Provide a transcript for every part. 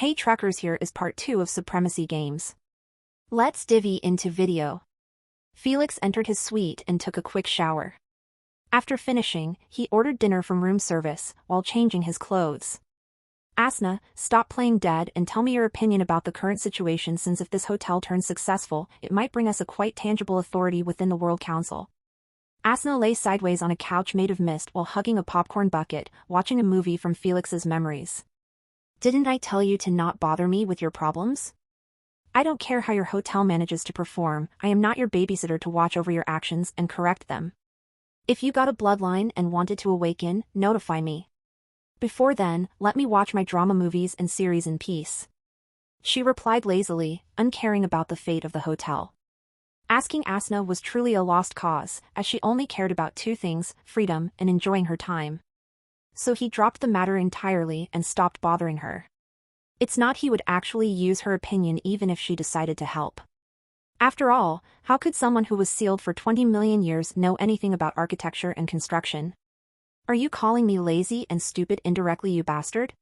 Hey truckers, here is part 2 of Supremacy games. Let's divvy into video. Felix entered his suite and took a quick shower. After finishing, he ordered dinner from room service while changing his clothes. Asna, stop playing dead and tell me your opinion about the current situation, since if this hotel turns successful, it might bring us a quite tangible authority within the World Council. Asna lay sideways on a couch made of mist while hugging a popcorn bucket, watching a movie from Felix's memories. Didn't I tell you to not bother me with your problems? I don't care how your hotel manages to perform, I am not your babysitter to watch over your actions and correct them. If you got a bloodline and wanted to awaken, notify me. Before then, let me watch my drama movies and series in peace. She replied lazily, uncaring about the fate of the hotel. Asking Asna was truly a lost cause, as she only cared about two things, freedom and enjoying her time. So he dropped the matter entirely and stopped bothering her. It's not he would actually use her opinion even if she decided to help. After all, how could someone who was sealed for 20 million years know anything about architecture and construction? Are you calling me lazy and stupid indirectly, you bastard?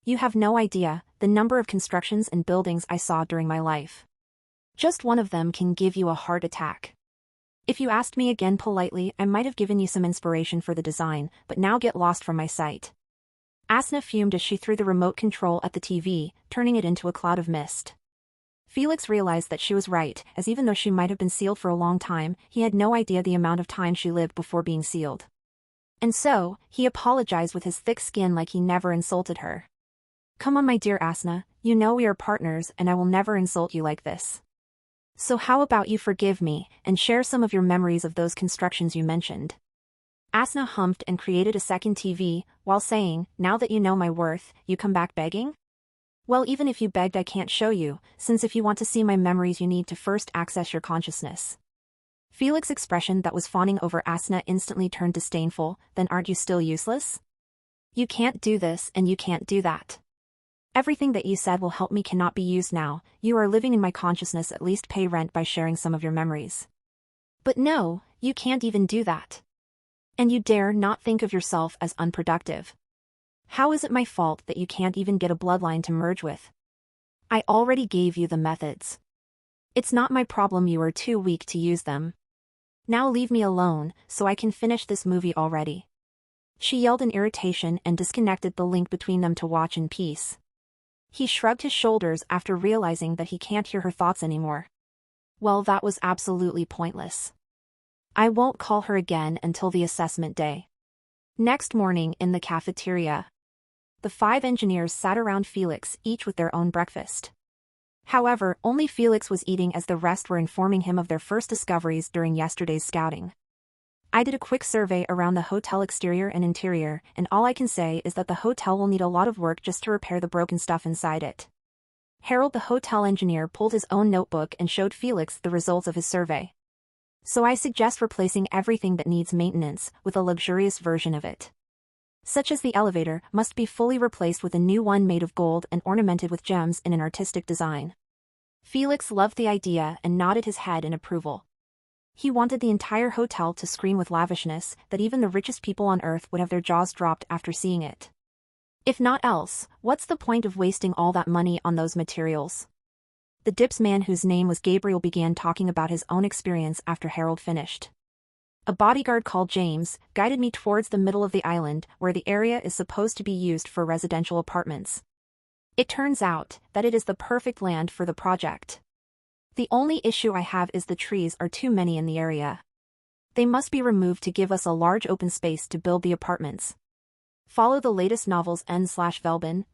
You have no idea the number of constructions and buildings I saw during my life. Just one of them can give you a heart attack. If you asked me again politely, I might have given you some inspiration for the design, but now get lost from my sight. Asna fumed as she threw the remote control at the TV, turning it into a cloud of mist. Felix realized that she was right, as even though she might have been sealed for a long time, he had no idea the amount of time she lived before being sealed. And so, he apologized with his thick skin like he never insulted her. Come on, my dear Asna, you know we are partners and I will never insult you like this. So how about you forgive me, and share some of your memories of those constructions you mentioned? Asna humphed and created a second TV, while saying, now that you know my worth, you come back begging? Well, even if you begged, I can't show you, since if you want to see my memories you need to first access your consciousness. Felix's expression that was fawning over Asna instantly turned disdainful. Then aren't you still useless? You can't do this and you can't do that. Everything that you said will help me cannot be used now, you are living in my consciousness, at least pay rent by sharing some of your memories. But no, you can't even do that. And you dare not think of yourself as unproductive. How is it my fault that you can't even get a bloodline to merge with? I already gave you the methods. It's not my problem you are too weak to use them. Now leave me alone, so I can finish this movie already. She yelled in irritation and disconnected the link between them to watch in peace. He shrugged his shoulders after realizing that he can't hear her thoughts anymore. Well, that was absolutely pointless. I won't call her again until the assessment day. Next morning in the cafeteria, the 5 engineers sat around Felix, each with their own breakfast. However, only Felix was eating, as the rest were informing him of their first discoveries during yesterday's scouting. I did a quick survey around the hotel exterior and interior, and all I can say is that the hotel will need a lot of work just to repair the broken stuff inside it. Harold, the hotel engineer, pulled his own notebook and showed Felix the results of his survey. So I suggest replacing everything that needs maintenance with a luxurious version of it. Such as the elevator must be fully replaced with a new one made of gold and ornamented with gems in an artistic design. Felix loved the idea and nodded his head in approval. He wanted the entire hotel to scream with lavishness that even the richest people on Earth would have their jaws dropped after seeing it. If not else, what's the point of wasting all that money on those materials? The dips man, whose name was Gabriel, began talking about his own experience after Harold finished. A bodyguard called James guided me towards the middle of the island, where the area is supposed to be used for residential apartments. It turns out that it is the perfect land for the project. The only issue I have is the trees are too many in the area. They must be removed to give us a large open space to build the apartments. Follow the latest novels n/velbin.com.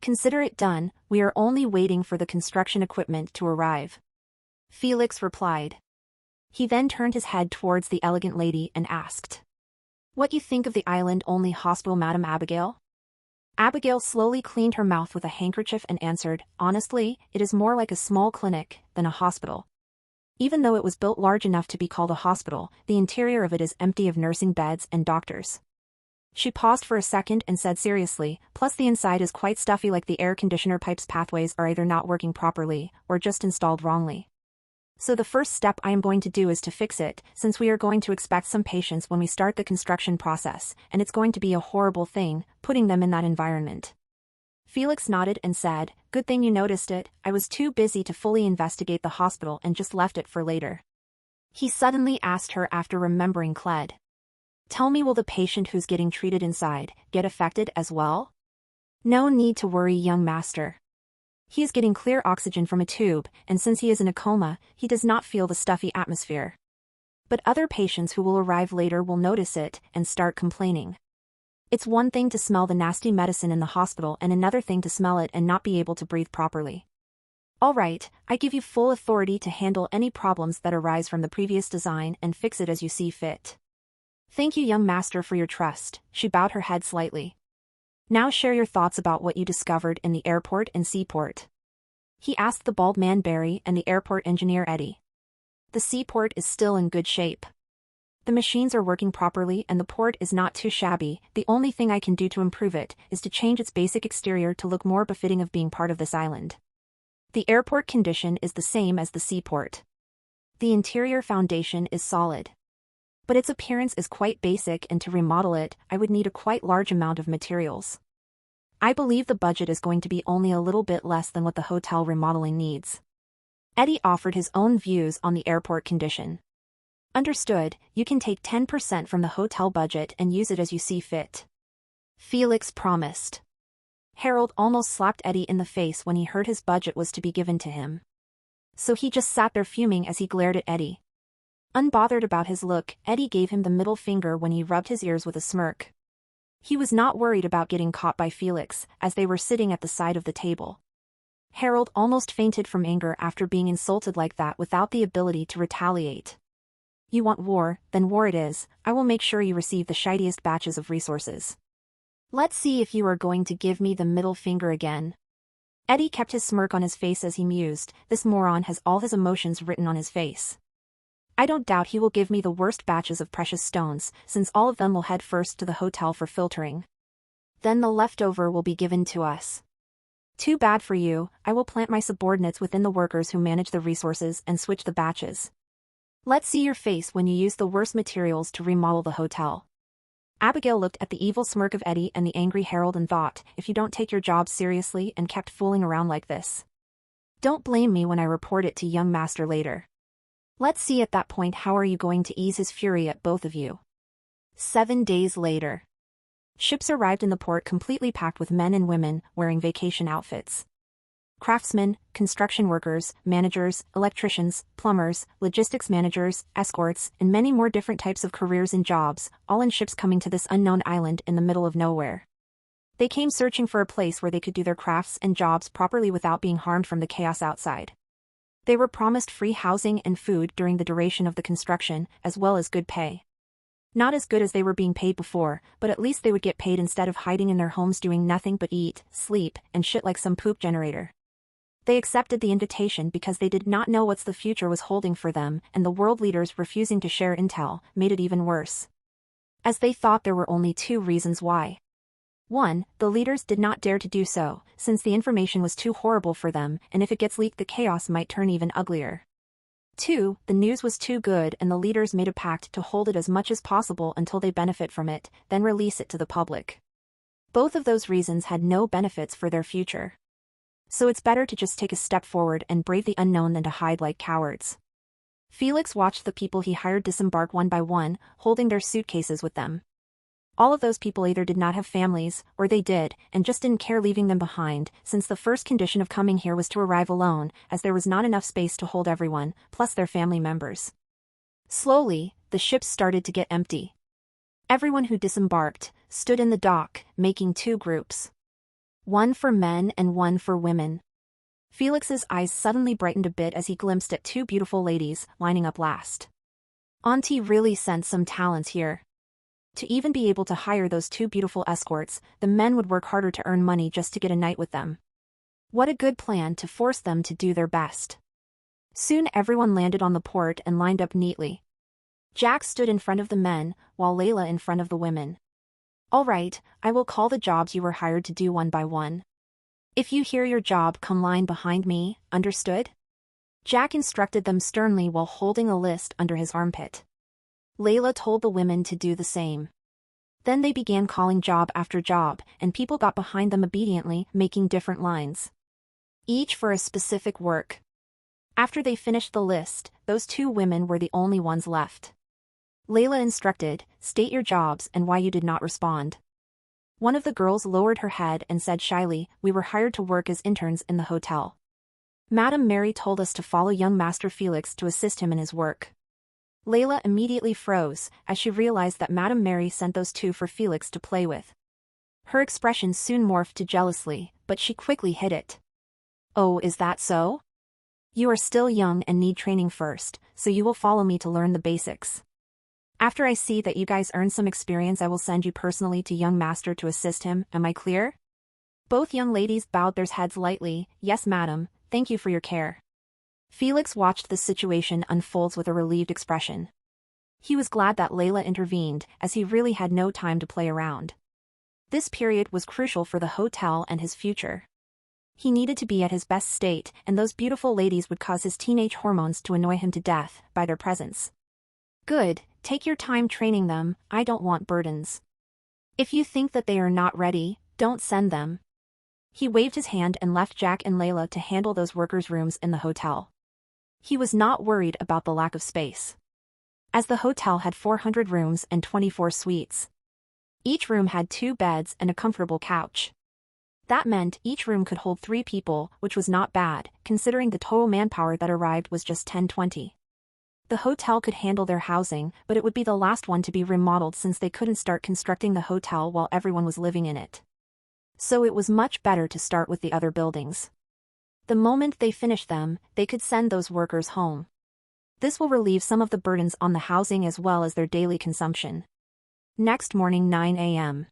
Consider it done, we are only waiting for the construction equipment to arrive. Felix replied. He then turned his head towards the elegant lady and asked, what you think of the island-only hospital, Madam Abigail? Abigail slowly cleaned her mouth with a handkerchief and answered, honestly, it is more like a small clinic than a hospital. Even though it was built large enough to be called a hospital, the interior of it is empty of nursing beds and doctors. She paused for a second and said seriously, plus the inside is quite stuffy, like the air conditioner pipes pathways are either not working properly or just installed wrongly. So the first step I am going to do is to fix it, since we are going to expect some patients when we start the construction process, and it's going to be a horrible thing, putting them in that environment. Felix nodded and said, "Good thing you noticed it, I was too busy to fully investigate the hospital and just left it for later." He suddenly asked her after remembering Cled. "Tell me, will the patient who's getting treated inside get affected as well?" "No need to worry, young master. He is getting clear oxygen from a tube, and since he is in a coma, he does not feel the stuffy atmosphere. But other patients who will arrive later will notice it and start complaining. It's one thing to smell the nasty medicine in the hospital and another thing to smell it and not be able to breathe properly. All right, I give you full authority to handle any problems that arise from the previous design and fix it as you see fit." "Thank you, young master, for your trust." She bowed her head slightly. "Now share your thoughts about what you discovered in the airport and seaport." He asked the bald man Barry and the airport engineer Eddie. "The seaport is still in good shape. The machines are working properly and the port is not too shabby. The only thing I can do to improve it is to change its basic exterior to look more befitting of being part of this island. The airport condition is the same as the seaport. The interior foundation is solid. But its appearance is quite basic, and to remodel it, I would need a quite large amount of materials. I believe the budget is going to be only a little bit less than what the hotel remodeling needs." Eddie offered his own views on the airport condition. "Understood, you can take 10% from the hotel budget and use it as you see fit," Felix promised. Harold almost slapped Eddie in the face when he heard his budget was to be given to him. So he just sat there fuming as he glared at Eddie. Unbothered about his look, Eddie gave him the middle finger when he rubbed his ears with a smirk. He was not worried about getting caught by Felix, as they were sitting at the side of the table. Harold almost fainted from anger after being insulted like that without the ability to retaliate. "You want war, then war it is. I will make sure you receive the shiniest batches of resources. Let's see if you are going to give me the middle finger again." Eddie kept his smirk on his face as he mused, "This moron has all his emotions written on his face. I don't doubt he will give me the worst batches of precious stones, since all of them will head first to the hotel for filtering. Then the leftover will be given to us. Too bad for you, I will plant my subordinates within the workers who manage the resources and switch the batches. Let's see your face when you use the worst materials to remodel the hotel." Abigail looked at the evil smirk of Eddie and the angry Harold and thought, "If you don't take your job seriously and kept fooling around like this, don't blame me when I report it to young master later. Let's see at that point how are you going to ease his fury at both of you." 7 days later. Ships arrived in the port completely packed with men and women wearing vacation outfits. Craftsmen, construction workers, managers, electricians, plumbers, logistics managers, escorts, and many more different types of careers and jobs, all in ships coming to this unknown island in the middle of nowhere. They came searching for a place where they could do their crafts and jobs properly without being harmed from the chaos outside. They were promised free housing and food during the duration of the construction, as well as good pay. Not as good as they were being paid before, but at least they would get paid instead of hiding in their homes doing nothing but eat, sleep, and shit like some poop generator. They accepted the invitation because they did not know what the future was holding for them, and the world leaders refusing to share intel made it even worse. As they thought there were only 2 reasons why. 1, the leaders did not dare to do so, since the information was too horrible for them, and if it gets leaked the chaos might turn even uglier. 2, the news was too good and the leaders made a pact to hold it as much as possible until they benefit from it, then release it to the public. Both of those reasons had no benefits for their future. So it's better to just take a step forward and brave the unknown than to hide like cowards. Felix watched the people he hired disembark one by one, holding their suitcases with them. All of those people either did not have families, or they did, and just didn't care leaving them behind, since the first condition of coming here was to arrive alone, as there was not enough space to hold everyone, plus their family members. Slowly, the ships started to get empty. Everyone who disembarked stood in the dock, making 2 groups. One for men and one for women. Felix's eyes suddenly brightened a bit as he glimpsed at 2 beautiful ladies lining up last. Auntie really sent some talents here. To even be able to hire those 2 beautiful escorts, the men would work harder to earn money just to get a night with them. What a good plan to force them to do their best. Soon everyone landed on the port and lined up neatly. Jack stood in front of the men, while Layla in front of the women. "All right, I will call the jobs you were hired to do one by one. If you hear your job, come line behind me, understood?" Jack instructed them sternly while holding a list under his armpit. Layla told the women to do the same. Then they began calling job after job, and people got behind them obediently, making different lines. Each for a specific work. After they finished the list, those two women were the only ones left. Layla instructed, "State your jobs and why you did not respond." One of the girls lowered her head and said shyly, "We were hired to work as interns in the hotel. Madame Mary told us to follow young Master Felix to assist him in his work." Layla immediately froze, as she realized that Madame Mary sent those two for Felix to play with. Her expression soon morphed to jealousy, but she quickly hid it. "Oh, is that so? You are still young and need training first, so you will follow me to learn the basics. After I see that you guys earn some experience, I will send you personally to young master to assist him, am I clear?" Both young ladies bowed their heads lightly. "Yes, madam, thank you for your care." Felix watched the situation unfold with a relieved expression. He was glad that Layla intervened, as he really had no time to play around. This period was crucial for the hotel and his future. He needed to be at his best state, and those beautiful ladies would cause his teenage hormones to annoy him to death by their presence. "Good, take your time training them, I don't want burdens. If you think that they are not ready, don't send them." He waved his hand and left Jack and Layla to handle those workers' rooms in the hotel. He was not worried about the lack of space, as the hotel had 400 rooms and 24 suites. Each room had 2 beds and a comfortable couch. That meant each room could hold 3 people, which was not bad, considering the total manpower that arrived was just 10-20. The hotel could handle their housing, but it would be the last one to be remodeled since they couldn't start constructing the hotel while everyone was living in it. So it was much better to start with the other buildings. The moment they finished them, they could send those workers home. This will relieve some of the burdens on the housing as well as their daily consumption. Next morning, 9 a.m.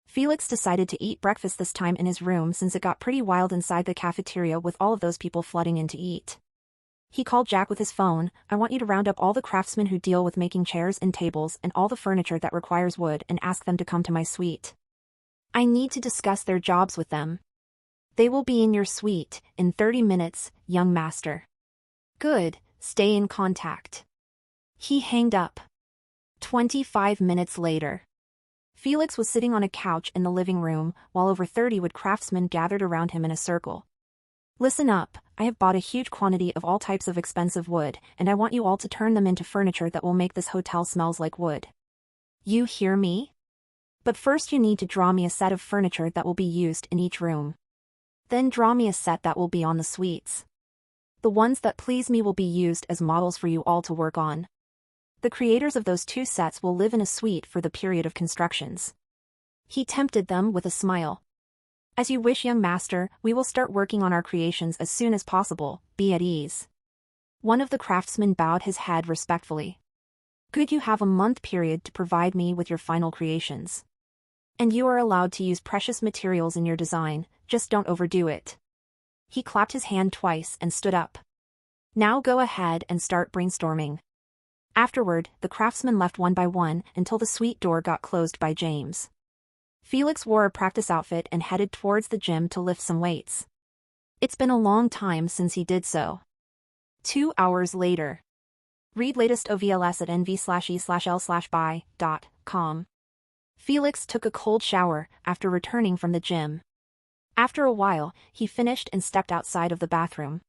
Felix decided to eat breakfast this time in his room since it got pretty wild inside the cafeteria with all of those people flooding in to eat. He called Jack with his phone. "I want you to round up all the craftsmen who deal with making chairs and tables and all the furniture that requires wood and ask them to come to my suite. I need to discuss their jobs with them. They will be in your suite in 30 minutes, young master." "Good, stay in contact." He hanged up. 25 minutes later. Felix was sitting on a couch in the living room, while over 30 wood craftsmen gathered around him in a circle. "Listen up, I have bought a huge quantity of all types of expensive wood, and I want you all to turn them into furniture that will make this hotel smells like wood. You hear me? But first you need to draw me a set of furniture that will be used in each room. Then draw me a set that will be on the suites. The ones that please me will be used as models for you all to work on. The creators of those 2 sets will live in a suite for the period of constructions." He tempted them with a smile. "As you wish, young master, we will start working on our creations as soon as possible, be at ease." One of the craftsmen bowed his head respectfully. "Good, you have a month period to provide me with your final creations. And you are allowed to use precious materials in your design, just don't overdo it." He clapped his hand twice and stood up. "Now go ahead and start brainstorming." Afterward, the craftsmen left one by one until the suite door got closed by James. Felix wore a practice outfit and headed towards the gym to lift some weights. It's been a long time since he did so. 2 hours later. Read latest OVLS at nv/e/l/buy.com. Felix took a cold shower after returning from the gym. After a while, he finished and stepped outside of the bathroom.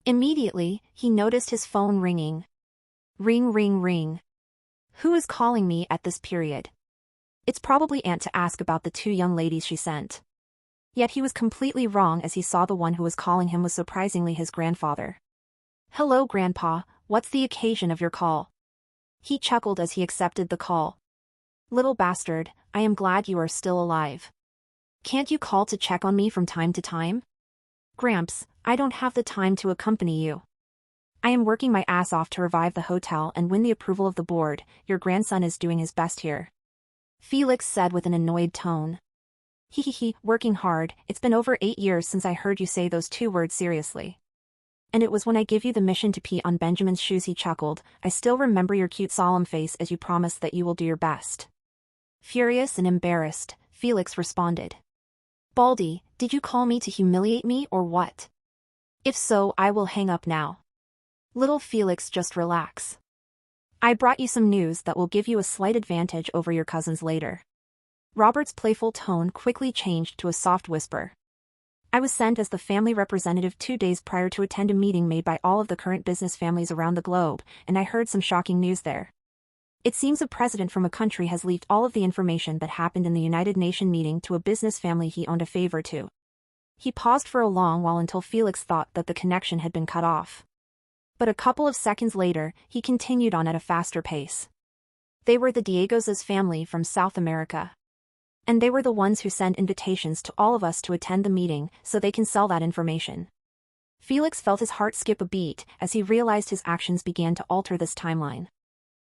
Immediately, he noticed his phone ringing. Ring, ring, ring. Who is calling me at this period? It's probably Aunt to ask about the 2 young ladies she sent. Yet he was completely wrong as he saw the one who was calling him was surprisingly his grandfather. "Hello, Grandpa, what's the occasion of your call?" He chuckled as he accepted the call. "Little bastard, I am glad you are still alive. Can't you call to check on me from time to time?" "Gramps, I don't have the time to accompany you. I am working my ass off to revive the hotel and win the approval of the board. Your grandson is doing his best here," Felix said with an annoyed tone. He, working hard, it's been over 8 years since I heard you say those 2 words seriously. And it was when I gave you the mission to pee on Benjamin's shoes, he chuckled. I still remember your cute solemn face as you promised that you will do your best. Furious and embarrassed, Felix responded. Baldy, did you call me to humiliate me or what? If so, I will hang up now. Little Felix, just relax. I brought you some news that will give you a slight advantage over your cousins later. Robert's playful tone quickly changed to a soft whisper. I was sent as the family representative 2 days prior to attend a meeting made by all of the current business families around the globe, and I heard some shocking news there. It seems a president from a country has leaked all of the information that happened in the United Nations meeting to a business family he owned a favor to. He paused for a long while until Felix thought that the connection had been cut off. But a couple of seconds later, he continued on at a faster pace. They were the Diegos' family from South America. And they were the ones who sent invitations to all of us to attend the meeting so they can sell that information. Felix felt his heart skip a beat as he realized his actions began to alter this timeline.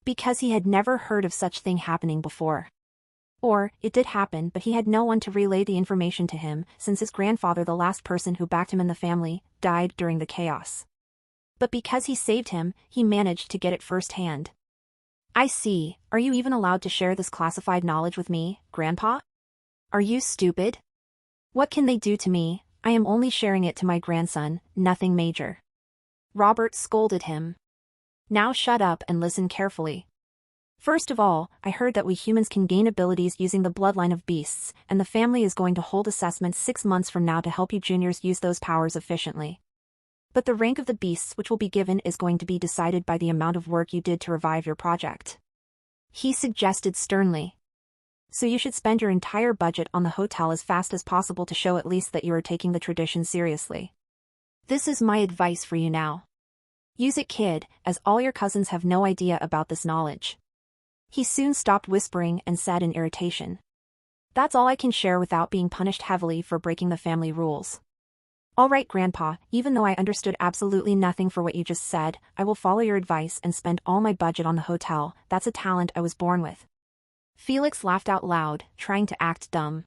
Because he had never heard of such thing happening before. Or, it did happen but he had no one to relay the information to him since his grandfather, the last person who backed him in the family, died during the chaos. But because he saved him, he managed to get it firsthand. I see. Are you even allowed to share this classified knowledge with me, Grandpa? Are you stupid? What can they do to me? I am only sharing it to my grandson, nothing major. Robert scolded him. Now shut up and listen carefully. First of all, I heard that we humans can gain abilities using the bloodline of beasts, and the family is going to hold assessments 6 months from now to help you juniors use those powers efficiently. But the rank of the beasts which will be given is going to be decided by the amount of work you did to revive your project. He suggested sternly. So you should spend your entire budget on the hotel as fast as possible to show at least that you are taking the tradition seriously. This is my advice for you now. Use it, kid, as all your cousins have no idea about this knowledge. He soon stopped whispering and said in irritation. That's all I can share without being punished heavily for breaking the family rules. All right, Grandpa, even though I understood absolutely nothing for what you just said, I will follow your advice and spend all my budget on the hotel. That's a talent I was born with. Felix laughed out loud, trying to act dumb.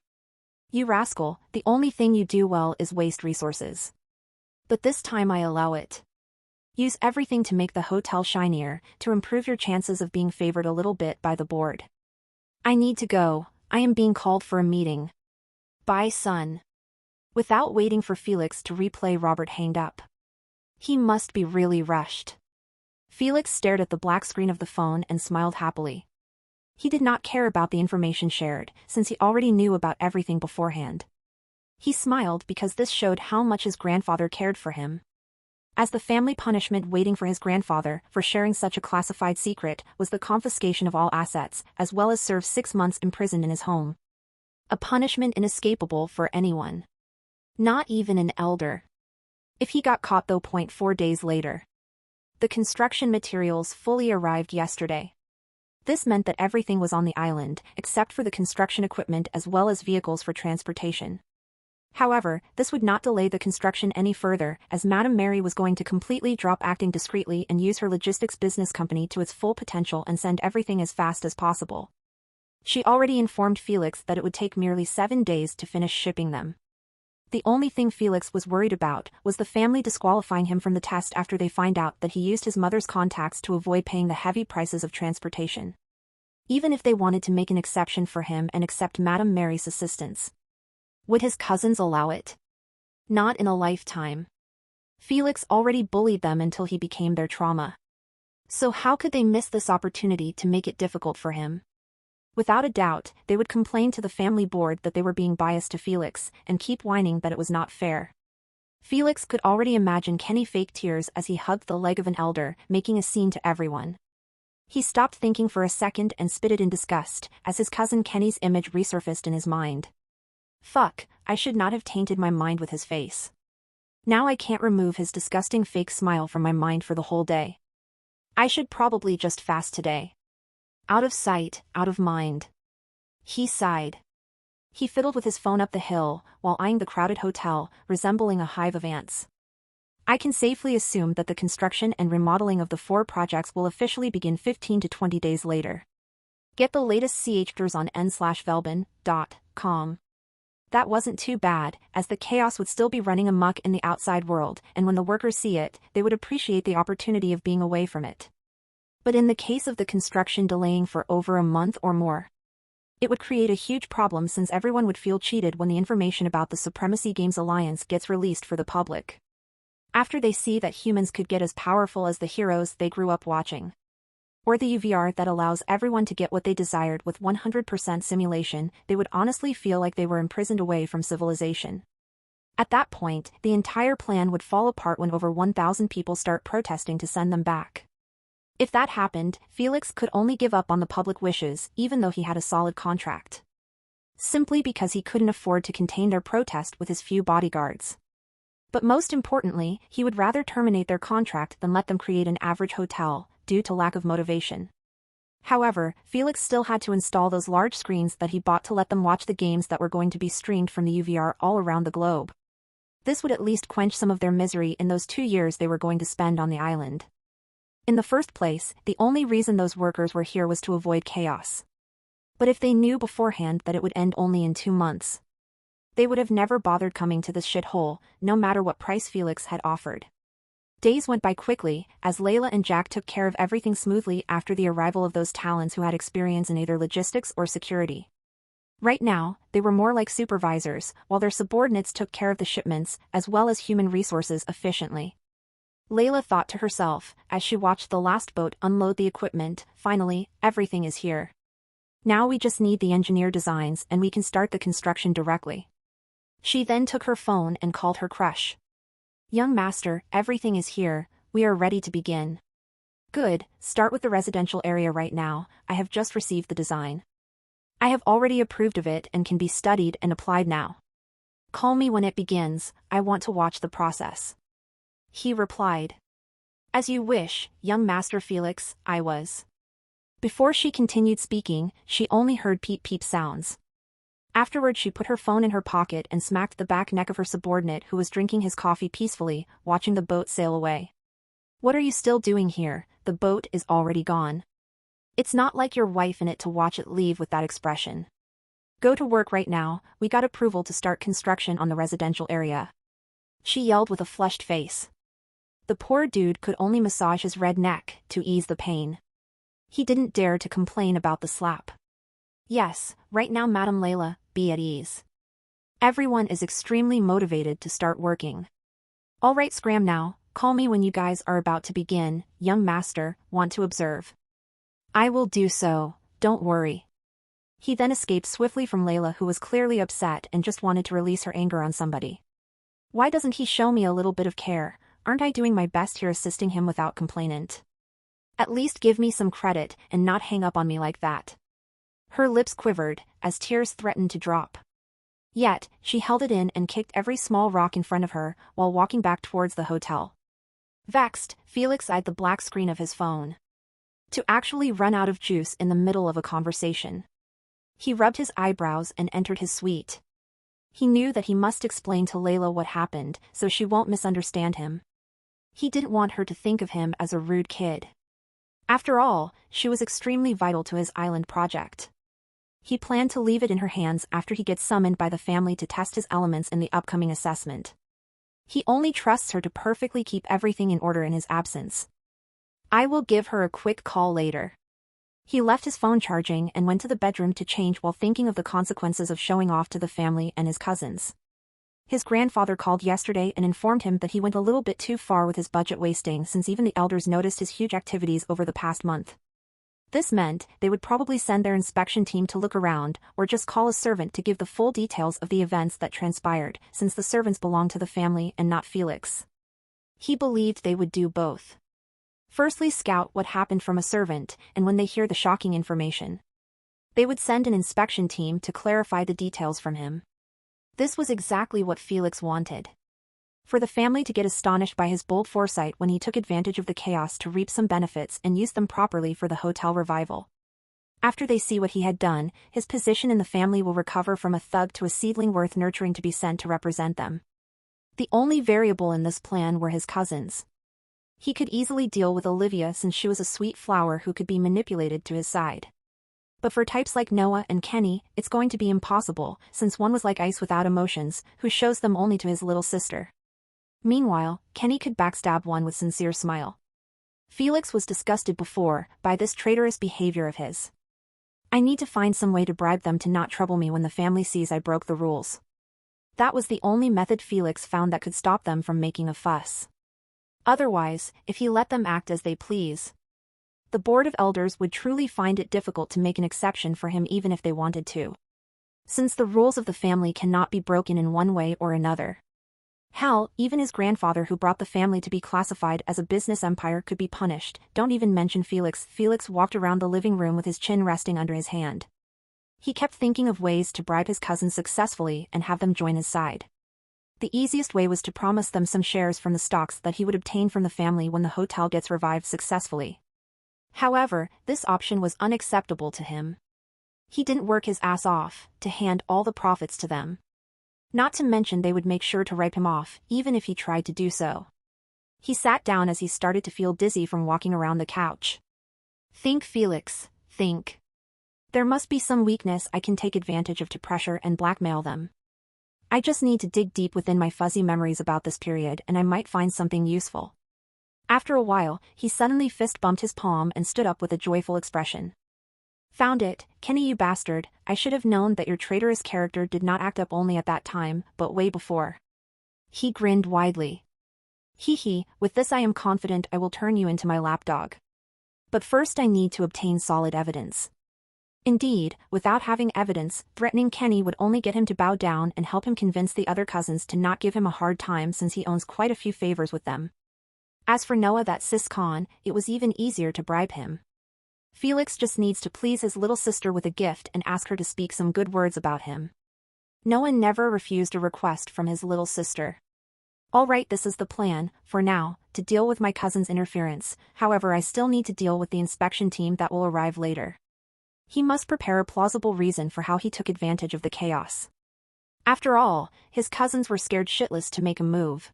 You rascal, the only thing you do well is waste resources. But this time I allow it. Use everything to make the hotel shinier, to improve your chances of being favored a little bit by the board. I need to go. I am being called for a meeting. Bye, son. Without waiting for Felix to replay, Robert hanged up. He must be really rushed. Felix stared at the black screen of the phone and smiled happily. He did not care about the information shared, since he already knew about everything beforehand. He smiled because this showed how much his grandfather cared for him. As the family punishment waiting for his grandfather for sharing such a classified secret was the confiscation of all assets, as well as serve 6 months imprisoned in his home. A punishment inescapable for anyone. Not even an elder. If he got caught though. 4 days later. The construction materials fully arrived yesterday. This meant that everything was on the island, except for the construction equipment as well as vehicles for transportation. However, this would not delay the construction any further, as Madame Mary was going to completely drop acting discreetly and use her logistics business company to its full potential and send everything as fast as possible. She already informed Felix that it would take merely 7 days to finish shipping them. The only thing Felix was worried about was the family disqualifying him from the test after they find out that he used his mother's contacts to avoid paying the heavy prices of transportation. Even if they wanted to make an exception for him and accept Madame Mary's assistance. Would his cousins allow it? Not in a lifetime. Felix already bullied them until he became their trauma. So how could they miss this opportunity to make it difficult for him? Without a doubt, they would complain to the family board that they were being biased to Felix, and keep whining that it was not fair. Felix could already imagine Kenny fake tears as he hugged the leg of an elder, making a scene to everyone. He stopped thinking for a second and spitted in disgust, as his cousin Kenny's image resurfaced in his mind. Fuck, I should not have tainted my mind with his face. Now I can't remove his disgusting fake smile from my mind for the whole day. I should probably just fast today. Out of sight, out of mind. He sighed. He fiddled with his phone up the hill, while eyeing the crowded hotel, resembling a hive of ants. I can safely assume that the construction and remodeling of the 4 projects will officially begin 15 to 20 days later. Get the latest CHDers on n/velbin.com. That wasn't too bad, as the chaos would still be running amok in the outside world, and when the workers see it, they would appreciate the opportunity of being away from it. But in the case of the construction delaying for over a month or more, it would create a huge problem since everyone would feel cheated when the information about the Supremacy Games Alliance gets released for the public. After they see that humans could get as powerful as the heroes they grew up watching. or the UVR that allows everyone to get what they desired with 100% simulation, they would honestly feel like they were imprisoned away from civilization. At that point, the entire plan would fall apart when over 1,000 people start protesting to send them back. If that happened, Felix could only give up on the public wishes, even though he had a solid contract. Simply because he couldn't afford to contain their protest with his few bodyguards. But most importantly, he would rather terminate their contract than let them create an average hotel, due to lack of motivation. However, Felix still had to install those large screens that he bought to let them watch the games that were going to be streamed from the UVR all around the globe. This would at least quench some of their misery in those 2 years they were going to spend on the island. In the first place, the only reason those workers were here was to avoid chaos. But if they knew beforehand that it would end only in 2 months, they would have never bothered coming to this shithole, no matter what price Felix had offered. Days went by quickly, as Layla and Jack took care of everything smoothly after the arrival of those talents who had experience in either logistics or security. Right now, they were more like supervisors, while their subordinates took care of the shipments, as well as human resources efficiently. Layla thought to herself, as she watched the last boat unload the equipment, finally, everything is here. Now we just need the engineer designs and we can start the construction directly. She then took her phone and called her crush. Young master, everything is here, we are ready to begin. Good, start with the residential area right now, I have just received the design. I have already approved of it and can be studied and applied now. Call me when it begins, I want to watch the process. He replied. As you wish, young master Felix, I was. Before she continued speaking, she only heard peep-peep sounds. Afterward she put her phone in her pocket and smacked the back neck of her subordinate who was drinking his coffee peacefully, watching the boat sail away. What are you still doing here? The boat is already gone. It's not like your wife in it to watch it leave with that expression. Go to work right now, we got approval to start construction on the residential area. She yelled with a flushed face. The poor dude could only massage his red neck to ease the pain. He didn't dare to complain about the slap. Yes, right now Madam Layla, be at ease. Everyone is extremely motivated to start working. All right, scram now, call me when you guys are about to begin, young master, want to observe. I will do so, don't worry. He then escaped swiftly from Layla who was clearly upset and just wanted to release her anger on somebody. Why doesn't he show me a little bit of care? Aren't I doing my best here assisting him without complaint? At least give me some credit and not hang up on me like that. Her lips quivered, as tears threatened to drop. Yet, she held it in and kicked every small rock in front of her, while walking back towards the hotel. Vexed, Felix eyed the black screen of his phone. To actually run out of juice in the middle of a conversation. He rubbed his eyebrows and entered his suite. He knew that he must explain to Layla what happened, so she won't misunderstand him. He didn't want her to think of him as a rude kid. After all, she was extremely vital to his island project. He planned to leave it in her hands after he gets summoned by the family to test his elements in the upcoming assessment. He only trusts her to perfectly keep everything in order in his absence. I will give her a quick call later. He left his phone charging and went to the bedroom to change while thinking of the consequences of showing off to the family and his cousins. His grandfather called yesterday and informed him that he went a little bit too far with his budget wasting since even the elders noticed his huge activities over the past month. This meant they would probably send their inspection team to look around or just call a servant to give the full details of the events that transpired, since the servants belonged to the family and not Felix. He believed they would do both. Firstly, scout what happened from a servant, and when they hear the shocking information, they would send an inspection team to clarify the details from him. This was exactly what Felix wanted. For the family to get astonished by his bold foresight when he took advantage of the chaos to reap some benefits and use them properly for the hotel revival. After they see what he had done, his position in the family will recover from a thug to a seedling worth nurturing to be sent to represent them. The only variable in this plan were his cousins. He could easily deal with Olivia since she was a sweet flower who could be manipulated to his side. But for types like Noah and Kenny, it's going to be impossible, since one was like ice without emotions, who shows them only to his little sister. Meanwhile, Kenny could backstab one with sincere smile. Felix was disgusted before by this traitorous behavior of his. I need to find some way to bribe them to not trouble me when the family sees I broke the rules. That was the only method Felix found that could stop them from making a fuss. Otherwise, if he let them act as they please, The board of elders would truly find it difficult to make an exception for him even if they wanted to, since the rules of the family cannot be broken in one way or another. Hell, even his grandfather who brought the family to be classified as a business empire could be punished. Don't even mention Felix. Felix walked around the living room with his chin resting under his hand. He kept thinking of ways to bribe his cousins successfully and have them join his side. The easiest way was to promise them some shares from the stocks that he would obtain from the family when the hotel gets revived successfully. However, this option was unacceptable to him. He didn't work his ass off to hand all the profits to them. Not to mention they would make sure to write him off, even if he tried to do so. He sat down as he started to feel dizzy from walking around the couch. Think, Felix, think. There must be some weakness I can take advantage of to pressure and blackmail them. I just need to dig deep within my fuzzy memories about this period and I might find something useful. After a while, he suddenly fist-bumped his palm and stood up with a joyful expression. Found it, Kenny, you bastard. I should have known that your traitorous character did not act up only at that time, but way before. He grinned widely. Hee hee, with this I am confident I will turn you into my lapdog. But first I need to obtain solid evidence. Indeed, without having evidence, threatening Kenny would only get him to bow down and help him convince the other cousins to not give him a hard time since he owns quite a few favors with them. As for Noah, that sis-con, it was even easier to bribe him. Felix just needs to please his little sister with a gift and ask her to speak some good words about him. Noah never refused a request from his little sister. Alright, this is the plan, for now, to deal with my cousin's interference. However, I still need to deal with the inspection team that will arrive later. He must prepare a plausible reason for how he took advantage of the chaos. After all, his cousins were scared shitless to make a move.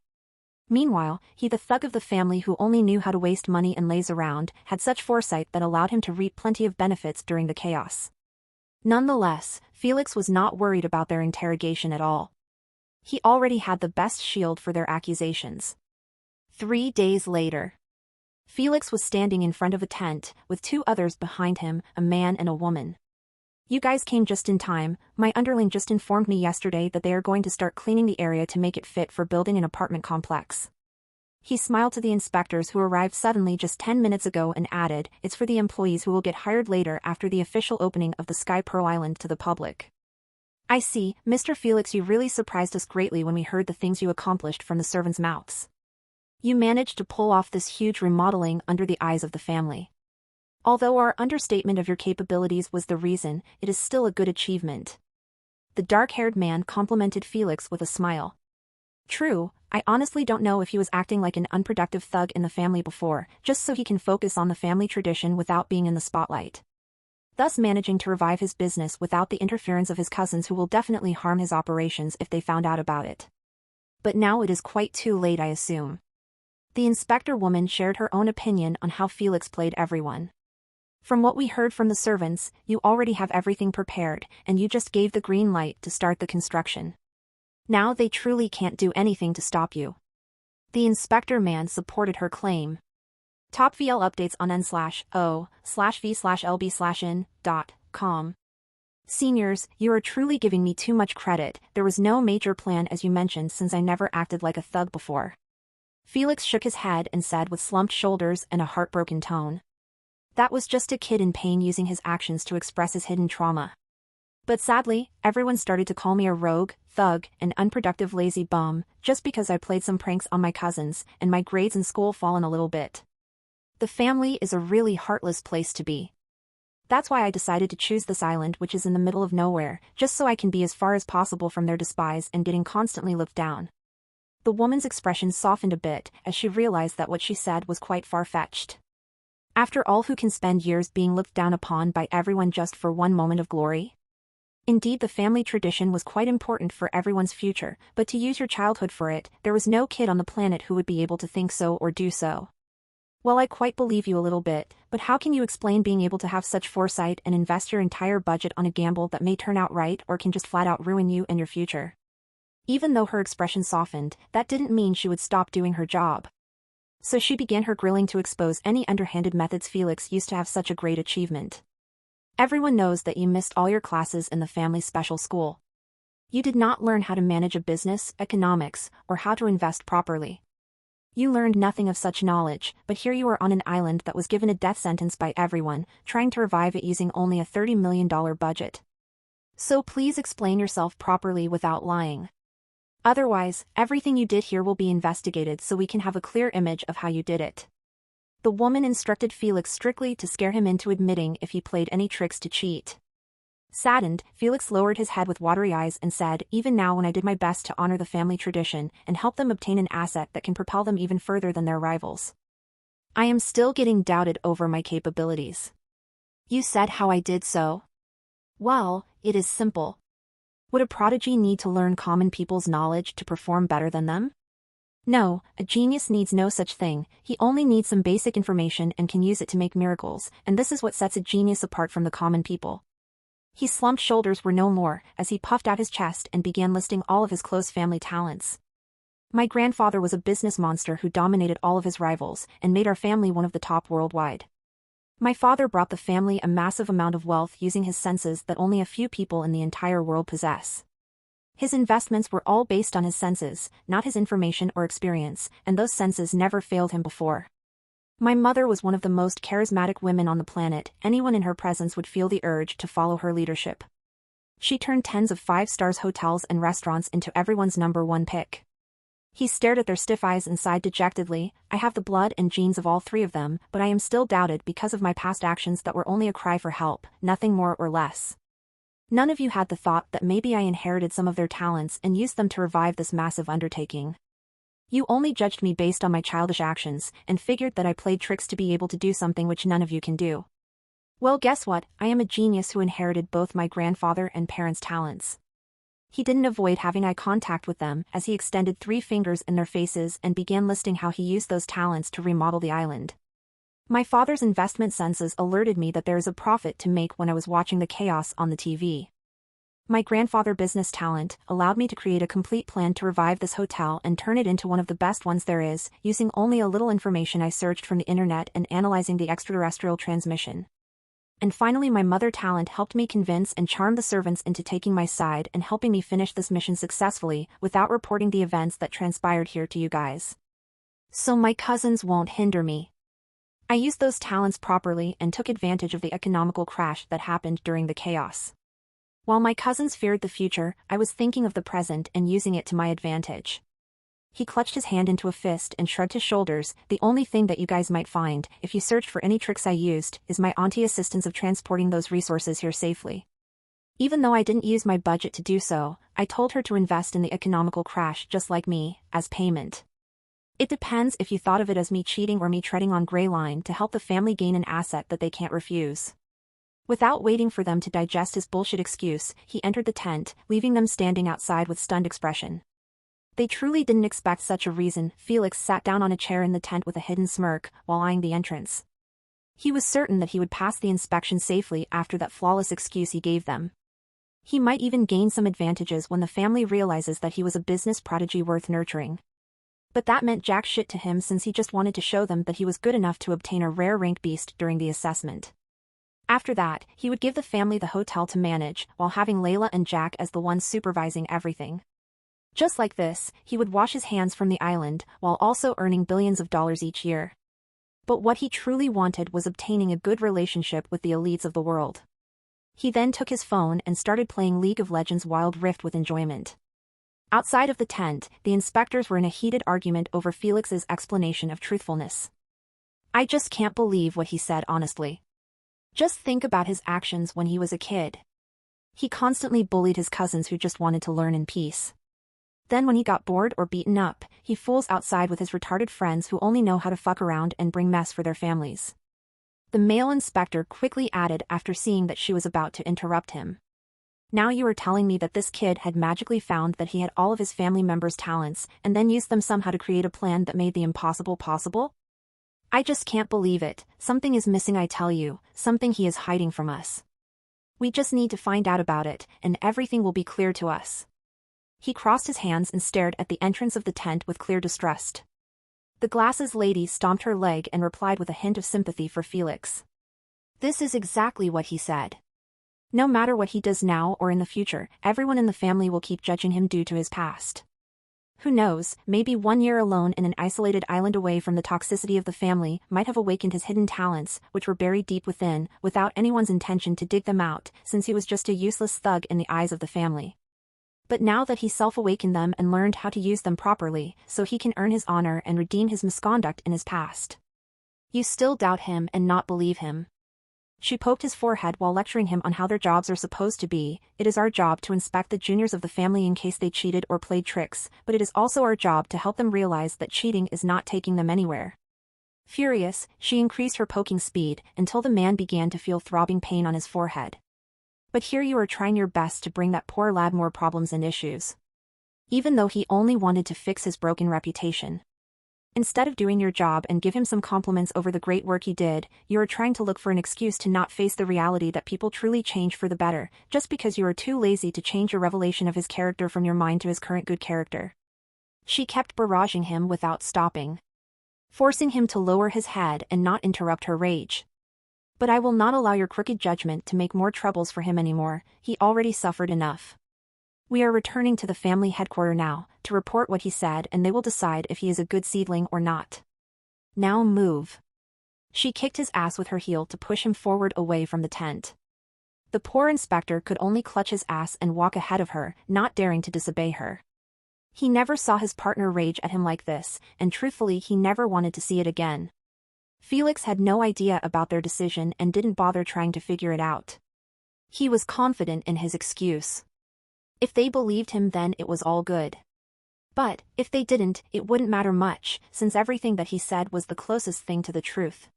Meanwhile, he, the thug of the family who only knew how to waste money and laze around, had such foresight that allowed him to reap plenty of benefits during the chaos. Nonetheless, Felix was not worried about their interrogation at all. He already had the best shield for their accusations. 3 days later, Felix was standing in front of a tent, with 2 others behind him, a man and a woman. You guys came just in time. My underling just informed me yesterday that they are going to start cleaning the area to make it fit for building an apartment complex. He smiled to the inspectors who arrived suddenly just 10 minutes ago and added, it's for the employees who will get hired later after the official opening of the Sky Pearl Island to the public. I see, Mr. Felix, you really surprised us greatly when we heard the things you accomplished from the servants' mouths. You managed to pull off this huge remodeling under the eyes of the family. Although our understatement of your capabilities was the reason, it is still a good achievement. The dark-haired man complimented Felix with a smile. True, I honestly don't know if he was acting like an unproductive thug in the family before, just so he can focus on the family tradition without being in the spotlight. Thus managing to revive his business without the interference of his cousins who will definitely harm his operations if they found out about it. But now it is quite too late, I assume. The inspector woman shared her own opinion on how Felix played everyone. From what we heard from the servants, you already have everything prepared, and you just gave the green light to start the construction. Now they truly can't do anything to stop you. The inspector man supported her claim. Top VL updates on n/o/v/lb/in.com. Seniors, you are truly giving me too much credit. There was no major plan as you mentioned since I never acted like a thug before. Felix shook his head and said with slumped shoulders and a heartbroken tone. That was just a kid in pain using his actions to express his hidden trauma. But sadly, everyone started to call me a rogue, thug, and unproductive lazy bum, just because I played some pranks on my cousins, and my grades in school fallen a little bit. The family is a really heartless place to be. That's why I decided to choose this island which is in the middle of nowhere, just so I can be as far as possible from their despise and getting constantly looked down. The woman's expression softened a bit as she realized that what she said was quite far-fetched. After all, who can spend years being looked down upon by everyone just for one moment of glory? Indeed, the family tradition was quite important for everyone's future, but to use your childhood for it, there was no kid on the planet who would be able to think so or do so. Well, I quite believe you a little bit, but how can you explain being able to have such foresight and invest your entire budget on a gamble that may turn out right or can just flat out ruin you and your future? Even though her expression softened, that didn't mean she would stop doing her job. So she began her grilling to expose any underhanded methods Felix used to have such a great achievement. Everyone knows that you missed all your classes in the family special school. You did not learn how to manage a business, economics, or how to invest properly. You learned nothing of such knowledge, but here you are on an island that was given a death sentence by everyone, trying to revive it using only a $30 million budget. So please explain yourself properly without lying. Otherwise, everything you did here will be investigated so we can have a clear image of how you did it. The woman instructed Felix strictly to scare him into admitting if he played any tricks to cheat. Saddened, Felix lowered his head with watery eyes and said, "Even now when I did my best to honor the family tradition and help them obtain an asset that can propel them even further than their rivals, I am still getting doubted over my capabilities." You said how I did so? Well, it is simple. Would a prodigy need to learn common people's knowledge to perform better than them? No, a genius needs no such thing. He only needs some basic information and can use it to make miracles, and this is what sets a genius apart from the common people. His slumped shoulders were no more, as he puffed out his chest and began listing all of his close family talents. My grandfather was a business monster who dominated all of his rivals and made our family one of the top worldwide. My father brought the family a massive amount of wealth using his senses that only a few people in the entire world possess. His investments were all based on his senses, not his information or experience, and those senses never failed him before. My mother was one of the most charismatic women on the planet. Anyone in her presence would feel the urge to follow her leadership. She turned tens of five-star hotels and restaurants into everyone's #1 pick. He stared at their stiff eyes and sighed dejectedly. I have the blood and genes of all three of them, but I am still doubted because of my past actions that were only a cry for help, nothing more or less. None of you had the thought that maybe I inherited some of their talents and used them to revive this massive undertaking. You only judged me based on my childish actions, and figured that I played tricks to be able to do something which none of you can do. Well, guess what? I am a genius who inherited both my grandfather and parents' talents. He didn't avoid having eye contact with them as he extended 3 fingers in their faces and began listing how he used those talents to remodel the island. My father's investment senses alerted me that there is a profit to make when I was watching the chaos on the TV. My grandfather's business talent allowed me to create a complete plan to revive this hotel and turn it into one of the best ones there is, using only a little information I searched from the internet and analyzing the extraterrestrial transmission. And finally, my mother talent helped me convince and charm the servants into taking my side and helping me finish this mission successfully without reporting the events that transpired here to you guys. So my cousins won't hinder me. I used those talents properly and took advantage of the economical crash that happened during the chaos. While my cousins feared the future, I was thinking of the present and using it to my advantage. He clutched his hand into a fist and shrugged his shoulders. The only thing that you guys might find, if you searched for any tricks I used, is my auntie's assistance of transporting those resources here safely. Even though I didn't use my budget to do so, I told her to invest in the economical crash just like me, as payment. It depends if you thought of it as me cheating or me treading on gray line to help the family gain an asset that they can't refuse. Without waiting for them to digest his bullshit excuse, he entered the tent, leaving them standing outside with stunned expression. They truly didn't expect such a reason. Felix sat down on a chair in the tent with a hidden smirk, while eyeing the entrance. He was certain that he would pass the inspection safely after that flawless excuse he gave them. He might even gain some advantages when the family realizes that he was a business prodigy worth nurturing. But that meant jack shit to him since he just wanted to show them that he was good enough to obtain a rare rank beast during the assessment. After that, he would give the family the hotel to manage, while having Layla and Jack as the ones supervising everything. Just like this, he would wash his hands from the island, while also earning billions of dollars each year. But what he truly wanted was obtaining a good relationship with the elites of the world. He then took his phone and started playing League of Legends Wild Rift with enjoyment. Outside of the tent, the inspectors were in a heated argument over Felix's explanation of truthfulness. I just can't believe what he said honestly. Just think about his actions when he was a kid. He constantly bullied his cousins who just wanted to learn in peace. Then when he got bored or beaten up, he fools outside with his retarded friends who only know how to fuck around and bring mess for their families. The male inspector quickly added after seeing that she was about to interrupt him. Now you are telling me that this kid had magically found that he had all of his family members' talents and then used them somehow to create a plan that made the impossible possible? I just can't believe it. Something is missing, I tell you, something he is hiding from us. We just need to find out about it, and everything will be clear to us. He crossed his hands and stared at the entrance of the tent with clear distrust. The glasses lady stomped her leg and replied with a hint of sympathy for Felix. This is exactly what he said. No matter what he does now or in the future, everyone in the family will keep judging him due to his past. Who knows, maybe 1 year alone in an isolated island away from the toxicity of the family might have awakened his hidden talents, which were buried deep within, without anyone's intention to dig them out, since he was just a useless thug in the eyes of the family. But now that he self-awakened them and learned how to use them properly, so he can earn his honor and redeem his misconduct in his past. You still doubt him and not believe him. She poked his forehead while lecturing him on how their jobs are supposed to be. It is our job to inspect the juniors of the family in case they cheated or played tricks, but it is also our job to help them realize that cheating is not taking them anywhere. Furious, she increased her poking speed until the man began to feel throbbing pain on his forehead. But here you are trying your best to bring that poor lad more problems and issues. Even though he only wanted to fix his broken reputation. Instead of doing your job and give him some compliments over the great work he did, you are trying to look for an excuse to not face the reality that people truly change for the better, just because you are too lazy to change your revelation of his character from your mind to his current good character. She kept barraging him without stopping, forcing him to lower his head and not interrupt her rage. But I will not allow your crooked judgment to make more troubles for him anymore. He already suffered enough. We are returning to the family headquarters now, to report what he said, and they will decide if he is a good seedling or not. Now move. She kicked his ass with her heel to push him forward away from the tent. The poor inspector could only clutch his ass and walk ahead of her, not daring to disobey her. He never saw his partner rage at him like this, and truthfully he never wanted to see it again. Felix had no idea about their decision and didn't bother trying to figure it out. He was confident in his excuse. If they believed him, then it was all good. But, if they didn't, it wouldn't matter much, since everything that he said was the closest thing to the truth.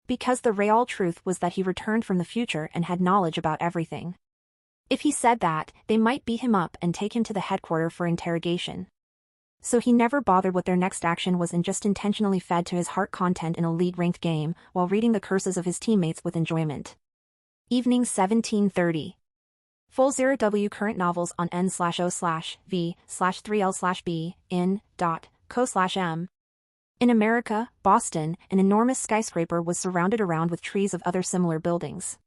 Because the real truth was that he returned from the future and had knowledge about everything. If he said that, they might beat him up and take him to the headquarters for interrogation. So he never bothered what their next action was and just intentionally fed to his heart content in a lead-ranked game, while reading the curses of his teammates with enjoyment. Evening 17:30. Full 0W current novels on n/o/v/3l/b in.co/m. In America, Boston, an enormous skyscraper was surrounded around with trees of other similar buildings.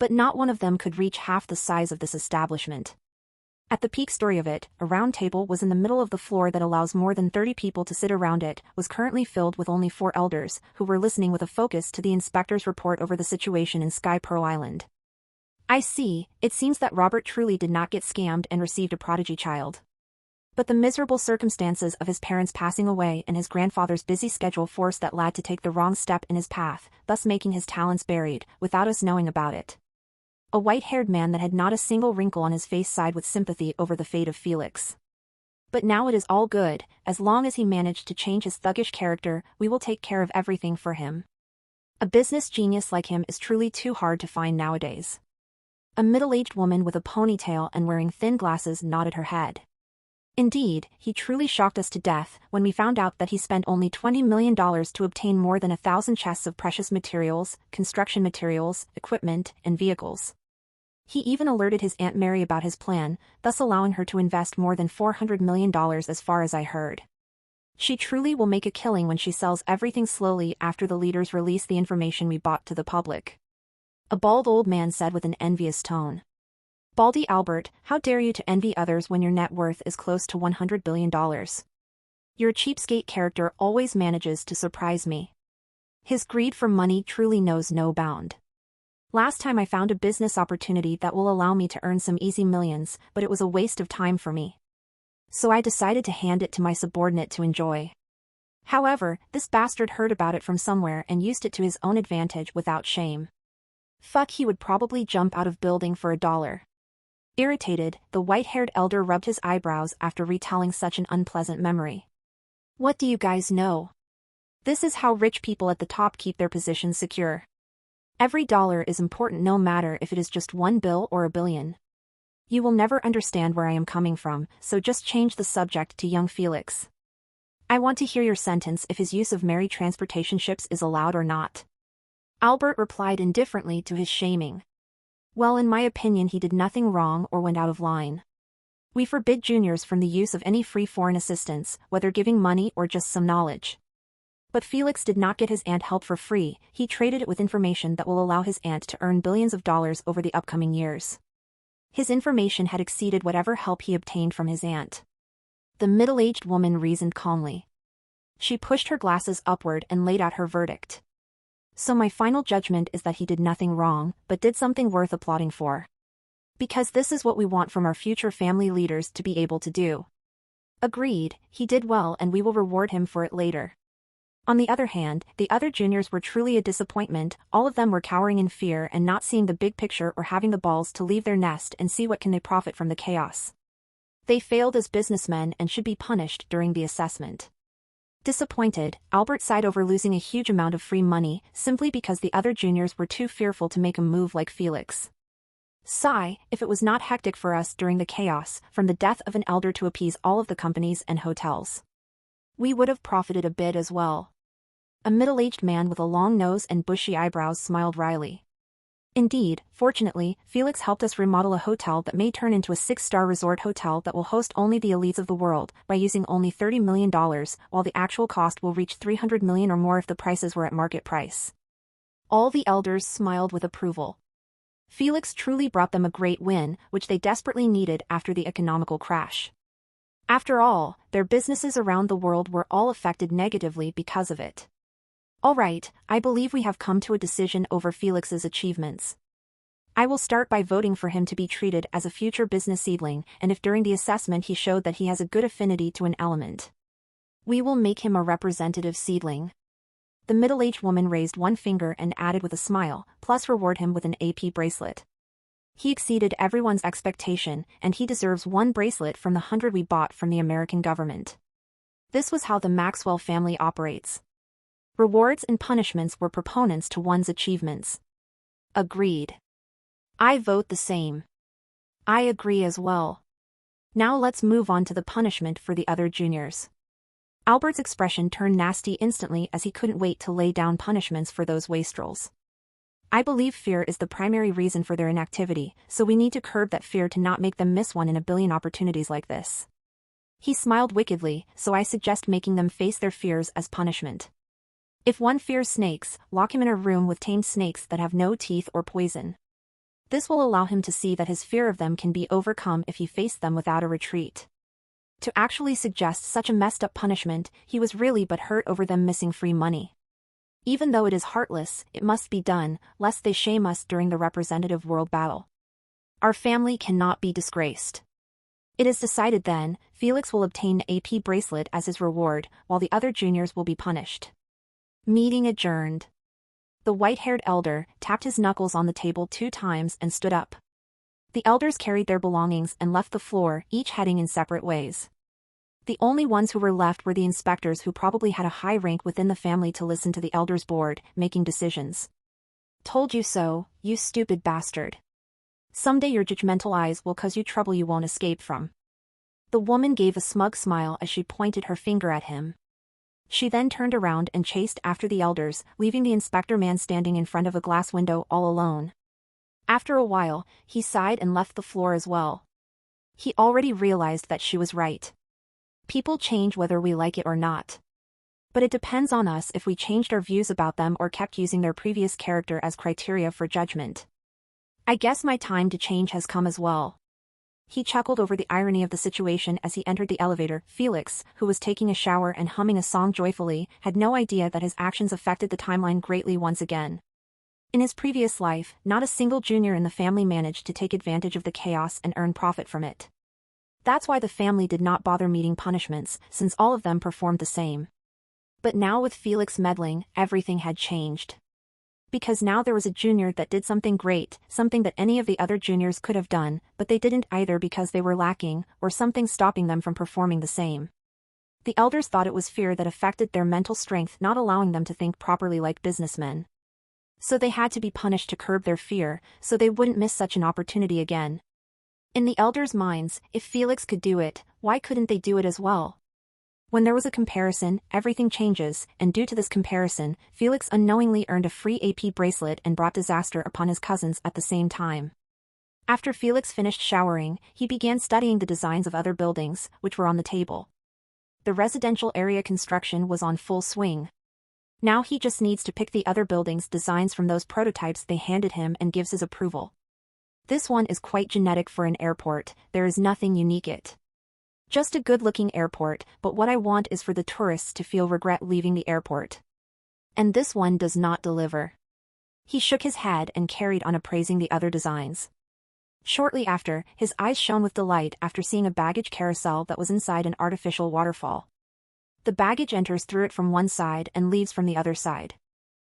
But not one of them could reach half the size of this establishment. At the peak story of it, a round table was in the middle of the floor that allows more than 30 people to sit around it, was currently filled with only 4 elders, who were listening with a focus to the inspector's report over the situation in Sky Pearl Island. I see, it seems that Robert truly did not get scammed and received a prodigy child. But the miserable circumstances of his parents passing away and his grandfather's busy schedule forced that lad to take the wrong step in his path, thus making his talents buried, without us knowing about it. A white-haired man that had not a single wrinkle on his face sighed with sympathy over the fate of Felix. But now it is all good, as long as he managed to change his thuggish character, we will take care of everything for him. A business genius like him is truly too hard to find nowadays. A middle-aged woman with a ponytail and wearing thin glasses nodded her head. Indeed, he truly shocked us to death when we found out that he spent only $20 million to obtain more than 1,000 chests of precious materials, construction materials, equipment, and vehicles. He even alerted his Aunt Mary about his plan, thus allowing her to invest more than $400 million as far as I heard. She truly will make a killing when she sells everything slowly after the leaders release the information we bought to the public. A bald old man said with an envious tone. Baldy Albert, how dare you to envy others when your net worth is close to $100 billion. Your cheapskate character always manages to surprise me. His greed for money truly knows no bound. Last time I found a business opportunity that will allow me to earn some easy millions, but it was a waste of time for me. So I decided to hand it to my subordinate to enjoy. However, this bastard heard about it from somewhere and used it to his own advantage without shame. Fuck, he would probably jump out of building for $1. Irritated, the white-haired elder rubbed his eyebrows after retelling such an unpleasant memory. What do you guys know? This is how rich people at the top keep their positions secure. Every dollar is important no matter if it is just $1 bill or $1 billion. You will never understand where I am coming from, so just change the subject to young Felix. I want to hear your sentence if his use of married transportation ships is allowed or not. Albert replied indifferently to his shaming. Well, in my opinion he did nothing wrong or went out of line. We forbid juniors from the use of any free foreign assistance, whether giving money or just some knowledge. But Felix did not get his aunt help for free, he traded it with information that will allow his aunt to earn billions of dollars over the upcoming years. His information had exceeded whatever help he obtained from his aunt. The middle-aged woman reasoned calmly. She pushed her glasses upward and laid out her verdict. So my final judgment is that he did nothing wrong, but did something worth applauding for. Because this is what we want from our future family leaders to be able to do. Agreed, he did well and we will reward him for it later. On the other hand, the other juniors were truly a disappointment. All of them were cowering in fear and not seeing the big picture or having the balls to leave their nest and see what can they profit from the chaos. They failed as businessmen and should be punished during the assessment. Disappointed, Albert sighed over losing a huge amount of free money simply because the other juniors were too fearful to make a move like Felix. Sigh, if it was not hectic for us during the chaos, from the death of an elder to appease all of the companies and hotels. We would have profited a bit as well. A middle-aged man with a long nose and bushy eyebrows smiled wryly. Indeed, fortunately, Felix helped us remodel a hotel that may turn into a 6-star resort hotel that will host only the elites of the world by using only $30 million, while the actual cost will reach $300 million or more if the prices were at market price. All the elders smiled with approval. Felix truly brought them a great win, which they desperately needed after the economical crash. After all, their businesses around the world were all affected negatively because of it. All right, I believe we have come to a decision over Felix's achievements. I will start by voting for him to be treated as a future business seedling, and if during the assessment he showed that he has a good affinity to an element, we will make him a representative seedling. The middle-aged woman raised one finger and added with a smile, plus reward him with an AP bracelet. He exceeded everyone's expectation, and he deserves one bracelet from the 100 we bought from the American government. This was how the Maxwell family operates. Rewards and punishments were proponents to one's achievements. Agreed. I vote the same. I agree as well. Now let's move on to the punishment for the other juniors. Albert's expression turned nasty instantly as he couldn't wait to lay down punishments for those wastrels. I believe fear is the primary reason for their inactivity, so we need to curb that fear to not make them miss one in a billion opportunities like this. He smiled wickedly, so I suggest making them face their fears as punishment. If one fears snakes, lock him in a room with tamed snakes that have no teeth or poison. This will allow him to see that his fear of them can be overcome if he faced them without a retreat. To actually suggest such a messed up punishment, he was really but hurt over them missing free money. Even though it is heartless, it must be done, lest they shame us during the representative world battle. Our family cannot be disgraced. It is decided then, Felix will obtain an AP bracelet as his reward, while the other juniors will be punished. Meeting adjourned. The white-haired elder tapped his knuckles on the table 2 times and stood up. The elders carried their belongings and left the floor, each heading in separate ways. The only ones who were left were the inspectors who probably had a high rank within the family to listen to the elders' board, making decisions. Told you so, you stupid bastard. Someday your judgmental eyes will cause you trouble you won't escape from. The woman gave a smug smile as she pointed her finger at him. She then turned around and chased after the elders, leaving the inspector man standing in front of a glass window all alone. After a while, he sighed and left the floor as well. He already realized that she was right. People change whether we like it or not. But it depends on us if we changed our views about them or kept using their previous character as criteria for judgment. I guess my time to change has come as well. He chuckled over the irony of the situation as he entered the elevator. Felix, who was taking a shower and humming a song joyfully, had no idea that his actions affected the timeline greatly once again. In his previous life, not a single junior in the family managed to take advantage of the chaos and earn profit from it. That's why the family did not bother meeting punishments, since all of them performed the same. But now with Felix meddling, everything had changed. Because now there was a junior that did something great, something that any of the other juniors could have done, but they didn't either because they were lacking, or something stopping them from performing the same. The elders thought it was fear that affected their mental strength, not allowing them to think properly like businessmen. So they had to be punished to curb their fear, so they wouldn't miss such an opportunity again. In the elders' minds, if Felix could do it, why couldn't they do it as well? When there was a comparison, everything changes, and due to this comparison, Felix unknowingly earned a free AP bracelet and brought disaster upon his cousins at the same time. After Felix finished showering, he began studying the designs of other buildings, which were on the table. The residential area construction was on full swing. Now he just needs to pick the other buildings' designs from those prototypes they handed him and gives his approval. This one is quite genetic for an airport, there is nothing unique it. Just a good-looking airport, but what I want is for the tourists to feel regret leaving the airport. And this one does not deliver. He shook his head and carried on appraising the other designs. Shortly after, his eyes shone with delight after seeing a baggage carousel that was inside an artificial waterfall. The baggage enters through it from one side and leaves from the other side.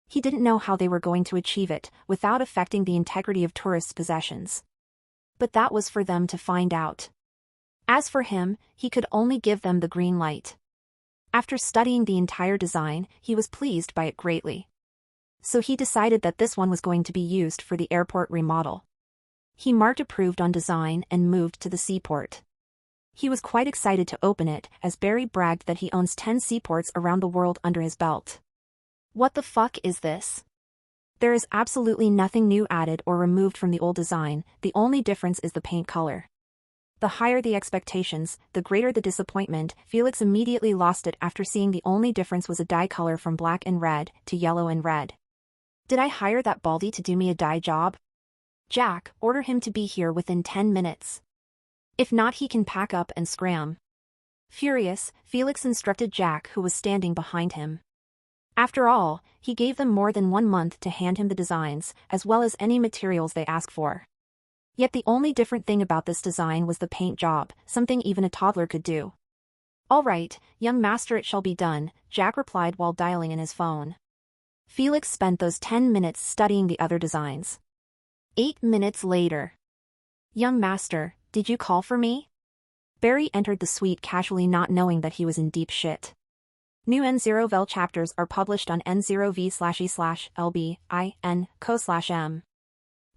He didn't know how they were going to achieve it without affecting the integrity of tourists' possessions. But that was for them to find out. As for him, he could only give them the green light. After studying the entire design, he was pleased by it greatly. So he decided that this one was going to be used for the airport remodel. He marked approved on design and moved to the seaport. He was quite excited to open it, as Barry bragged that he owns 10 seaports around the world under his belt. What the fuck is this? There is absolutely nothing new added or removed from the old design, the only difference is the paint color. The higher the expectations, the greater the disappointment. Felix immediately lost it after seeing the only difference was a dye color from black and red to yellow and red. Did I hire that baldy to do me a dye job? Jack, order him to be here within 10 minutes. If not, he can pack up and scram. Furious, Felix instructed Jack, who was standing behind him. After all, he gave them more than 1 month to hand him the designs, as well as any materials they asked for. Yet the only different thing about this design was the paint job, something even a toddler could do. All right, young master, it shall be done, Jack replied while dialing in his phone. Felix spent those 10 minutes studying the other designs. 8 minutes later. Young master, did you call for me? Barry entered the suite casually, not knowing that he was in deep shit. New N0vel chapters are published on N0v/e/lb/in/co/m.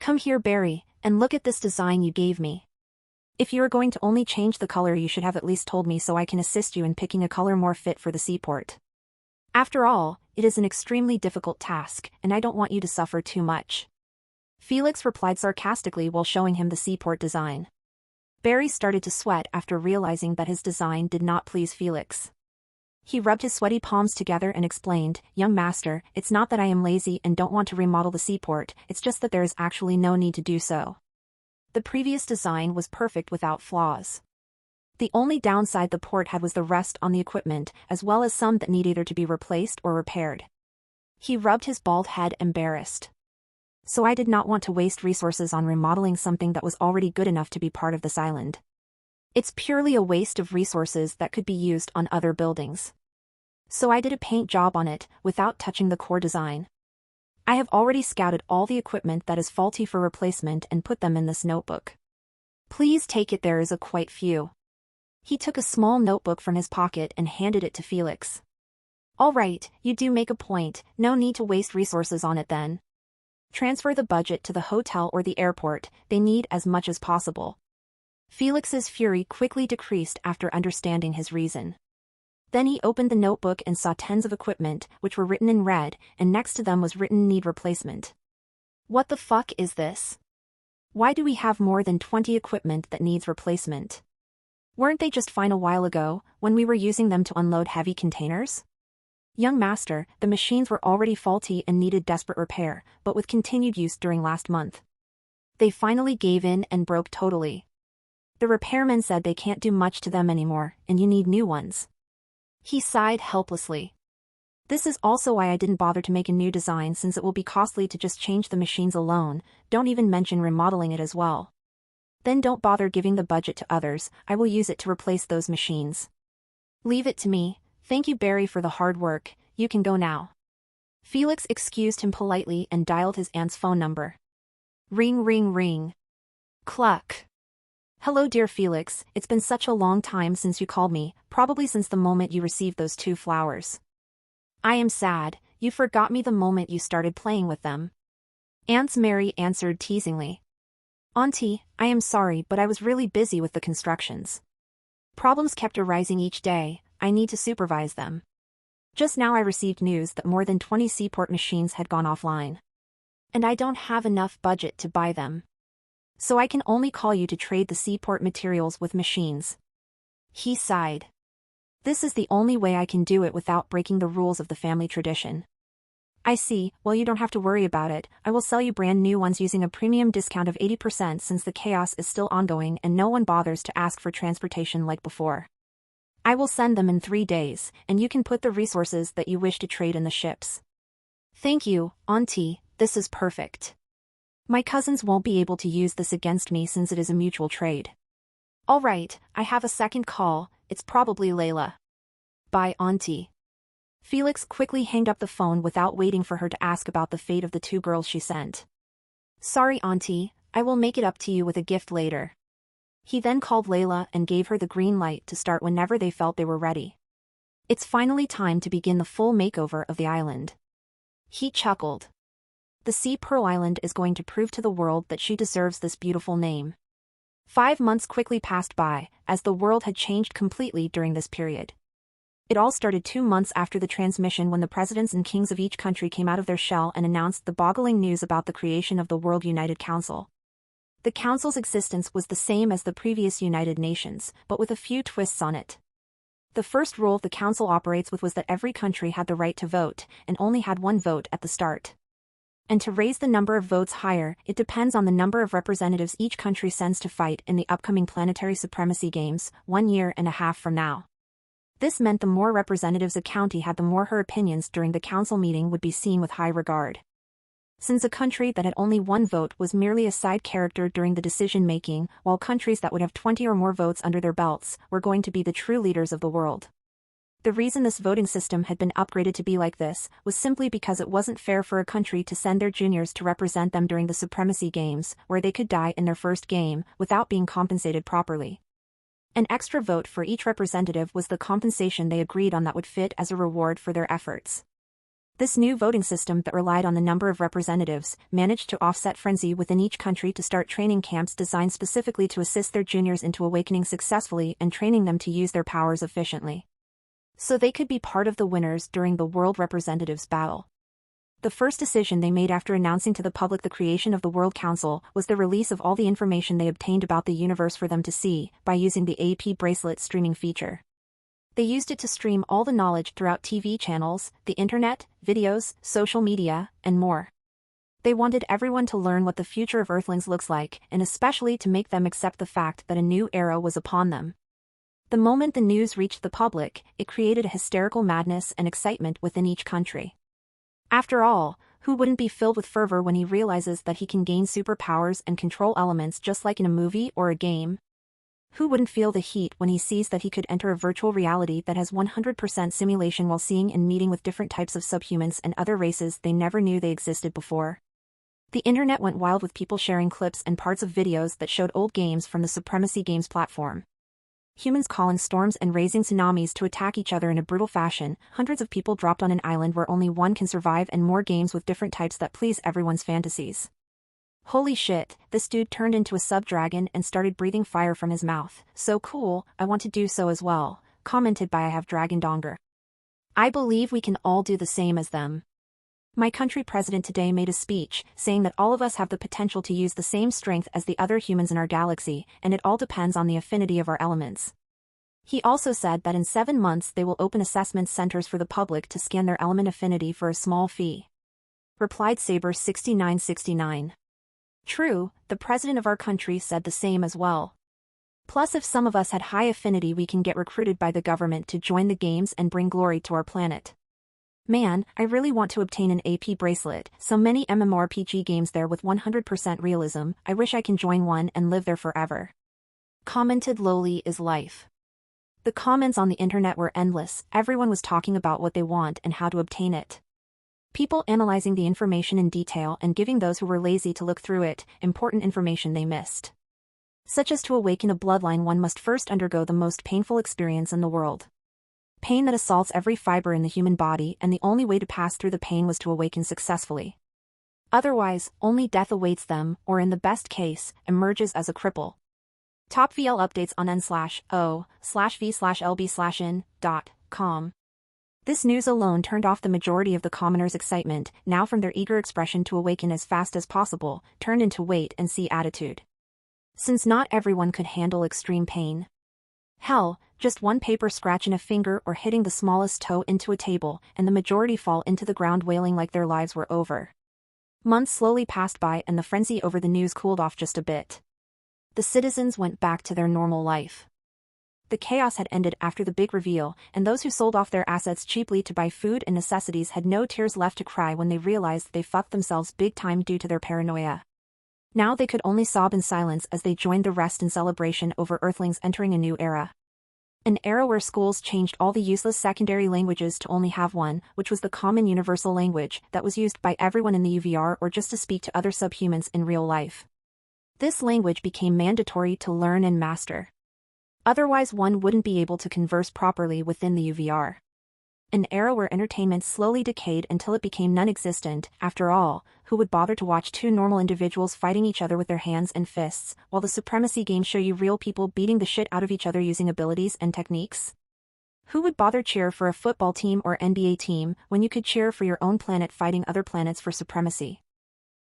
Come here, Barry, and look at this design you gave me. If you are going to only change the color, you should have at least told me so I can assist you in picking a color more fit for the seaport. After all, it is an extremely difficult task, and I don't want you to suffer too much. Felix replied sarcastically while showing him the seaport design. Barry started to sweat after realizing that his design did not please Felix. He rubbed his sweaty palms together and explained, Young master, it's not that I am lazy and don't want to remodel the seaport, it's just that there is actually no need to do so. The previous design was perfect without flaws. The only downside the port had was the rust on the equipment, as well as some that need either to be replaced or repaired. He rubbed his bald head, embarrassed. So I did not want to waste resources on remodeling something that was already good enough to be part of this island. It's purely a waste of resources that could be used on other buildings. So I did a paint job on it, without touching the core design. I have already scouted all the equipment that is faulty for replacement and put them in this notebook. Please take it, there is a quite few. He took a small notebook from his pocket and handed it to Felix. All right, you do make a point, no need to waste resources on it then. Transfer the budget to the hotel or the airport, they need as much as possible. Felix's fury quickly decreased after understanding his reason. Then he opened the notebook and saw tens of equipment, which were written in red, and next to them was written need replacement. What the fuck is this? Why do we have more than 20 equipment that needs replacement? Weren't they just fine a while ago, when we were using them to unload heavy containers? Young master, the machines were already faulty and needed desperate repair, but with continued use during last month. They finally gave in and broke totally. The repairman said they can't do much to them anymore, and you need new ones. He sighed helplessly. This is also why I didn't bother to make a new design, since it will be costly to just change the machines alone, don't even mention remodeling it as well. Then don't bother giving the budget to others, I will use it to replace those machines. Leave it to me, thank you Barry for the hard work, you can go now. Felix excused him politely and dialed his aunt's phone number. Ring ring ring. Cluck. Hello dear Felix, it's been such a long time since you called me, probably since the moment you received those 2 flowers. I am sad, you forgot me the moment you started playing with them. Aunt Mary answered teasingly. Auntie, I am sorry but I was really busy with the constructions. Problems kept arising each day, I need to supervise them. Just now I received news that more than 20 seaport machines had gone offline. And I don't have enough budget to buy them. So I can only call you to trade the seaport materials with machines. He sighed. This is the only way I can do it without breaking the rules of the family tradition. I see, well you don't have to worry about it, I will sell you brand new ones using a premium discount of 80% since the chaos is still ongoing and no one bothers to ask for transportation like before. I will send them in 3 days, and you can put the resources that you wish to trade in the ships. Thank you, Auntie, this is perfect. My cousins won't be able to use this against me since it is a mutual trade. Alright, I have a second call, it's probably Layla. Bye, Auntie. Felix quickly hanged up the phone without waiting for her to ask about the fate of the 2 girls she sent. Sorry, Auntie, I will make it up to you with a gift later. He then called Layla and gave her the green light to start whenever they felt they were ready. It's finally time to begin the full makeover of the island. He chuckled. The Sea Pearl Island is going to prove to the world that she deserves this beautiful name. 5 months quickly passed by, as the world had changed completely during this period. It all started 2 months after the transmission when the presidents and kings of each country came out of their shell and announced the boggling news about the creation of the World United Council. The Council's existence was the same as the previous United Nations, but with a few twists on it. The first rule the Council operates with was that every country had the right to vote, and only had 1 vote at the start. And to raise the number of votes higher, it depends on the number of representatives each country sends to fight in the upcoming Planetary Supremacy Games, 1.5 years from now. This meant the more representatives a county had, the more her opinions during the council meeting would be seen with high regard. Since a country that had only 1 vote was merely a side character during the decision-making, while countries that would have 20 or more votes under their belts were going to be the true leaders of the world. The reason this voting system had been upgraded to be like this was simply because it wasn't fair for a country to send their juniors to represent them during the Supremacy Games, where they could die in their first game, without being compensated properly. An extra vote for each representative was the compensation they agreed on that would fit as a reward for their efforts. This new voting system that relied on the number of representatives managed to offset frenzy within each country to start training camps designed specifically to assist their juniors into awakening successfully and training them to use their powers efficiently, so they could be part of the winners during the World Representatives Battle. The first decision they made after announcing to the public the creation of the World Council was the release of all the information they obtained about the universe for them to see, by using the AP bracelet streaming feature. They used it to stream all the knowledge throughout TV channels, the internet, videos, social media, and more. They wanted everyone to learn what the future of Earthlings looks like, and especially to make them accept the fact that a new era was upon them. The moment the news reached the public, it created a hysterical madness and excitement within each country. After all, who wouldn't be filled with fervor when he realizes that he can gain superpowers and control elements just like in a movie or a game? Who wouldn't feel the heat when he sees that he could enter a virtual reality that has 100% simulation while seeing and meeting with different types of subhumans and other races they never knew they existed before? The internet went wild with people sharing clips and parts of videos that showed old games from the Supremacy Games platform. Humans calling storms and raising tsunamis to attack each other in a brutal fashion, hundreds of people dropped on an island where only one can survive, and more games with different types that please everyone's fantasies. Holy shit, this dude turned into a sub-dragon and started breathing fire from his mouth. So cool, I want to do so as well, commented by I Have Dragon Donger. I believe we can all do the same as them. My country president today made a speech, saying that all of us have the potential to use the same strength as the other humans in our galaxy, and it all depends on the affinity of our elements. He also said that in 7 months they will open assessment centers for the public to scan their element affinity for a small fee. Replied Saber 6969. True, the president of our country said the same as well. Plus, if some of us had high affinity, we can get recruited by the government to join the games and bring glory to our planet. Man, I really want to obtain an AP bracelet, so many MMORPG games there with 100% realism, I wish I can join one and live there forever. Commented lowly is life. The comments on the internet were endless, everyone was talking about what they want and how to obtain it. People analyzing the information in detail and giving those who were lazy to look through it important information they missed. Such as to awaken a bloodline, one must first undergo the most painful experience in the world. Pain that assaults every fiber in the human body, and the only way to pass through the pain was to awaken successfully. Otherwise, only death awaits them, or in the best case, emerges as a cripple. Top VL updates on n/o/v/lb/in.com. This news alone turned off the majority of the commoners' excitement, now from their eager expression to awaken as fast as possible, turned into wait and see attitude. Since not everyone could handle extreme pain. Hell, just one paper scratch in a finger or hitting the smallest toe into a table, and the majority fall into the ground wailing like their lives were over. Months slowly passed by and the frenzy over the news cooled off just a bit. The citizens went back to their normal life. The chaos had ended after the big reveal, and those who sold off their assets cheaply to buy food and necessities had no tears left to cry when they realized they fucked themselves big time due to their paranoia. Now they could only sob in silence as they joined the rest in celebration over Earthlings entering a new era. An era where schools changed all the useless secondary languages to only have one, which was the common universal language that was used by everyone in the UVR or just to speak to other subhumans in real life. This language became mandatory to learn and master. Otherwise one wouldn't be able to converse properly within the UVR. An era where entertainment slowly decayed until it became non-existent. After all, who would bother to watch two normal individuals fighting each other with their hands and fists, while the Supremacy games show you real people beating the shit out of each other using abilities and techniques? Who would bother cheer for a football team or NBA team when you could cheer for your own planet fighting other planets for supremacy?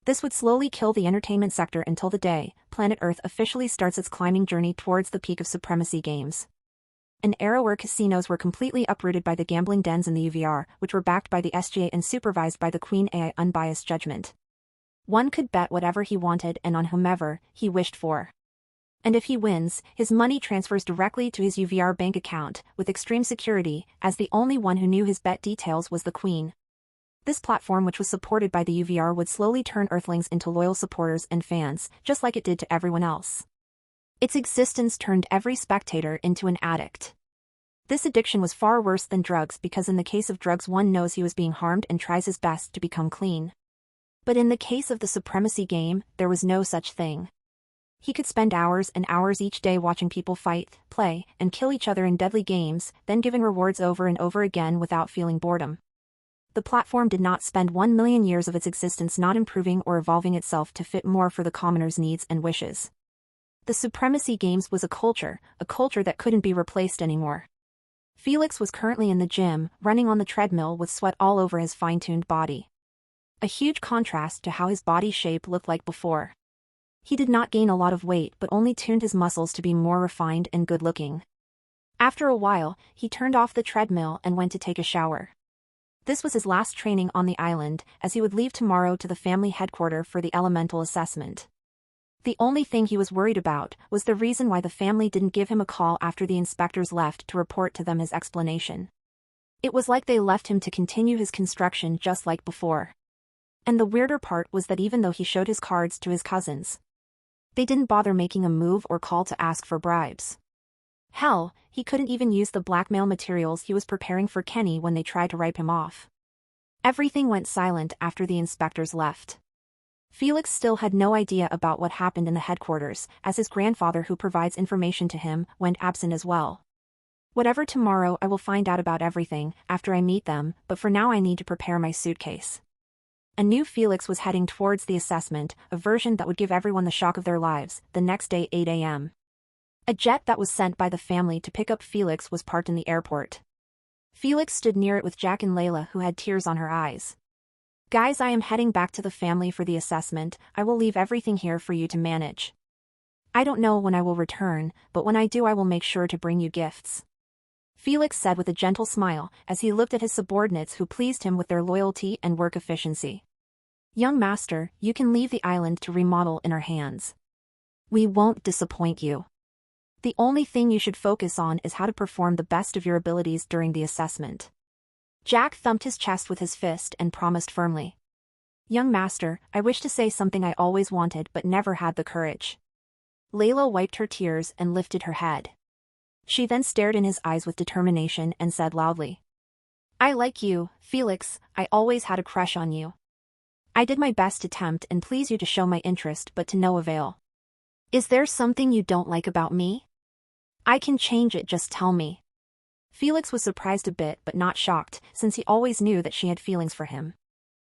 This would slowly kill the entertainment sector until the day planet Earth officially starts its climbing journey towards the peak of Supremacy games. An era where casinos were completely uprooted by the gambling dens in the UVR, which were backed by the SGA and supervised by the Queen AI unbiased judgment. One could bet whatever he wanted and on whomever he wished for. And if he wins, his money transfers directly to his UVR bank account, with extreme security, as the only one who knew his bet details was the Queen. This platform, which was supported by the UVR, would slowly turn Earthlings into loyal supporters and fans, just like it did to everyone else. Its existence turned every spectator into an addict. This addiction was far worse than drugs because in the case of drugs one knows he was being harmed and tries his best to become clean. But in the case of the Supremacy game, there was no such thing. He could spend hours and hours each day watching people fight, play, and kill each other in deadly games, then giving rewards over and over again without feeling boredom. The platform did not spend 1 million years of its existence not improving or evolving itself to fit more for the commoner's needs and wishes. The Supremacy games was a culture that couldn't be replaced anymore. Felix was currently in the gym, running on the treadmill with sweat all over his fine-tuned body. A huge contrast to how his body shape looked like before. He did not gain a lot of weight but only tuned his muscles to be more refined and good-looking. After a while, he turned off the treadmill and went to take a shower. This was his last training on the island, as he would leave tomorrow to the family headquarters for the elemental assessment. The only thing he was worried about was the reason why the family didn't give him a call after the inspectors left to report to them his explanation. It was like they left him to continue his construction just like before. And the weirder part was that even though he showed his cards to his cousins, they didn't bother making a move or call to ask for bribes. Hell, he couldn't even use the blackmail materials he was preparing for Kenny when they tried to write him off. Everything went silent after the inspectors left. Felix still had no idea about what happened in the headquarters, as his grandfather who provides information to him went absent as well. Whatever tomorrow I will find out about everything after I meet them, but for now I need to prepare my suitcase. A new Felix was heading towards the assessment, a version that would give everyone the shock of their lives, the next day 8 a.m. A jet that was sent by the family to pick up Felix was parked in the airport. Felix stood near it with Jack and Layla, who had tears on her eyes. Guys, I am heading back to the family for the assessment. I will leave everything here for you to manage. I don't know when I will return, but when I do I will make sure to bring you gifts. Felix said with a gentle smile, as he looked at his subordinates who pleased him with their loyalty and work efficiency. Young master, you can leave the island to remodel in our hands. We won't disappoint you. The only thing you should focus on is how to perform the best of your abilities during the assessment. Jack thumped his chest with his fist and promised firmly. Young master, I wish to say something I always wanted but never had the courage. Layla wiped her tears and lifted her head. She then stared in his eyes with determination and said loudly. I like you, Felix, I always had a crush on you. I did my best to tempt and please you to show my interest but to no avail. Is there something you don't like about me? I can change it, just tell me. Felix was surprised a bit but not shocked, since he always knew that she had feelings for him.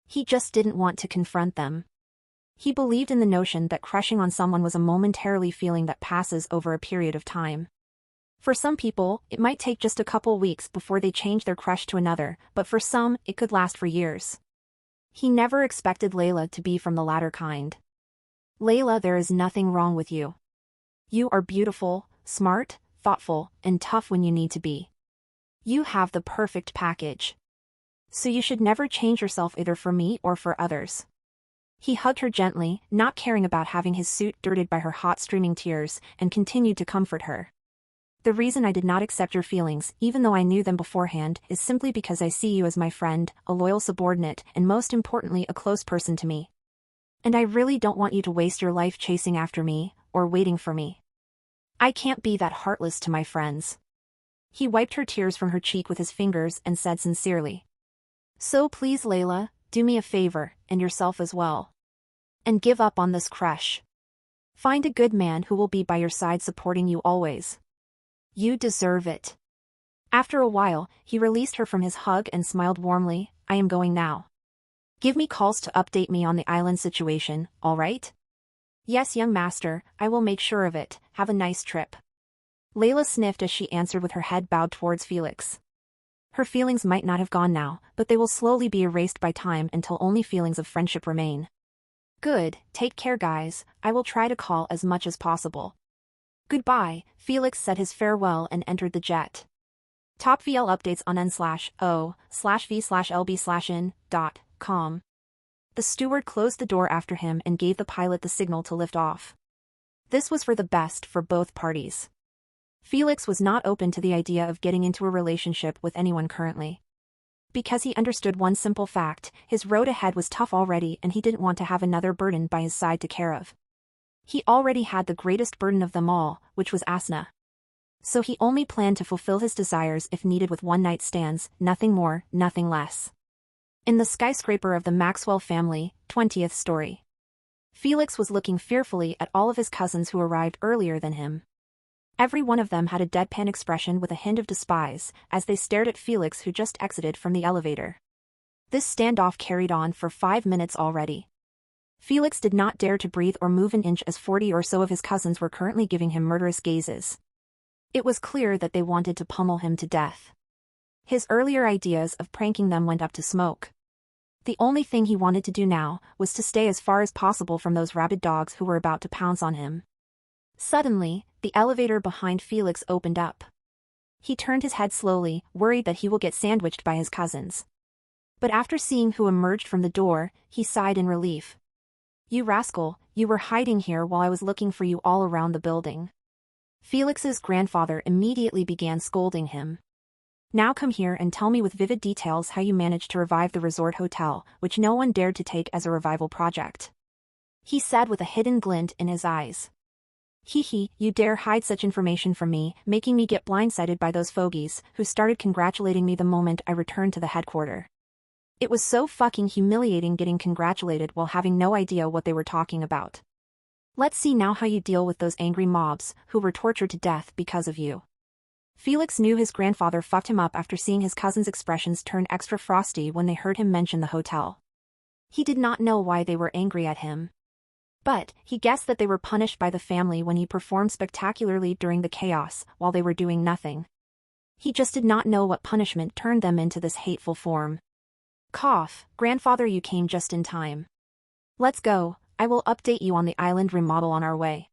He just didn't want to confront them. He believed in the notion that crushing on someone was a momentarily feeling that passes over a period of time. For some people, it might take just a couple weeks before they change their crush to another, but for some, it could last for years. He never expected Layla to be from the latter kind. Layla, there is nothing wrong with you. You are beautiful, smart, thoughtful, and tough when you need to be. You have the perfect package. So you should never change yourself either for me or for others. He hugged her gently, not caring about having his suit dirtied by her hot streaming tears, and continued to comfort her. The reason I did not accept your feelings, even though I knew them beforehand, is simply because I see you as my friend, a loyal subordinate, and most importantly a close person to me. And I really don't want you to waste your life chasing after me, or waiting for me. I can't be that heartless to my friends. He wiped her tears from her cheek with his fingers and said sincerely. So please Layla, do me a favor, and yourself as well. And give up on this crush. Find a good man who will be by your side supporting you always. You deserve it. After a while, he released her from his hug and smiled warmly. I am going now. Give me calls to update me on the island situation, all right? Yes, young master, I will make sure of it. Have a nice trip. Layla sniffed as she answered with her head bowed towards Felix. Her feelings might not have gone now, but they will slowly be erased by time until only feelings of friendship remain. Good, take care guys, I will try to call as much as possible. Goodbye, Felix said his farewell and entered the jet. Top VL updates on n/o/v/lb/in.com. The steward closed the door after him and gave the pilot the signal to lift off. This was for the best for both parties. Felix was not open to the idea of getting into a relationship with anyone currently. Because he understood one simple fact, his road ahead was tough already and he didn't want to have another burden by his side to care of. He already had the greatest burden of them all, which was Asna. So he only planned to fulfill his desires if needed with one-night stands, nothing more, nothing less. In the skyscraper of the Maxwell family, 20th story. Felix was looking fearfully at all of his cousins who arrived earlier than him. Every one of them had a deadpan expression with a hint of despise, as they stared at Felix who just exited from the elevator. This standoff carried on for 5 minutes already. Felix did not dare to breathe or move an inch as 40 or so of his cousins were currently giving him murderous gazes. It was clear that they wanted to pummel him to death. His earlier ideas of pranking them went up to smoke. The only thing he wanted to do now was to stay as far as possible from those rabid dogs who were about to pounce on him. Suddenly, the elevator behind Felix opened up. He turned his head slowly, worried that he will get sandwiched by his cousins. But after seeing who emerged from the door, he sighed in relief. You rascal, you were hiding here while I was looking for you all around the building. Felix's grandfather immediately began scolding him. Now come here and tell me with vivid details how you managed to revive the resort hotel, which no one dared to take as a revival project. He said with a hidden glint in his eyes. Hee, you dare hide such information from me, making me get blindsided by those fogies, who started congratulating me the moment I returned to the headquarters. It was so fucking humiliating getting congratulated while having no idea what they were talking about. Let's see now how you deal with those angry mobs, who were tortured to death because of you. Felix knew his grandfather fucked him up after seeing his cousin's expressions turn extra frosty when they heard him mention the hotel. He did not know why they were angry at him. But, he guessed that they were punished by the family when he performed spectacularly during the chaos, while they were doing nothing. He just did not know what punishment turned them into this hateful form. Cough, grandfather, you came just in time. Let's go, I will update you on the island remodel on our way.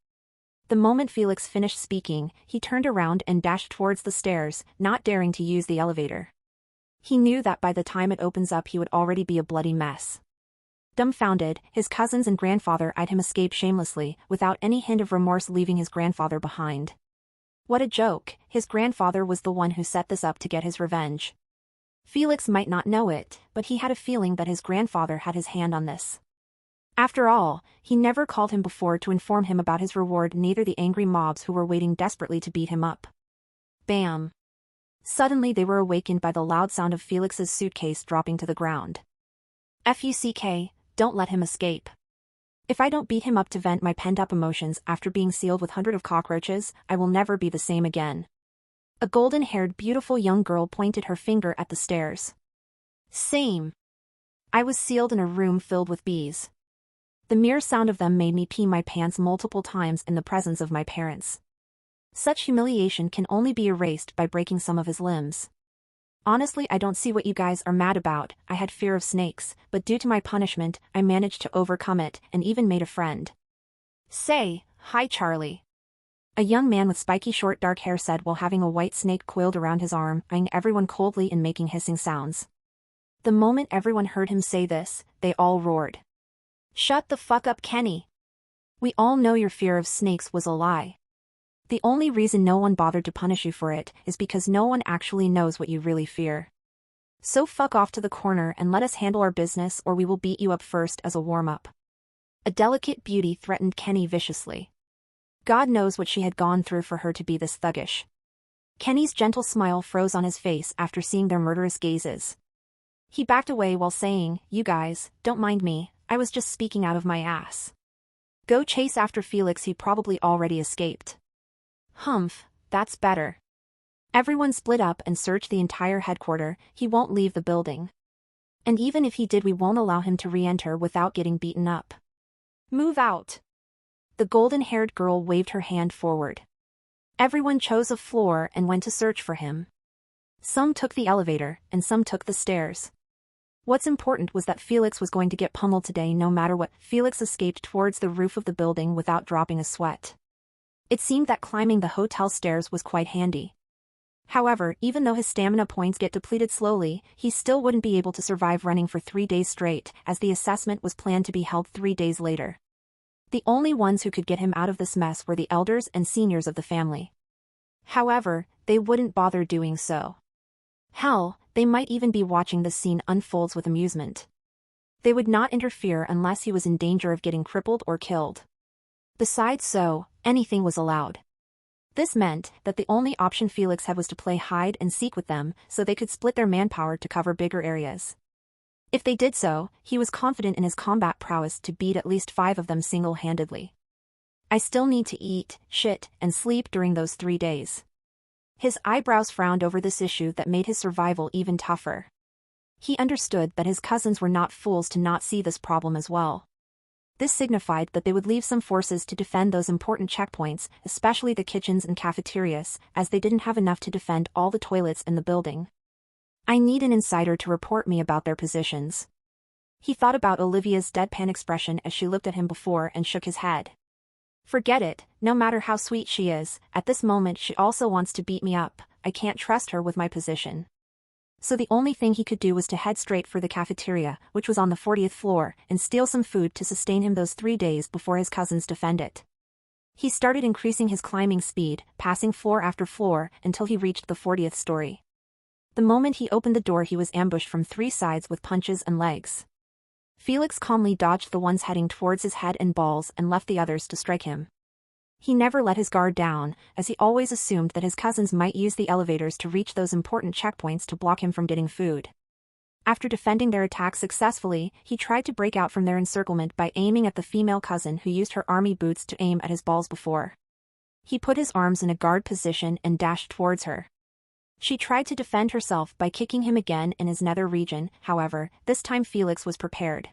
The moment Felix finished speaking, he turned around and dashed towards the stairs, not daring to use the elevator. He knew that by the time it opens up he would already be a bloody mess. Dumbfounded, his cousins and grandfather eyed him escape shamelessly, without any hint of remorse, leaving his grandfather behind. What a joke, his grandfather was the one who set this up to get his revenge. Felix might not know it, but he had a feeling that his grandfather had his hand on this. After all, he never called him before to inform him about his reward, neither the angry mobs who were waiting desperately to beat him up. Bam! Suddenly they were awakened by the loud sound of Felix's suitcase dropping to the ground. Fuck, don't let him escape. If I don't beat him up to vent my pent-up emotions after being sealed with hundreds of cockroaches, I will never be the same again. A golden-haired beautiful young girl pointed her finger at the stairs. Same. I was sealed in a room filled with bees. The mere sound of them made me pee my pants multiple times in the presence of my parents. Such humiliation can only be erased by breaking some of his limbs. Honestly, I don't see what you guys are mad about. I had fear of snakes, but due to my punishment, I managed to overcome it and even made a friend. Say, hi Charlie. A young man with spiky short dark hair said while having a white snake coiled around his arm, eyeing everyone coldly and making hissing sounds. The moment everyone heard him say this, they all roared. "Shut the fuck up, Kenny. We all know your fear of snakes was a lie. The only reason no one bothered to punish you for it is because no one actually knows what you really fear. So fuck off to the corner and let us handle our business, or we will beat you up first as a warm-up." A delicate beauty threatened Kenny viciously. God knows what she had gone through for her to be this thuggish. Kenny's gentle smile froze on his face after seeing their murderous gazes. He backed away while saying, "You guys, don't mind me, I was just speaking out of my ass. Go chase after Felix, he probably already escaped." "Humph, that's better. Everyone split up and searched the entire headquarters, he won't leave the building. And even if he did, we won't allow him to re-enter without getting beaten up. Move out." The golden-haired girl waved her hand forward. Everyone chose a floor and went to search for him. Some took the elevator, and some took the stairs. What's important was that Felix was going to get pummeled today no matter what. Felix escaped towards the roof of the building without dropping a sweat. It seemed that climbing the hotel stairs was quite handy. However, even though his stamina points get depleted slowly, he still wouldn't be able to survive running for 3 days straight, as the assessment was planned to be held 3 days later. The only ones who could get him out of this mess were the elders and seniors of the family. However, they wouldn't bother doing so. Hell, they might even be watching this scene unfolds with amusement. They would not interfere unless he was in danger of getting crippled or killed. Besides, so, anything was allowed. This meant that the only option Felix had was to play hide and seek with them so they could split their manpower to cover bigger areas. If they did so, he was confident in his combat prowess to beat at least 5 of them single-handedly. I still need to eat, shit, and sleep during those 3 days. His eyebrows frowned over this issue that made his survival even tougher. He understood that his cousins were not fools to not see this problem as well. This signified that they would leave some forces to defend those important checkpoints, especially the kitchens and cafeterias, as they didn't have enough to defend all the toilets in the building. I need an insider to report me about their positions. He thought about Olivia's deadpan expression as she looked at him before and shook his head. Forget it, no matter how sweet she is, at this moment she also wants to beat me up. I can't trust her with my position. So the only thing he could do was to head straight for the cafeteria, which was on the 40th floor, and steal some food to sustain him those 3 days before his cousins defend it. He started increasing his climbing speed, passing floor after floor, until he reached the 40th story. The moment he opened the door, he was ambushed from 3 sides with punches and legs. Felix calmly dodged the ones heading towards his head and balls and left the others to strike him. He never let his guard down, as he always assumed that his cousins might use the elevators to reach those important checkpoints to block him from getting food. After defending their attack successfully, he tried to break out from their encirclement by aiming at the female cousin who used her army boots to aim at his balls before. He put his arms in a guard position and dashed towards her. She tried to defend herself by kicking him again in his nether region, however, this time Felix was prepared.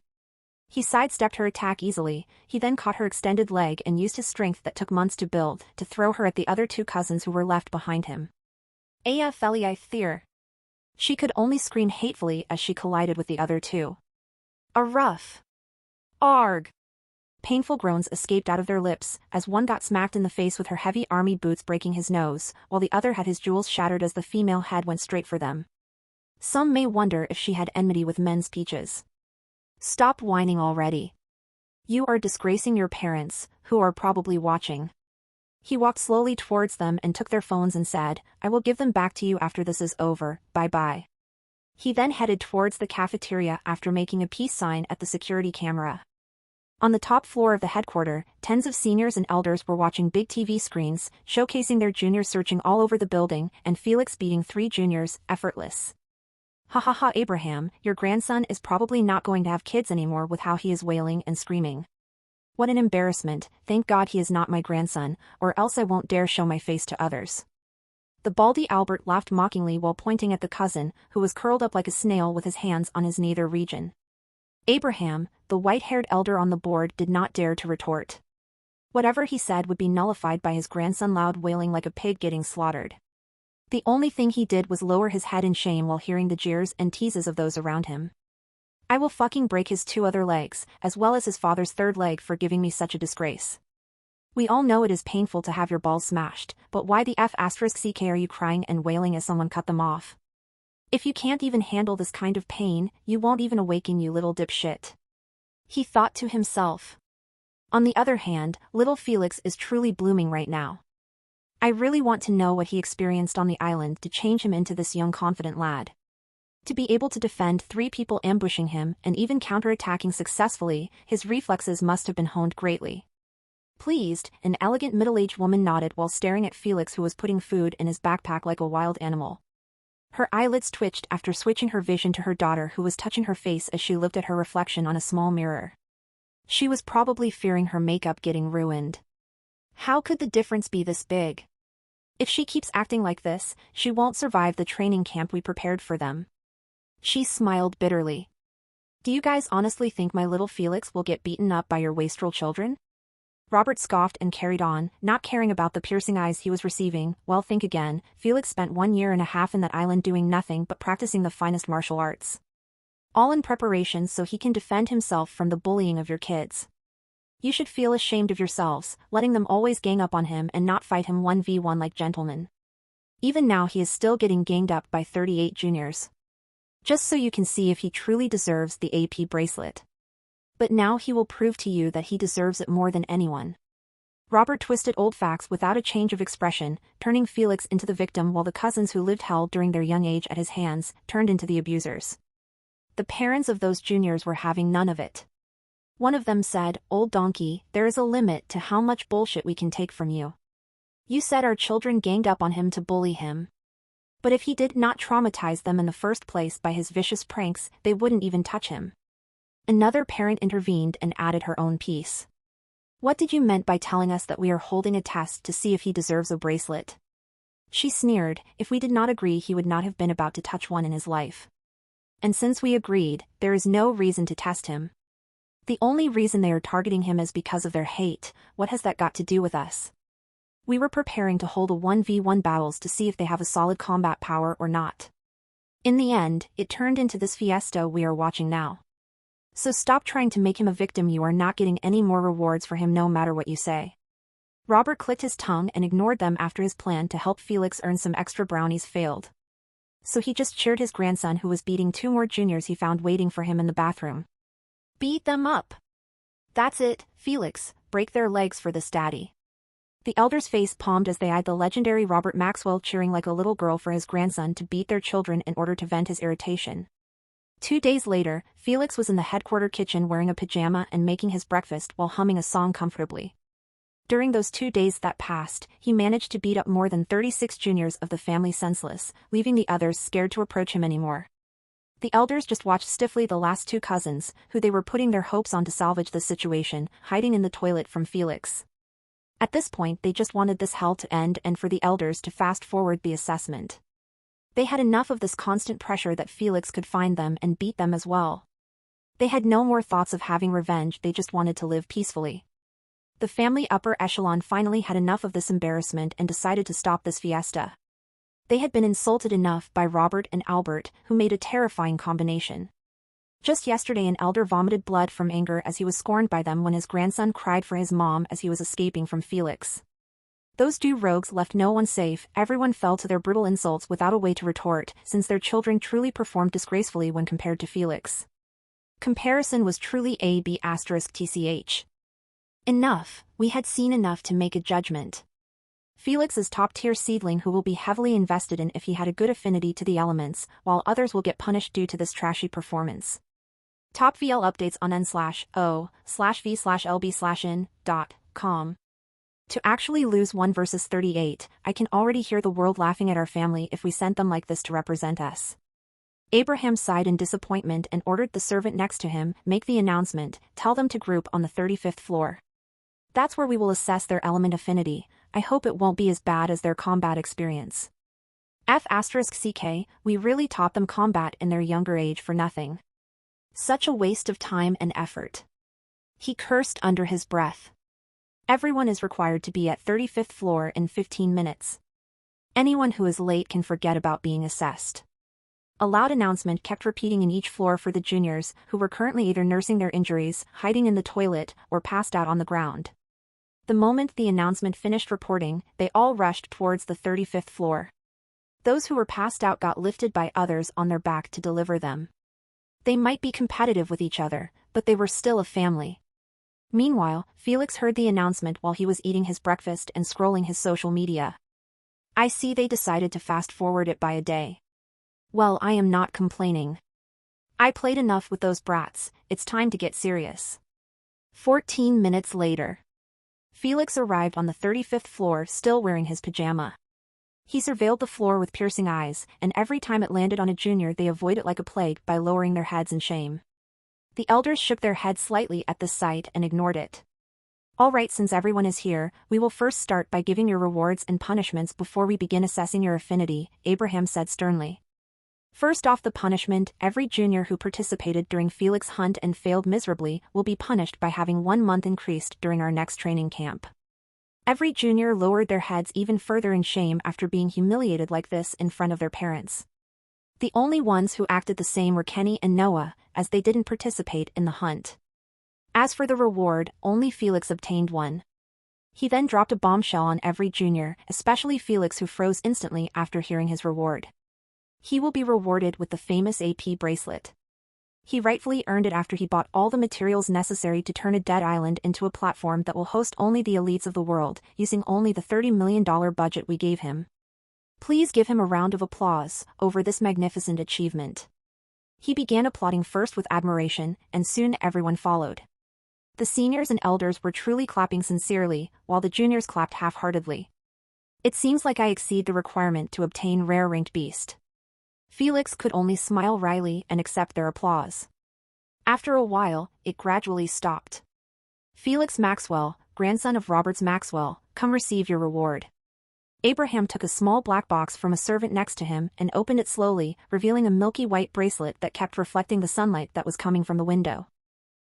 He sidestepped her attack easily, he then caught her extended leg and used his strength that took months to build, to throw her at the other 2 cousins who were left behind him. Aya Felii Thyr. She could only scream hatefully as she collided with the other 2. A rough. Arg. Painful groans escaped out of their lips, as one got smacked in the face with her heavy army boots, breaking his nose, while the other had his jewels shattered as the female head went straight for them. Some may wonder if she had enmity with men's peaches. Stop whining already. You are disgracing your parents, who are probably watching. He walked slowly towards them and took their phones and said, I will give them back to you after this is over, bye-bye. He then headed towards the cafeteria after making a peace sign at the security camera. On the top floor of the headquarters, tens of seniors and elders were watching big TV screens, showcasing their juniors searching all over the building, and Felix beating 3 juniors, effortless. Ha ha ha, Abraham, your grandson is probably not going to have kids anymore with how he is wailing and screaming. What an embarrassment, thank God he is not my grandson, or else I won't dare show my face to others. The baldy Albert laughed mockingly while pointing at the cousin, who was curled up like a snail with his hands on his nether region. Abraham, the white-haired elder on the board, did not dare to retort. Whatever he said would be nullified by his grandson loud wailing like a pig getting slaughtered. The only thing he did was lower his head in shame while hearing the jeers and teases of those around him. I will fucking break his 2 other legs, as well as his father's 3rd leg, for giving me such a disgrace. We all know it is painful to have your balls smashed, but why the F*** are you crying and wailing as someone cut them off? If you can't even handle this kind of pain, you won't even awaken, you little dipshit. He thought to himself. On the other hand, little Felix is truly blooming right now. I really want to know what he experienced on the island to change him into this young confident lad. To be able to defend 3 people ambushing him and even counterattacking successfully, his reflexes must have been honed greatly. Pleased, an elegant middle-aged woman nodded while staring at Felix, who was putting food in his backpack like a wild animal. Her eyelids twitched after switching her vision to her daughter, who was touching her face as she looked at her reflection on a small mirror. She was probably fearing her makeup getting ruined. How could the difference be this big? If she keeps acting like this, she won't survive the training camp we prepared for them. She smiled bitterly. Do you guys honestly think my little Felix will get beaten up by your wastrel children? Robert scoffed and carried on, not caring about the piercing eyes he was receiving. Well, think again. Felix spent 1.5 years in that island doing nothing but practicing the finest martial arts. All in preparation so he can defend himself from the bullying of your kids. You should feel ashamed of yourselves, letting them always gang up on him and not fight him 1v1 like gentlemen. Even now he is still getting ganged up by 38 juniors. Just so you can see if he truly deserves the AP bracelet. But now he will prove to you that he deserves it more than anyone. Robert twisted old facts without a change of expression, turning Felix into the victim while the cousins who lived hell during their young age at his hands turned into the abusers. The parents of those juniors were having none of it. One of them said, "Old donkey, there is a limit to how much bullshit we can take from you. You said our children ganged up on him to bully him. But if he did not traumatize them in the first place by his vicious pranks, they wouldn't even touch him." Another parent intervened and added her own piece. "What did you mean by telling us that we are holding a test to see if he deserves a bracelet?" She sneered. "If we did not agree, he would not have been about to touch one in his life. And since we agreed, there is no reason to test him. The only reason they are targeting him is because of their hate. What has that got to do with us? We were preparing to hold a 1v1 battles to see if they have a solid combat power or not. In the end, it turned into this fiesta we are watching now. So stop trying to make him a victim. You are not getting any more rewards for him no matter what you say." Robert clicked his tongue and ignored them after his plan to help Felix earn some extra brownies failed. So he just cheered his grandson, who was beating 2 more juniors he found waiting for him in the bathroom. "Beat them up. That's it, Felix, break their legs for this daddy." The elders face palmed as they eyed the legendary Robert Maxwell cheering like a little girl for his grandson to beat their children in order to vent his irritation. 2 days later, Felix was in the headquarter kitchen wearing a pajama and making his breakfast while humming a song comfortably. During those 2 days that passed, he managed to beat up more than 36 juniors of the family senseless, leaving the others scared to approach him anymore. The elders just watched stiffly the last 2 cousins, who they were putting their hopes on to salvage the situation, hiding in the toilet from Felix. At this point they just wanted this hell to end and for the elders to fast forward the assessment. They had enough of this constant pressure that Felix could find them and beat them as well. They had no more thoughts of having revenge, they just wanted to live peacefully. The family upper echelon finally had enough of this embarrassment and decided to stop this fiesta. They had been insulted enough by Robert and Albert, who made a terrifying combination. Just yesterday an elder vomited blood from anger as he was scorned by them when his grandson cried for his mom as he was escaping from Felix. Those 2 rogues left no one safe. Everyone fell to their brutal insults without a way to retort, since their children truly performed disgracefully when compared to Felix. Comparison was truly A/B*TCH. Enough, we had seen enough to make a judgment. Felix is top-tier seedling who will be heavily invested in if he had a good affinity to the elements, while others will get punished due to this trashy performance. Top VL updates on n/o/v/lb/in.com. To actually lose 1 versus 38, I can already hear the world laughing at our family if we sent them like this to represent us. Abraham sighed in disappointment and ordered the servant next to him, "Make the announcement, tell them to group on the 35th floor. That's where we will assess their element affinity. I hope it won't be as bad as their combat experience. F***CK, we really taught them combat in their younger age for nothing. Such a waste of time and effort." He cursed under his breath. Everyone is required to be at 35th floor in 15 minutes. Anyone who is late can forget about being assessed. A loud announcement kept repeating in each floor for the juniors, who were currently either nursing their injuries, hiding in the toilet, or passed out on the ground. The moment the announcement finished reporting, they all rushed towards the 35th floor. Those who were passed out got lifted by others on their back to deliver them. They might be competitive with each other, but they were still a family. Meanwhile, Felix heard the announcement while he was eating his breakfast and scrolling his social media. I see they decided to fast forward it by a day. Well, I am not complaining. I played enough with those brats, it's time to get serious. 14 minutes later. Felix arrived on the 35th floor still wearing his pajama. He surveilled the floor with piercing eyes, and every time it landed on a junior they avoid it like a plague by lowering their heads in shame. The elders shook their heads slightly at this sight and ignored it. All right, since everyone is here, we will first start by giving your rewards and punishments before we begin assessing your affinity, Abraham said sternly. First off, the punishment: every junior who participated during Felix's hunt and failed miserably will be punished by having 1 month increased during our next training camp. Every junior lowered their heads even further in shame after being humiliated like this in front of their parents. The only ones who acted the same were Kenny and Noah, as they didn't participate in the hunt. As for the reward, only Felix obtained one. He then dropped a bombshell on every junior, especially Felix, who froze instantly after hearing his reward. He will be rewarded with the famous AP bracelet. He rightfully earned it after he bought all the materials necessary to turn a dead island into a platform that will host only the elites of the world, using only the $30 million budget we gave him. Please give him a round of applause over this magnificent achievement. He began applauding first with admiration, and soon everyone followed. The seniors and elders were truly clapping sincerely, while the juniors clapped half-heartedly. It seems like I exceed the requirement to obtain rare ranked beast. Felix could only smile wryly and accept their applause. After a while, it gradually stopped. Felix Maxwell, grandson of Roberts Maxwell, come receive your reward. Abraham took a small black box from a servant next to him and opened it slowly, revealing a milky white bracelet that kept reflecting the sunlight that was coming from the window.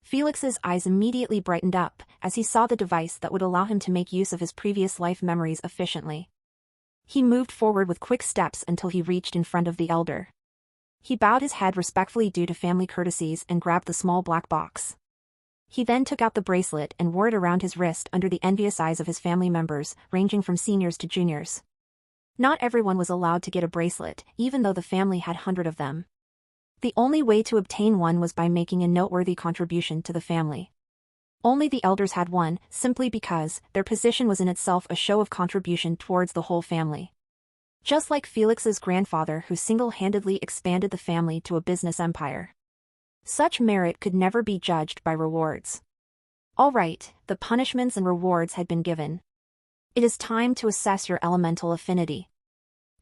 Felix's eyes immediately brightened up as he saw the device that would allow him to make use of his previous life memories efficiently. He moved forward with quick steps until he reached in front of the elder. He bowed his head respectfully due to family courtesies and grabbed the small black box. He then took out the bracelet and wore it around his wrist under the envious eyes of his family members, ranging from seniors to juniors. Not everyone was allowed to get a bracelet, even though the family had hundreds of them. The only way to obtain one was by making a noteworthy contribution to the family. Only the elders had one, simply because their position was in itself a show of contribution towards the whole family. Just like Felix's grandfather, who single-handedly expanded the family to a business empire. Such merit could never be judged by rewards. All right, the punishments and rewards had been given. It is time to assess your elemental affinity.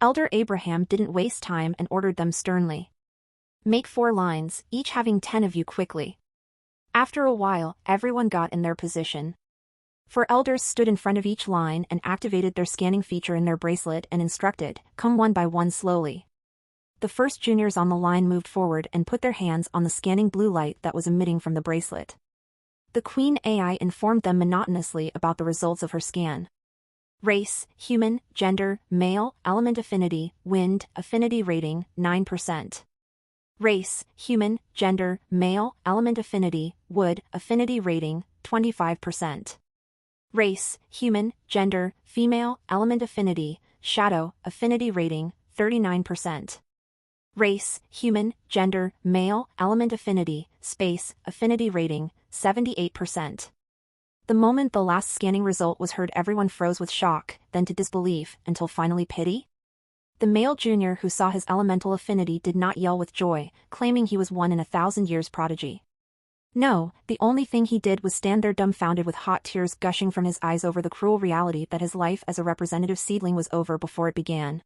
Elder Abraham didn't waste time and ordered them sternly. Make 4 lines, each having 10 of you quickly. After a while, everyone got in their position. 4 elders stood in front of each line and activated their scanning feature in their bracelet and instructed, come one by one slowly. The first juniors on the line moved forward and put their hands on the scanning blue light that was emitting from the bracelet. The Queen AI informed them monotonously about the results of her scan. Race, human, gender, male, element affinity, wind, affinity rating, 9%. Race, human, gender, male, element affinity, wood, affinity rating, 25%. Race, human, gender, female, element affinity, shadow, affinity rating, 39%. Race, human, gender, male, element affinity, space, affinity rating, 78%. The moment the last scanning result was heard, everyone froze with shock, then to disbelief, until finally pity. The male junior who saw his elemental affinity did not yell with joy, claiming he was 1 in 1,000 years prodigy. No, the only thing he did was stand there dumbfounded with hot tears gushing from his eyes over the cruel reality that his life as a representative seedling was over before it began.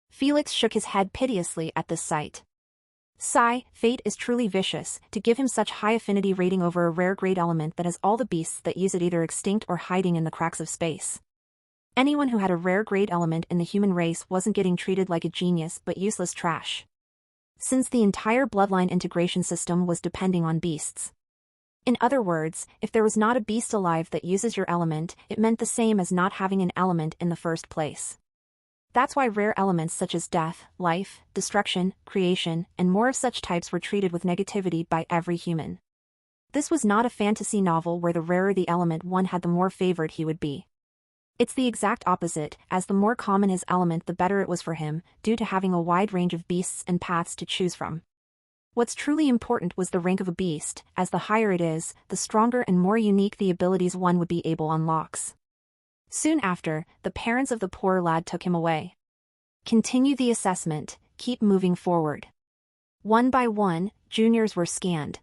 Felix shook his head piteously at this sight. Sigh, fate is truly vicious, to give him such high affinity rating over a rare grade element that has all the beasts that use it either extinct or hiding in the cracks of space. Anyone who had a rare grade element in the human race wasn't getting treated like a genius but useless trash. Since the entire bloodline integration system was depending on beasts. In other words, if there was not a beast alive that uses your element, it meant the same as not having an element in the first place. That's why rare elements such as death, life, destruction, creation, and more of such types were treated with negativity by every human. This was not a fantasy novel where the rarer the element one had the more favored he would be. It's the exact opposite, as the more common his element the better it was for him, due to having a wide range of beasts and paths to choose from. What's truly important was the rank of a beast, as the higher it is, the stronger and more unique the abilities one would be able unlocks. Soon after, the parents of the poor lad took him away. Continue the assessment, keep moving forward. One by one, juniors were scanned.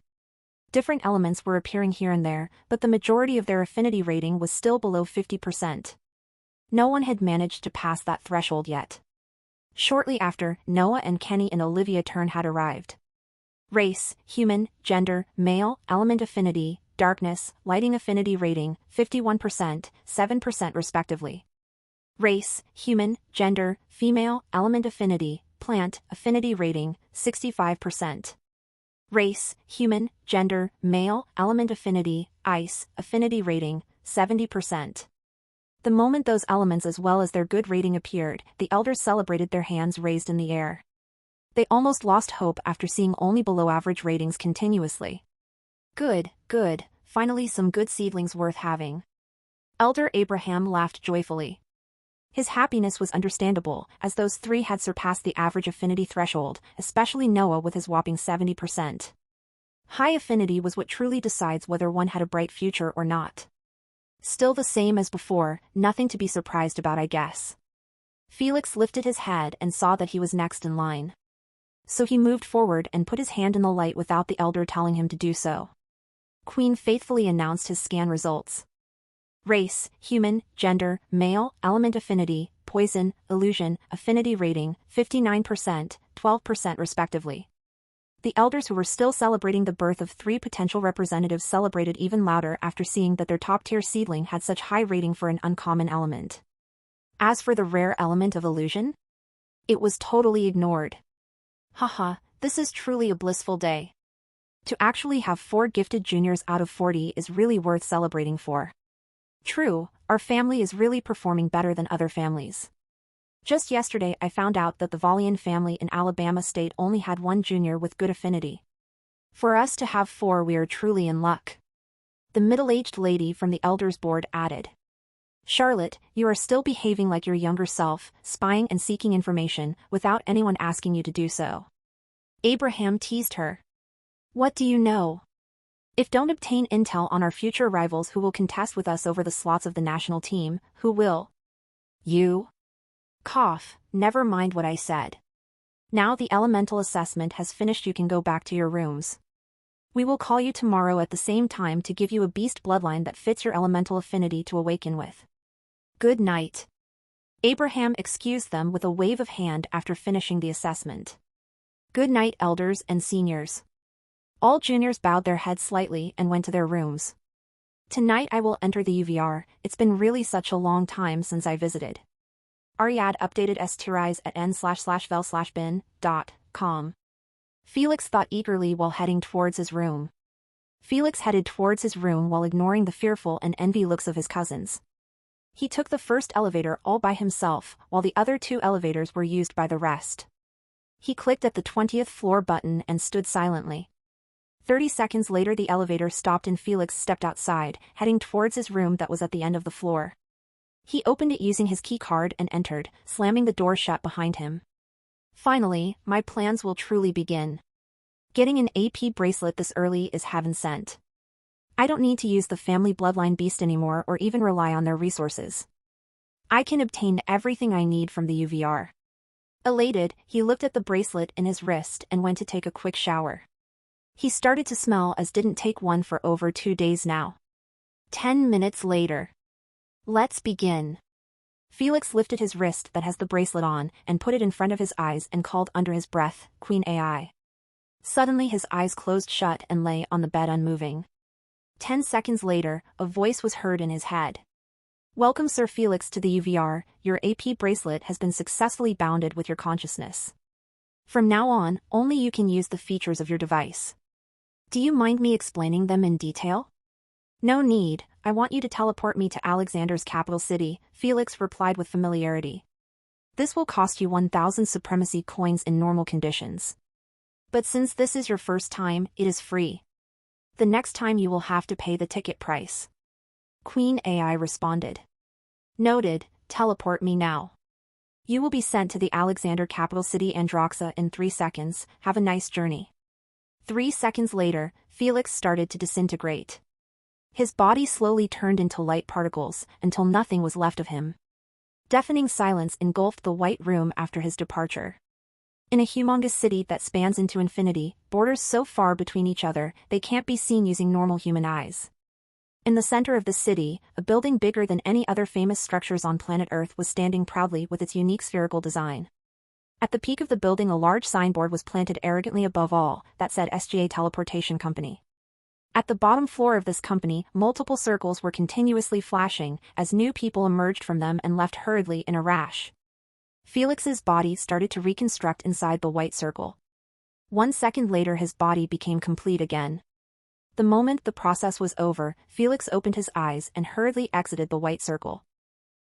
Different elements were appearing here and there, but the majority of their affinity rating was still below 50%. No one had managed to pass that threshold yet. Shortly after, Noah and Kenny and Olivia turn had arrived. Race, human, gender, male, element affinity, darkness, lighting affinity rating, 51%, 7% respectively. Race, human, gender, female, element affinity, plant, affinity rating, 65%. Race, human, gender, male, element affinity, ice, affinity rating, 70%. The moment those elements as well as their good rating appeared, the elders celebrated, their hands raised in the air. They almost lost hope after seeing only below-average ratings continuously. Good, good, finally some good seedlings worth having. Elder Abraham laughed joyfully. His happiness was understandable, as those three had surpassed the average affinity threshold, especially Noah with his whopping 70%. High affinity was what truly decides whether one had a bright future or not. Still the same as before, nothing to be surprised about, I guess. Felix lifted his head and saw that he was next in line. So he moved forward and put his hand in the light without the elder telling him to do so. Queen faithfully announced his scan results. Race, human, gender, male, element affinity, poison, illusion, affinity rating, 59%, 12% respectively. The elders who were still celebrating the birth of three potential representatives celebrated even louder after seeing that their top-tier seedling had such high rating for an uncommon element. As for the rare element of illusion, it was totally ignored. Haha, this is truly a blissful day. To actually have 4 gifted juniors out of 40 is really worth celebrating for. True, our family is really performing better than other families. Just yesterday I found out that the Valian family in Alabama State only had 1 junior with good affinity. For us to have 4, we are truly in luck. The middle-aged lady from the elders board added. Charlotte, you are still behaving like your younger self, spying and seeking information, without anyone asking you to do so. Abraham teased her. What do you know? If don't obtain intel on our future rivals who will contest with us over the slots of the national team, who will? You? Cough, never mind what I said. Now the elemental assessment has finished, you can go back to your rooms. We will call you tomorrow at the same time to give you a beast bloodline that fits your elemental affinity to awaken with. Good night. Abraham excused them with a wave of hand after finishing the assessment. Good night, elders and seniors. All juniors bowed their heads slightly and went to their rooms. Tonight I will enter the UVR, it's been really such a long time since I visited. Ariad updated stirise at n/vel/bin.com. Felix thought eagerly while heading towards his room. Felix headed towards his room while ignoring the fearful and envy looks of his cousins. He took the first elevator all by himself, while the other 2 elevators were used by the rest. He clicked at the 20th floor button and stood silently. 30 seconds later the elevator stopped and Felix stepped outside, heading towards his room that was at the end of the floor. He opened it using his key card and entered, slamming the door shut behind him. Finally, my plans will truly begin. Getting an AP bracelet this early is heaven sent. I don't need to use the family bloodline beast anymore or even rely on their resources. I can obtain everything I need from the UVR. Elated, he looked at the bracelet in his wrist and went to take a quick shower. He started to smell as didn't take one for over 2 days now. 10 minutes later. Let's begin. Felix lifted his wrist that has the bracelet on and put it in front of his eyes and called under his breath, Queen AI. Suddenly his eyes closed shut and lay on the bed unmoving. 10 seconds later, a voice was heard in his head. Welcome Sir Felix to the UVR, your AP bracelet has been successfully bounded with your consciousness. From now on, only you can use the features of your device. Do you mind me explaining them in detail? No need, I want you to teleport me to Alexander's capital city, Felix replied with familiarity. This will cost you 1,000 supremacy coins in normal conditions. But since this is your first time, it is free. The next time you will have to pay the ticket price. Queen AI responded. Noted, teleport me now. You will be sent to the Alexander capital city Androxa in 3 seconds, have a nice journey. 3 seconds later, Felix started to disintegrate. His body slowly turned into light particles, until nothing was left of him. Deafening silence engulfed the white room after his departure. In a humongous city that spans into infinity, borders so far between each other, they can't be seen using normal human eyes. In the center of the city, a building bigger than any other famous structures on planet Earth was standing proudly with its unique spherical design. At the peak of the building, a large signboard was planted arrogantly above all, that said SGA Teleportation Company. At the bottom floor of this company, multiple circles were continuously flashing, as new people emerged from them and left hurriedly in a rash. Felix's body started to reconstruct inside the white circle. 1 second later, his body became complete again. The moment the process was over, Felix opened his eyes and hurriedly exited the white circle.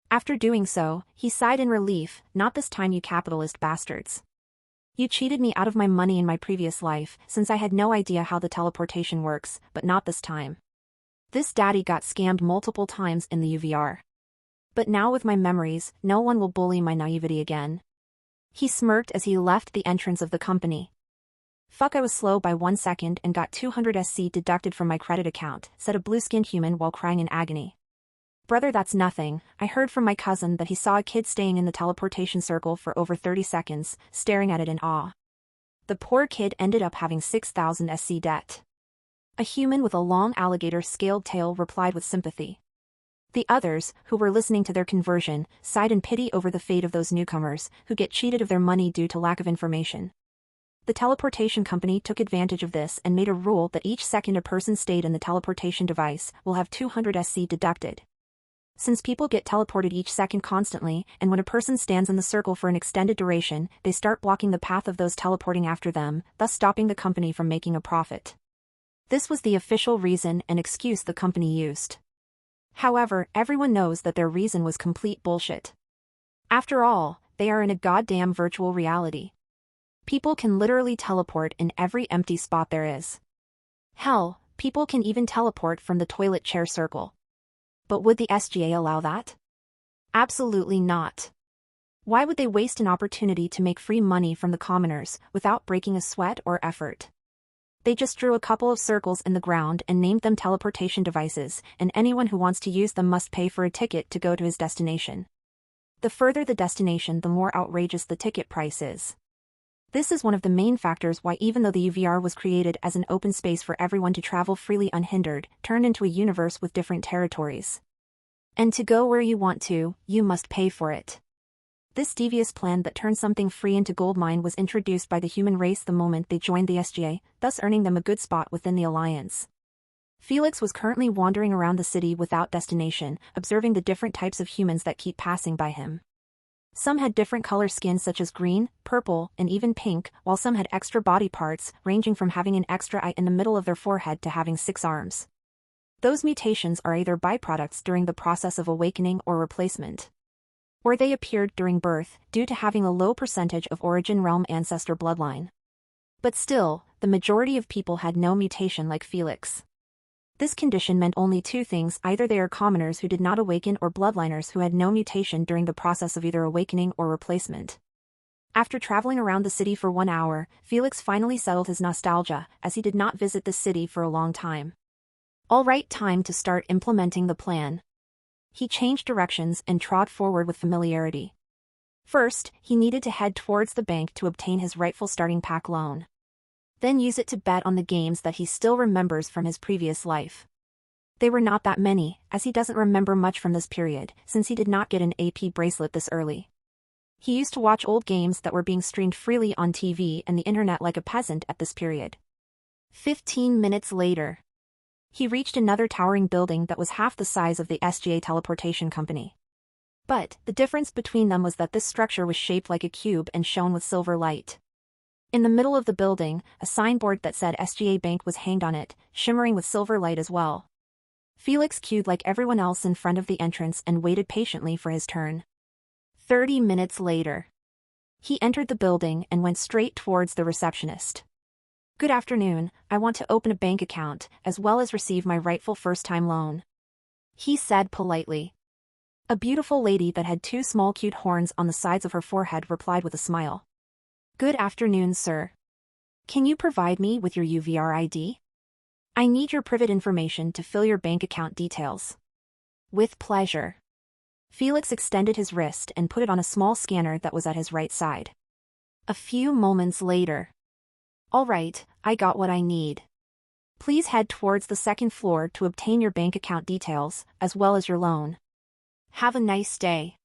After doing so, he sighed in relief, "Not this time, you capitalist bastards. You cheated me out of my money in my previous life, since I had no idea how the teleportation works, but not this time. This daddy got scammed multiple times in the UVR. But now with my memories, no one will bully my naivety again." He smirked as he left the entrance of the company. "Fuck, I was slow by 1 second and got 200 SC deducted from my credit account," said a blue-skinned human while crying in agony. "Brother, that's nothing. I heard from my cousin that he saw a kid staying in the teleportation circle for over 30 seconds, staring at it in awe. The poor kid ended up having 6,000 SC debt." A human with a long alligator-scaled tail replied with sympathy. The others, who were listening to their conversion, sighed in pity over the fate of those newcomers, who get cheated of their money due to lack of information. The teleportation company took advantage of this and made a rule that each second a person stayed in the teleportation device will have 200 SC deducted. Since people get teleported each second constantly, and when a person stands in the circle for an extended duration, they start blocking the path of those teleporting after them, thus stopping the company from making a profit. This was the official reason and excuse the company used. However, everyone knows that their reason was complete bullshit. After all, they are in a goddamn virtual reality. People can literally teleport in every empty spot there is. Hell, people can even teleport from the toilet chair circle. But would the SGA allow that? Absolutely not. Why would they waste an opportunity to make free money from the commoners, without breaking a sweat or effort? They just drew a couple of circles in the ground and named them teleportation devices, and anyone who wants to use them must pay for a ticket to go to his destination. The further the destination, the more outrageous the ticket price is. This is one of the main factors why, even though the UVR was created as an open space for everyone to travel freely unhindered, turned into a universe with different territories. And to go where you want to, you must pay for it. This devious plan that turned something free into goldmine was introduced by the human race the moment they joined the SGA, thus earning them a good spot within the alliance. Felix was currently wandering around the city without destination, observing the different types of humans that keep passing by him. Some had different color skin such as green, purple, and even pink, while some had extra body parts, ranging from having an extra eye in the middle of their forehead to having 6 arms. Those mutations are either byproducts during the process of awakening or replacement, or they appeared during birth, due to having a low percentage of origin realm ancestor bloodline. But still, the majority of people had no mutation like Felix. This condition meant only 2 things: either they are commoners who did not awaken or bloodliners who had no mutation during the process of either awakening or replacement. After traveling around the city for 1 hour, Felix finally settled his nostalgia, as he did not visit the city for a long time. All right, time to start implementing the plan. He changed directions and trod forward with familiarity. First, he needed to head towards the bank to obtain his rightful starting pack loan. Then use it to bet on the games that he still remembers from his previous life. They were not that many, as he doesn't remember much from this period, since he did not get an AP bracelet this early. He used to watch old games that were being streamed freely on TV and the internet like a peasant at this period. 15 minutes later, he reached another towering building that was half the size of the SGA Teleportation Company. But the difference between them was that this structure was shaped like a cube and shone with silver light. In the middle of the building, a signboard that said SGA Bank was hanged on it, shimmering with silver light as well. Felix queued like everyone else in front of the entrance and waited patiently for his turn. 30 minutes later, he entered the building and went straight towards the receptionist. Good afternoon, I want to open a bank account, as well as receive my rightful first-time loan. He said politely. A beautiful lady that had two small cute horns on the sides of her forehead replied with a smile. Good afternoon, sir. Can you provide me with your UVR ID? I need your private information to fill your bank account details. With pleasure. Felix extended his wrist and put it on a small scanner that was at his right side. A few moments later. All right, I got what I need. Please head towards the second floor to obtain your bank account details, as well as your loan. Have a nice day.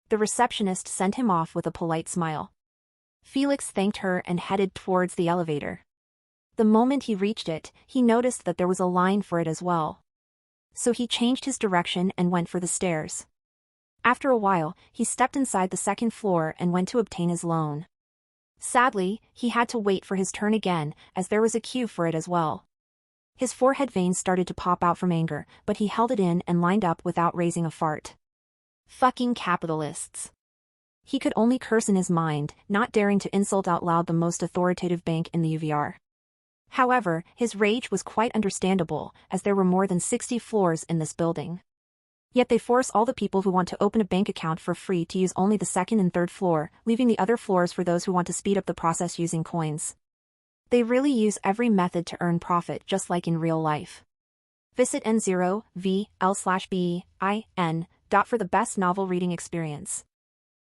The receptionist sent him off with a polite smile. Felix thanked her and headed towards the elevator. The moment he reached it, he noticed that there was a line for it as well. So he changed his direction and went for the stairs. After a while, he stepped inside the second floor and went to obtain his loan. Sadly, he had to wait for his turn again, as there was a queue for it as well. His forehead veins started to pop out from anger, but he held it in and lined up without raising a fart. Fucking capitalists. He could only curse in his mind, not daring to insult out loud the most authoritative bank in the UVR. However, his rage was quite understandable, as there were more than 60 floors in this building. Yet they force all the people who want to open a bank account for free to use only the second and third floor, leaving the other floors for those who want to speed up the process using coins. They really use every method to earn profit just like in real life. Visit N0VL/BEIN. For the best novel reading experience.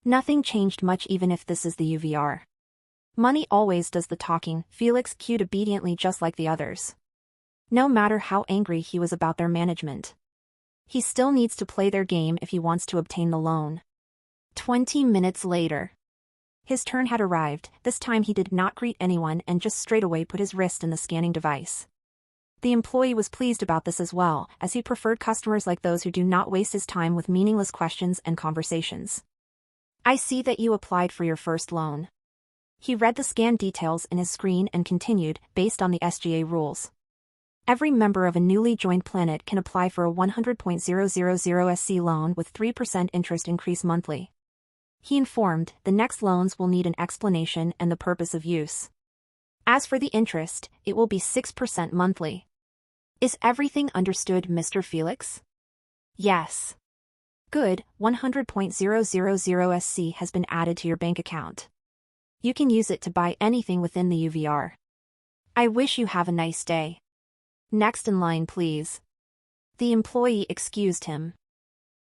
Nothing changed much even if this is the UVR. Money always does the talking, Felix queued obediently just like the others. No matter how angry he was about their management. He still needs to play their game if he wants to obtain the loan. 20 minutes later. His turn had arrived, this time he did not greet anyone and just straightaway put his wrist in the scanning device. The employee was pleased about this as well, as he preferred customers like those who do not waste his time with meaningless questions and conversations. I see that you applied for your first loan. He read the scan details in his screen and continued, based on the SGA rules. Every member of a newly joined planet can apply for a 100.000 SC loan with 3% interest increase monthly. He informed, the next loans will need an explanation and the purpose of use. As for the interest, it will be 6% monthly. Is everything understood, Mr. Felix? Yes. Good, 100.000 SC has been added to your bank account. You can use it to buy anything within the UVR. I wish you have a nice day. Next in line, please. The employee excused him.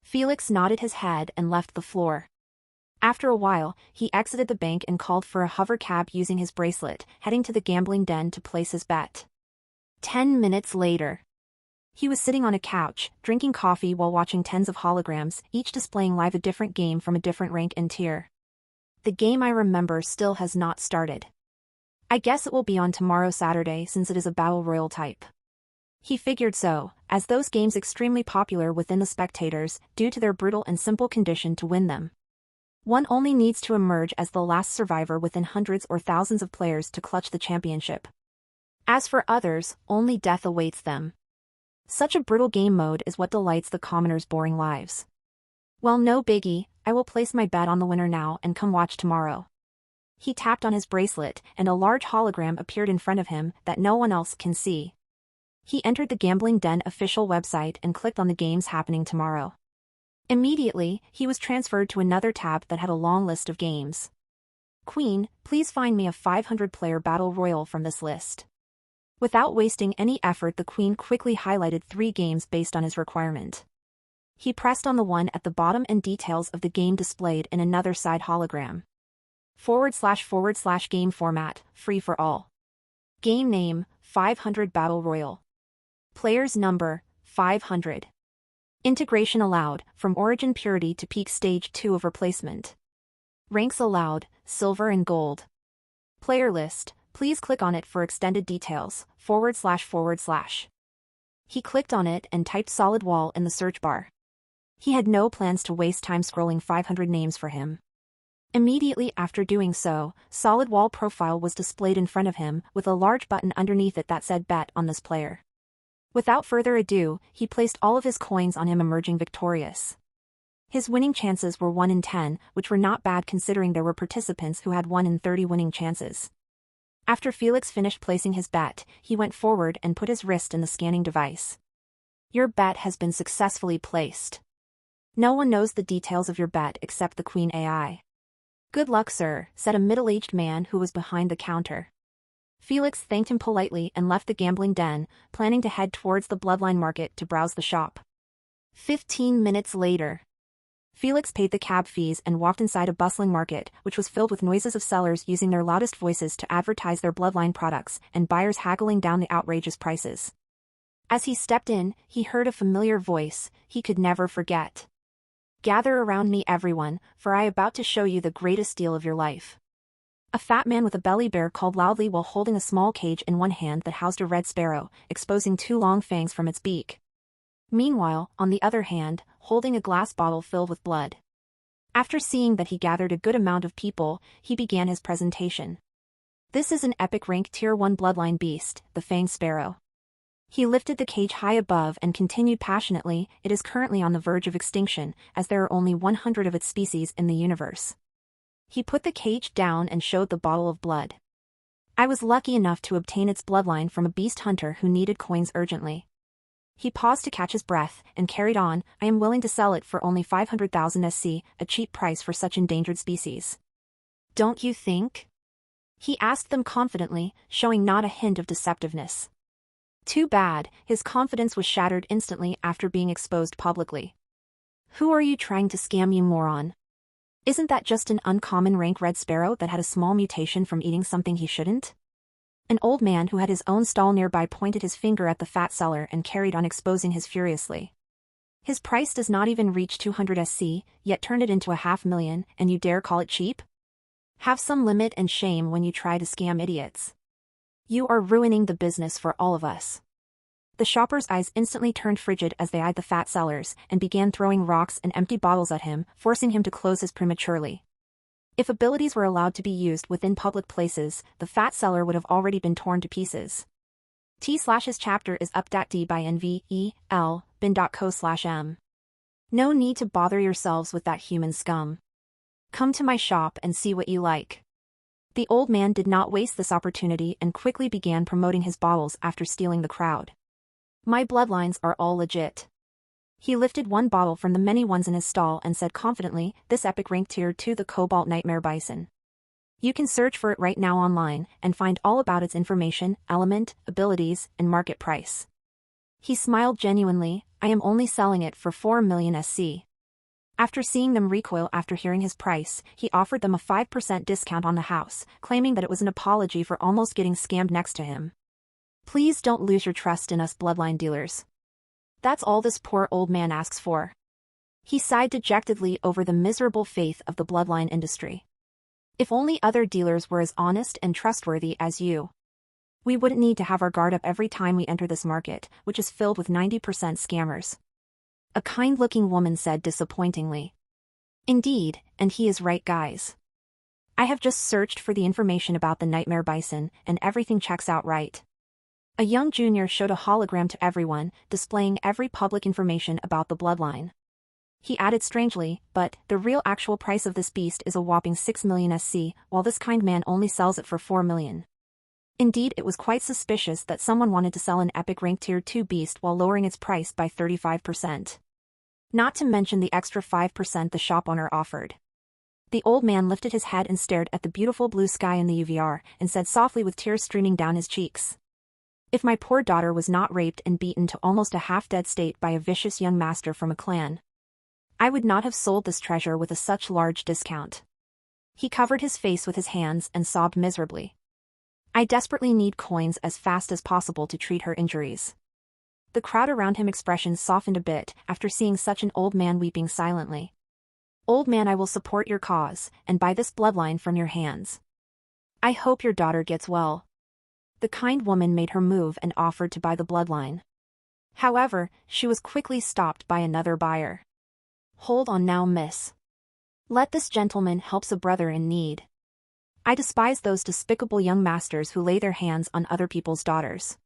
Felix nodded his head and left the floor. After a while, he exited the bank and called for a hover cab using his bracelet, heading to the gambling den to place his bet. 10 minutes later. He was sitting on a couch, drinking coffee while watching tens of holograms, each displaying live a different game from a different rank and tier. The game I remember still has not started. I guess it will be on tomorrow Saturday since it is a battle royal type. He figured so, as those games extremely popular within the spectators, due to their brutal and simple condition to win them. One only needs to emerge as the last survivor within hundreds or thousands of players to clutch the championship. As for others, only death awaits them. Such a brutal game mode is what delights the commoners' boring lives. Well, no biggie, I will place my bet on the winner now and come watch tomorrow. He tapped on his bracelet, and a large hologram appeared in front of him that no one else can see. He entered the Gambling Den official website and clicked on the games happening tomorrow. Immediately, he was transferred to another tab that had a long list of games. Queen, please find me a 500-player battle royal from this list. Without wasting any effort, the Queen quickly highlighted 3 games based on his requirement. He pressed on the one at the bottom and details of the game displayed in another side hologram. // game format, free for all. Game name, 500 Battle Royal. Players number, 500. Integration allowed, from Origin Purity to Peak Stage 2 of Replacement. Ranks allowed, Silver and Gold. Player list, please click on it for extended details, // He clicked on it and typed solid wall in the search bar. He had no plans to waste time scrolling 500 names for him. Immediately after doing so, solid wall profile was displayed in front of him with a large button underneath it that said bet on this player. Without further ado, he placed all of his coins on him, emerging victorious. His winning chances were 1 in 10, which were not bad considering there were participants who had 1 in 30 winning chances. After Felix finished placing his bet, he went forward and put his wrist in the scanning device. Your bet has been successfully placed. No one knows the details of your bet except the Queen AI. Good luck, sir, said a middle-aged man who was behind the counter. Felix thanked him politely and left the gambling den, planning to head towards the Bloodline Market to browse the shop. 15 minutes later. Felix paid the cab fees and walked inside a bustling market, which was filled with noises of sellers using their loudest voices to advertise their Bloodline products and buyers haggling down the outrageous prices. As he stepped in, he heard a familiar voice he could never forget. Gather around me, everyone, for I am about to show you the greatest deal of your life. A fat man with a belly bear called loudly while holding a small cage in one hand that housed a red sparrow, exposing two long fangs from its beak. Meanwhile, on the other hand, holding a glass bottle filled with blood. After seeing that he gathered a good amount of people, he began his presentation. This is an epic rank Tier 1 bloodline beast, the Fanged Sparrow. He lifted the cage high above and continued passionately, it is currently on the verge of extinction, as there are only 100 of its species in the universe. He put the cage down and showed the bottle of blood. I was lucky enough to obtain its bloodline from a beast hunter who needed coins urgently. He paused to catch his breath, and carried on, I am willing to sell it for only 500,000 SC, a cheap price for such endangered species. Don't you think? He asked them confidently, showing not a hint of deceptiveness. Too bad, his confidence was shattered instantly after being exposed publicly. Who are you trying to scam, you moron? Isn't that just an uncommon rank red sparrow that had a small mutation from eating something he shouldn't? An old man who had his own stall nearby pointed his finger at the fat seller and carried on exposing his furiously. His price does not even reach 200 SC, yet turned it into 500,000, and you dare call it cheap? Have some limit and shame when you try to scam idiots. You are ruining the business for all of us. The shopper's eyes instantly turned frigid as they eyed the fat sellers and began throwing rocks and empty bottles at him, forcing him to close his prematurely. If abilities were allowed to be used within public places, the fat seller would have already been torn to pieces. T/his chapter is up.d by nvel, bin.co/m. No need to bother yourselves with that human scum. Come to my shop and see what you like. The old man did not waste this opportunity and quickly began promoting his bottles after stealing the crowd. My bloodlines are all legit. He lifted one bottle from the many ones in his stall and said confidently, this epic rank Tier 2 the Cobalt Nightmare Bison. You can search for it right now online and find all about its information, element, abilities, and market price. He smiled genuinely, I am only selling it for 4 million SC. After seeing them recoil after hearing his price, he offered them a 5% discount on the house, claiming that it was an apology for almost getting scammed next to him. Please don't lose your trust in us bloodline dealers. That's all this poor old man asks for. He sighed dejectedly over the miserable fate of the bloodline industry. If only other dealers were as honest and trustworthy as you. We wouldn't need to have our guard up every time we enter this market, which is filled with 90% scammers. A kind-looking woman said disappointingly. Indeed, and he is right, guys. I have just searched for the information about the Nightmare Bison, and everything checks out right. A young junior showed a hologram to everyone, displaying every public information about the bloodline. He added strangely, but the real actual price of this beast is a whopping 6 million SC, while this kind man only sells it for 4 million. Indeed, it was quite suspicious that someone wanted to sell an epic rank Tier 2 beast while lowering its price by 35%. Not to mention the extra 5% the shop owner offered. The old man lifted his head and stared at the beautiful blue sky in the UVR, and said softly with tears streaming down his cheeks. If my poor daughter was not raped and beaten to almost a half-dead state by a vicious young master from a clan, I would not have sold this treasure with such large discount. He covered his face with his hands and sobbed miserably. I desperately need coins as fast as possible to treat her injuries. The crowd around him expressions softened a bit after seeing such an old man weeping silently. Old man, I will support your cause, and buy this bloodline from your hands. I hope your daughter gets well. The kind woman made her move and offered to buy the bloodline. However, she was quickly stopped by another buyer. Hold on now, miss. Let this gentleman help a brother in need. I despise those despicable young masters who lay their hands on other people's daughters.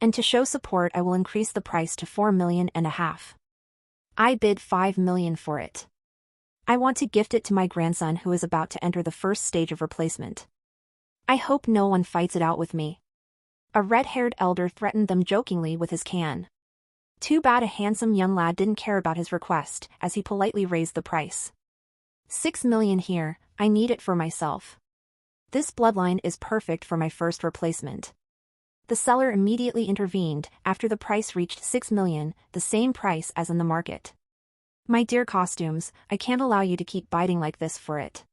And to show support, I will increase the price to 4.5 million. I bid 5 million for it. I want to gift it to my grandson who is about to enter the first stage of replacement. I hope no one fights it out with me. A red-haired elder threatened them jokingly with his can. Too bad a handsome young lad didn't care about his request, as he politely raised the price. 6 million here, I need it for myself. This bloodline is perfect for my first replacement. The seller immediately intervened after the price reached 6 million, the same price as in the market. My dear costumes, I can't allow you to keep biting like this for it.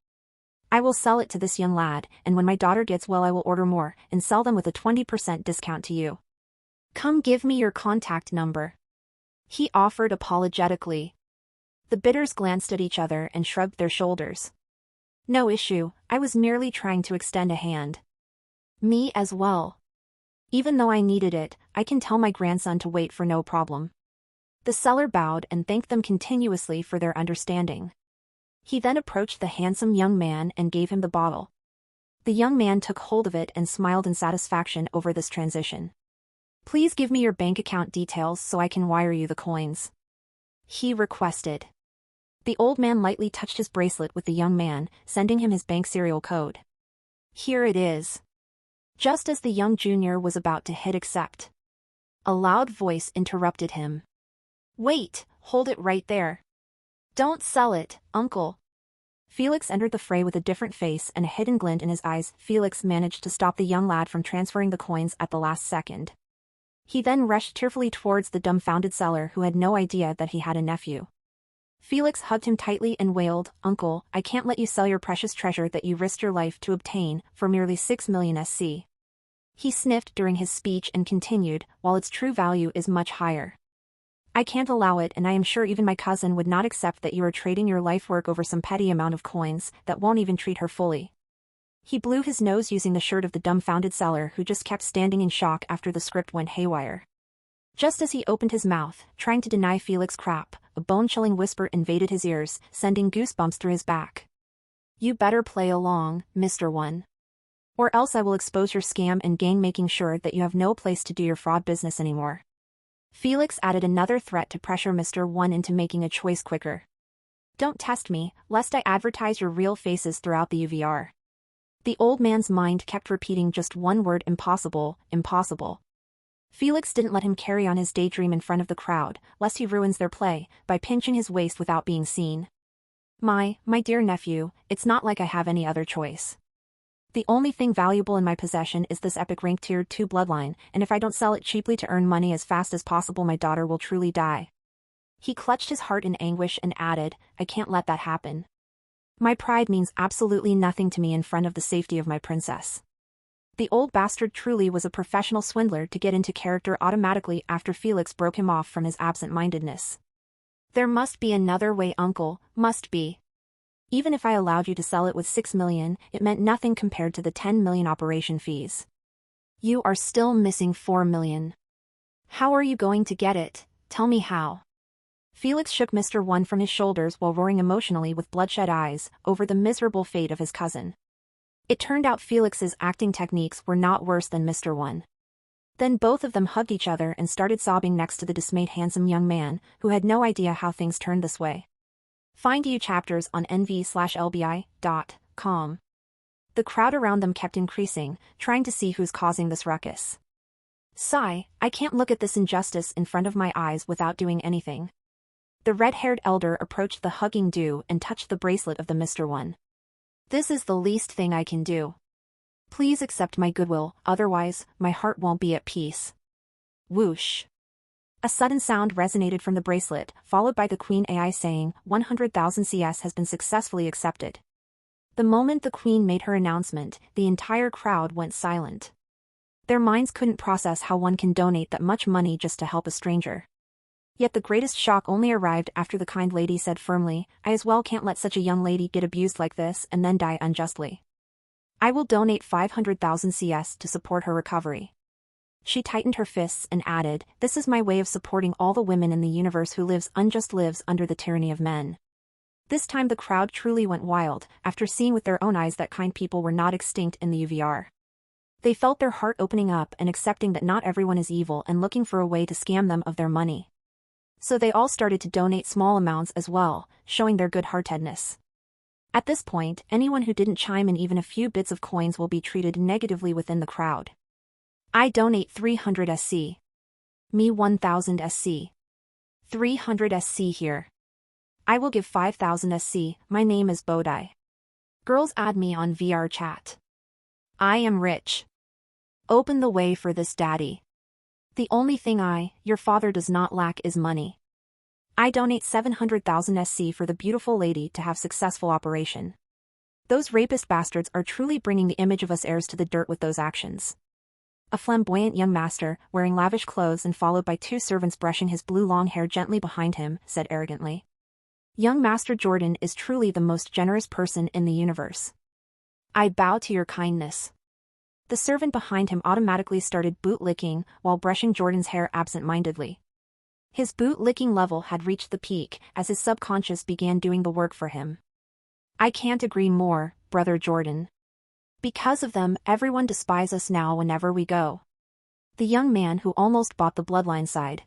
I will sell it to this young lad, and when my daughter gets well I will order more and sell them with a 20% discount to you. Come give me your contact number. He offered apologetically. The bidders glanced at each other and shrugged their shoulders. No issue, I was merely trying to extend a hand. Me as well. Even though I needed it, I can tell my grandson to wait for no problem. The seller bowed and thanked them continuously for their understanding. He then approached the handsome young man and gave him the bottle. The young man took hold of it and smiled in satisfaction over this transition. Please give me your bank account details so I can wire you the coins. He requested. The old man lightly touched his bracelet with the young man, sending him his bank serial code. Here it is. Just as the young junior was about to hit accept, a loud voice interrupted him. Wait, hold it right there. Don't sell it, uncle. Felix entered the fray with a different face and a hidden glint in his eyes. Felix managed to stop the young lad from transferring the coins at the last second. He then rushed tearfully towards the dumbfounded seller who had no idea that he had a nephew. Felix hugged him tightly and wailed, Uncle, I can't let you sell your precious treasure that you risked your life to obtain for merely 6 million SC. He sniffed during his speech and continued, while its true value is much higher. I can't allow it, and I am sure even my cousin would not accept that you are trading your life work over some petty amount of coins that won't even treat her fully. He blew his nose using the shirt of the dumbfounded seller who just kept standing in shock after the script went haywire. Just as he opened his mouth, trying to deny Felix crap, a bone-chilling whisper invaded his ears, sending goosebumps through his back. You better play along, Mr. One. Or else I will expose your scam and gang, making sure that you have no place to do your fraud business anymore. Felix added another threat to pressure Mr. One into making a choice quicker. Don't test me, lest I advertise your real faces throughout the UVR. The old man's mind kept repeating just one word: impossible, impossible. Felix didn't let him carry on his daydream in front of the crowd, lest he ruins their play, by pinching his waist without being seen. My dear nephew, it's not like I have any other choice. The only thing valuable in my possession is this epic rank tier 2 bloodline, and if I don't sell it cheaply to earn money as fast as possible, my daughter will truly die. He clutched his heart in anguish and added, I can't let that happen. My pride means absolutely nothing to me in front of the safety of my princess. The old bastard truly was a professional swindler to get into character automatically after Felix broke him off from his absent-mindedness. There must be another way, uncle, must be. Even if I allowed you to sell it with 6 million, it meant nothing compared to the 10 million operation fees. You are still missing 4 million. How are you going to get it? Tell me how. Felix shook Mr. One from his shoulders while roaring emotionally with bloodshot eyes over the miserable fate of his cousin. It turned out Felix's acting techniques were not worse than Mr. One. Then both of them hugged each other and started sobbing next to the dismayed handsome young man, who had no idea how things turned this way. Find EU chapters on nv/lbi.com. The crowd around them kept increasing, trying to see who's causing this ruckus. Sigh, I can't look at this injustice in front of my eyes without doing anything. The red-haired elder approached the hugging duo and touched the bracelet of the Mr. One. This is the least thing I can do. Please accept my goodwill, otherwise, my heart won't be at peace. Whoosh. A sudden sound resonated from the bracelet, followed by the Queen AI saying, 100,000 CS has been successfully accepted. The moment the Queen made her announcement, the entire crowd went silent. Their minds couldn't process how one can donate that much money just to help a stranger. Yet the greatest shock only arrived after the kind lady said firmly, I as well can't let such a young lady get abused like this and then die unjustly. I will donate 500,000 CS to support her recovery. She tightened her fists and added, this is my way of supporting all the women in the universe who lives under the tyranny of men. This time the crowd truly went wild, after seeing with their own eyes that kind people were not extinct in the UVR. They felt their heart opening up and accepting that not everyone is evil and looking for a way to scam them of their money. So they all started to donate small amounts as well, showing their good-heartedness. At this point, anyone who didn't chime in even a few bits of coins will be treated negatively within the crowd. I donate 300 SC. Me 1000 SC. 300 SC here. I will give 5000 SC, my name is Bodai. Girls add me on VR chat. I am rich. Open the way for this daddy. The only thing your father does not lack is money. I donate 700,000 SC for the beautiful lady to have successful operation. Those rapist bastards are truly bringing the image of us heirs to the dirt with those actions. A flamboyant young master, wearing lavish clothes and followed by 2 servants brushing his blue long hair gently behind him, said arrogantly. Young Master Jordan is truly the most generous person in the universe. I bow to your kindness. The servant behind him automatically started boot-licking while brushing Jordan's hair absent-mindedly. His boot-licking level had reached the peak as his subconscious began doing the work for him. I can't agree more, brother Jordan. Because of them, everyone despises us now whenever we go. The young man who almost bought the bloodline sighed.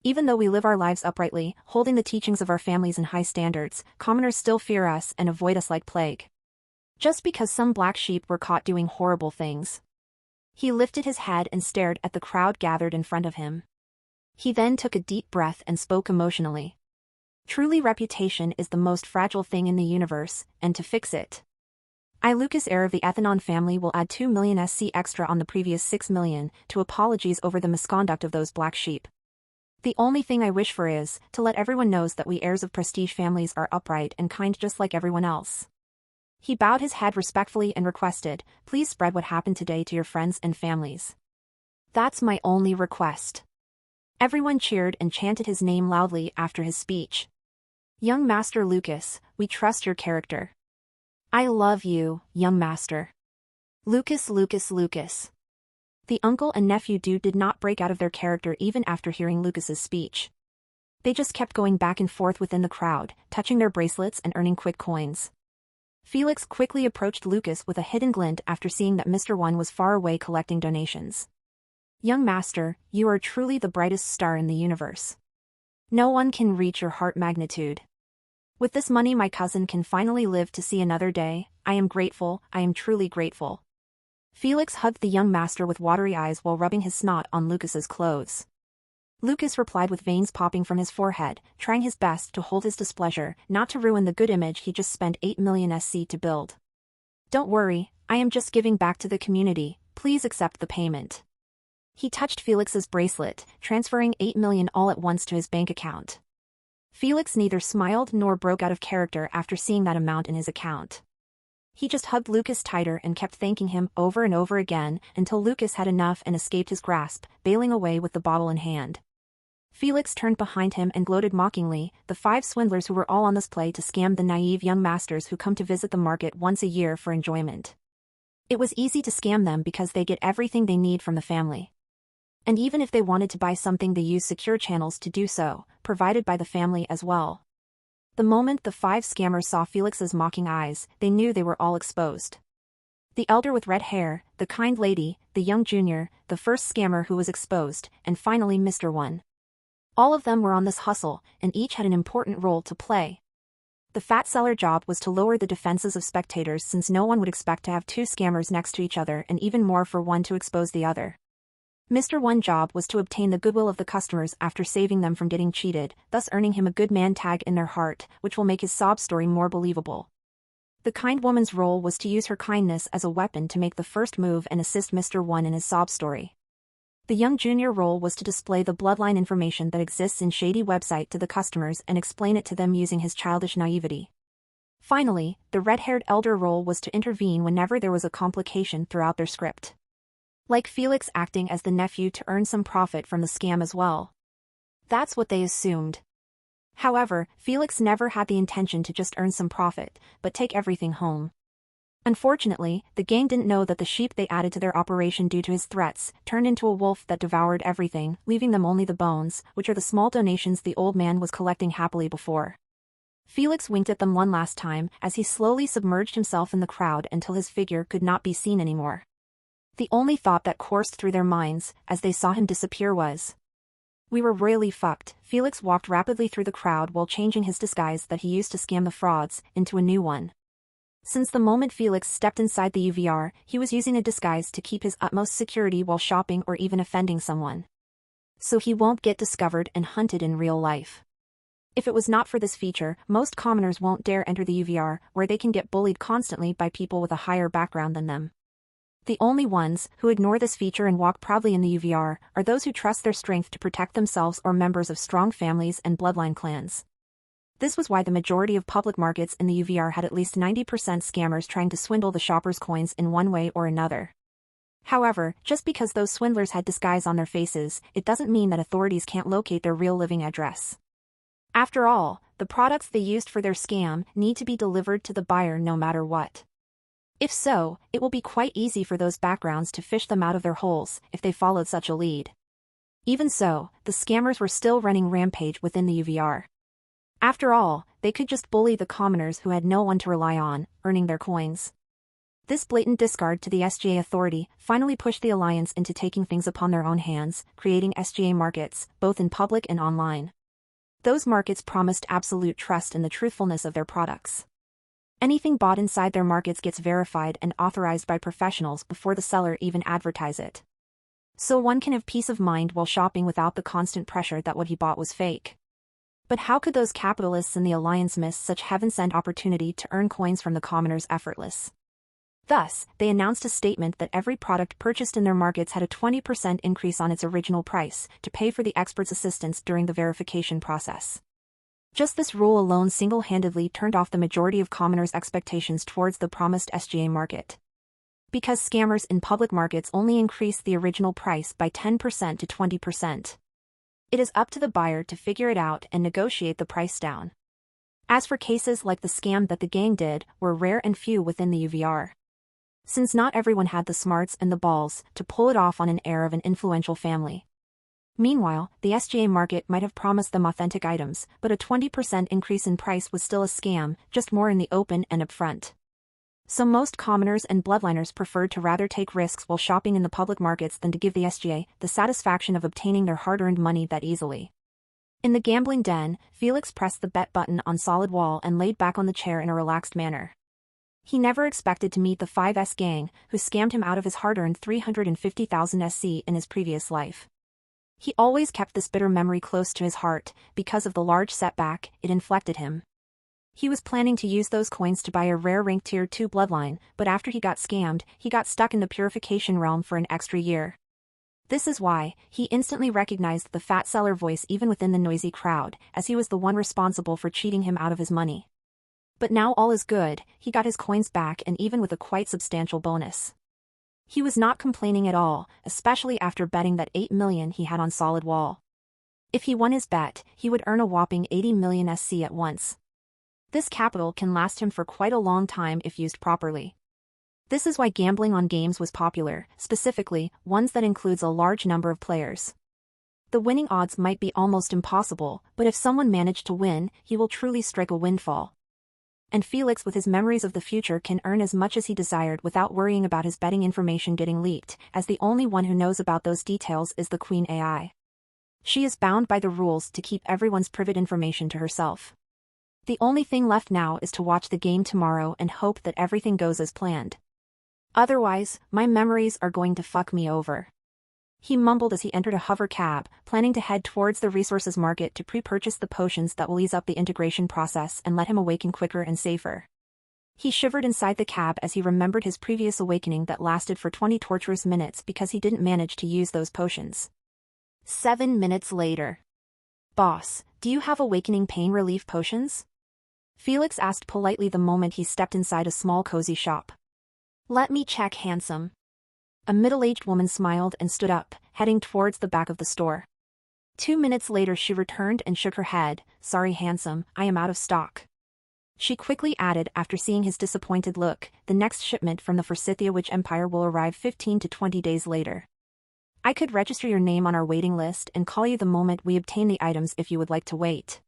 Even though we live our lives uprightly, holding the teachings of our families in high standards, commoners still fear us and avoid us like plague. Just because some black sheep were caught doing horrible things. He lifted his head and stared at the crowd gathered in front of him. He then took a deep breath and spoke emotionally. Truly, reputation is the most fragile thing in the universe, and to fix it, I, Lucas, heir of the Ethenon family, will add 2 million SC extra on the previous 6 million to apologies over the misconduct of those black sheep. The only thing I wish for is to let everyone knows that we heirs of prestige families are upright and kind just like everyone else. He bowed his head respectfully and requested, please spread what happened today to your friends and families. That's my only request. Everyone cheered and chanted his name loudly after his speech. Young Master Lucas, we trust your character. I love you, young master. Lucas, Lucas, Lucas. The uncle and nephew dude did not break out of their character even after hearing Lucas's speech. They just kept going back and forth within the crowd, touching their bracelets and earning quick coins. Felix quickly approached Lucas with a hidden glint after seeing that Mr. One was far away collecting donations. Young master, you are truly the brightest star in the universe. No one can reach your heart magnitude. With this money my cousin can finally live to see another day. I am grateful, I am truly grateful. Felix hugged the young master with watery eyes while rubbing his snot on Lucas's clothes. Lucas replied with veins popping from his forehead, trying his best to hold his displeasure, not to ruin the good image he just spent 8 million SC to build. Don't worry, I am just giving back to the community, please accept the payment. He touched Felix's bracelet, transferring 8 million all at once to his bank account. Felix neither smiled nor broke out of character after seeing that amount in his account. He just hugged Lucas tighter and kept thanking him over and over again until Lucas had enough and escaped his grasp, bailing away with the bottle in hand. Felix turned behind him and gloated mockingly, the 5 swindlers who were all on this play to scam the naive young masters who come to visit the market once a year for enjoyment. It was easy to scam them because they get everything they need from the family. And even if they wanted to buy something, they use secure channels to do so, provided by the family as well. The moment the 5 scammers saw Felix's mocking eyes, they knew they were all exposed. The elder with red hair, the kind lady, the young junior, the first scammer who was exposed, and finally Mr. One. All of them were on this hustle, and each had an important role to play. The fat seller job was to lower the defenses of spectators since no one would expect to have 2 scammers next to each other and even more for one to expose the other. Mr. One's job was to obtain the goodwill of the customers after saving them from getting cheated, thus earning him a good man tag in their heart, which will make his sob story more believable. The kind woman's role was to use her kindness as a weapon to make the first move and assist Mr. One in his sob story. The young junior role was to display the bloodline information that exists in shady website to the customers and explain it to them using his childish naivety. Finally, the red-haired elder role was to intervene whenever there was a complication throughout their script. Like Felix acting as the nephew to earn some profit from the scam as well. That's what they assumed. However, Felix never had the intention to just earn some profit, but take everything home. Unfortunately, the gang didn't know that the sheep they added to their operation due to his threats turned into a wolf that devoured everything, leaving them only the bones, which are the small donations the old man was collecting happily before. Felix winked at them one last time as he slowly submerged himself in the crowd until his figure could not be seen anymore. The only thought that coursed through their minds as they saw him disappear was, "We were royally fucked." Felix walked rapidly through the crowd while changing his disguise that he used to scam the frauds into a new one. Since the moment Felix stepped inside the UVR, he was using a disguise to keep his utmost security while shopping or even offending someone. So he won't get discovered and hunted in real life. If it was not for this feature, most commoners won't dare enter the UVR, where they can get bullied constantly by people with a higher background than them. The only ones who ignore this feature and walk proudly in the UVR are those who trust their strength to protect themselves or members of strong families and bloodline clans. This was why the majority of public markets in the UVR had at least 90% scammers trying to swindle the shoppers' coins in one way or another. However, just because those swindlers had disguise on their faces, it doesn't mean that authorities can't locate their real living address. After all, the products they used for their scam need to be delivered to the buyer no matter what. If so, it will be quite easy for those backgrounds to fish them out of their holes if they followed such a lead. Even so, the scammers were still running rampage within the UVR. After all, they could just bully the commoners who had no one to rely on, earning their coins. This blatant discard to the SGA authority finally pushed the alliance into taking things upon their own hands, creating SGA markets, both in public and online. Those markets promised absolute trust in the truthfulness of their products. Anything bought inside their markets gets verified and authorized by professionals before the seller even advertise it. So one can have peace of mind while shopping without the constant pressure that what he bought was fake. But how could those capitalists in the alliance miss such heaven-sent opportunity to earn coins from the commoners effortless? Thus, they announced a statement that every product purchased in their markets had a 20% increase on its original price to pay for the expert's assistance during the verification process. Just this rule alone single-handedly turned off the majority of commoners' expectations towards the promised SGA market. Because scammers in public markets only increased the original price by 10% to 20%. It is up to the buyer to figure it out and negotiate the price down. As for cases like the scam that the gang did, were rare and few within the UVR. Since not everyone had the smarts and the balls to pull it off on an heir of an influential family. Meanwhile, the SGA market might have promised them authentic items, but a 20% increase in price was still a scam, just more in the open and upfront. So most commoners and bloodliners preferred to rather take risks while shopping in the public markets than to give the SGA the satisfaction of obtaining their hard-earned money that easily. In the gambling den, Felix pressed the bet button on solid wall and laid back on the chair in a relaxed manner. He never expected to meet the 5S gang, who scammed him out of his hard-earned 350,000 SC in his previous life. He always kept this bitter memory close to his heart, because of the large setback it inflicted him. He was planning to use those coins to buy a rare rank tier 2 bloodline, but after he got scammed, he got stuck in the purification realm for an extra year. This is why he instantly recognized the fat seller voice even within the noisy crowd, as he was the one responsible for cheating him out of his money. But now all is good, he got his coins back and even with a quite substantial bonus. He was not complaining at all, especially after betting that 8 million he had on solid wall. If he won his bet, he would earn a whopping 80 million SC at once. This capital can last him for quite a long time if used properly. This is why gambling on games was popular, specifically, ones that includes a large number of players. The winning odds might be almost impossible, but if someone managed to win, he will truly strike a windfall. And Felix with his memories of the future can earn as much as he desired without worrying about his betting information getting leaked, as the only one who knows about those details is the Queen AI. She is bound by the rules to keep everyone's private information to herself. The only thing left now is to watch the game tomorrow and hope that everything goes as planned. Otherwise, my memories are going to fuck me over. He mumbled as he entered a hover cab, planning to head towards the resources market to pre-purchase the potions that will ease up the integration process and let him awaken quicker and safer. He shivered inside the cab as he remembered his previous awakening that lasted for 20 torturous minutes because he didn't manage to use those potions. 7 minutes later. Boss, do you have awakening pain relief potions? Felix asked politely the moment he stepped inside a small cozy shop. Let me check, handsome. A middle-aged woman smiled and stood up, heading towards the back of the store. 2 minutes later she returned and shook her head. Sorry, handsome, I am out of stock. She quickly added after seeing his disappointed look, the next shipment from the Forsythia Witch Empire will arrive 15 to 20 days later. I could register your name on our waiting list and call you the moment we obtain the items if you would like to wait.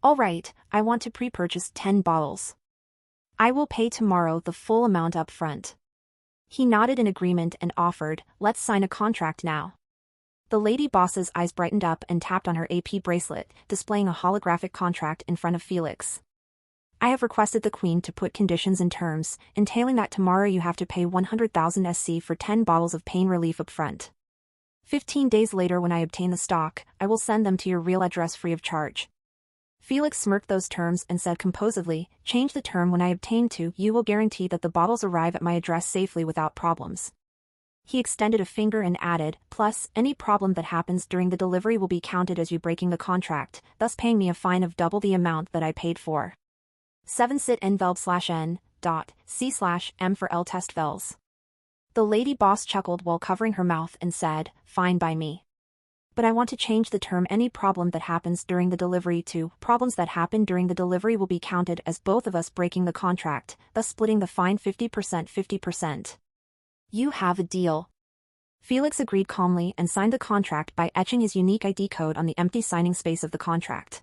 All right, I want to pre-purchase 10 bottles. I will pay tomorrow the full amount up front. He nodded in agreement and offered, let's sign a contract now. The lady boss's eyes brightened up and tapped on her AP bracelet, displaying a holographic contract in front of Felix. I have requested the Queen to put conditions in terms, entailing that tomorrow you have to pay 100,000 SC for 10 bottles of pain relief upfront. 15 days later when I obtain the stock, I will send them to your real address free of charge. Felix smirked those terms and said composedly, change the term when I obtain to, you will guarantee that the bottles arrive at my address safely without problems. He extended a finger and added, plus, any problem that happens during the delivery will be counted as you breaking the contract, thus paying me a fine of double the amount that I paid for. 7 sit envelop/n. C/M for L test vels. The lady boss chuckled while covering her mouth and said, fine by me. But I want to change the term any problem that happens during the delivery to, problems that happen during the delivery will be counted as both of us breaking the contract, thus splitting the fine 50% 50%. You have a deal. Felix agreed calmly and signed the contract by etching his unique ID code on the empty signing space of the contract.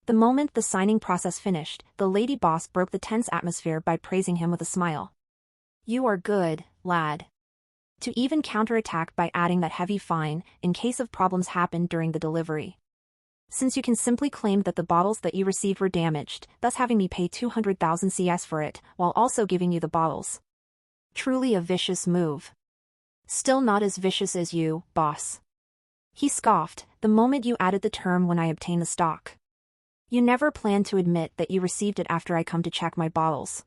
The moment the signing process finished, the lady boss broke the tense atmosphere by praising him with a smile. You are good, lad. To even counterattack by adding that heavy fine, in case of problems happen during the delivery. Since you can simply claim that the bottles that you received were damaged, thus having me pay 200,000 CS for it, while also giving you the bottles. Truly a vicious move. Still not as vicious as you, boss. He scoffed, the moment you added the term when I obtain the stock. You never planned to admit that you received it after I come to check my bottles.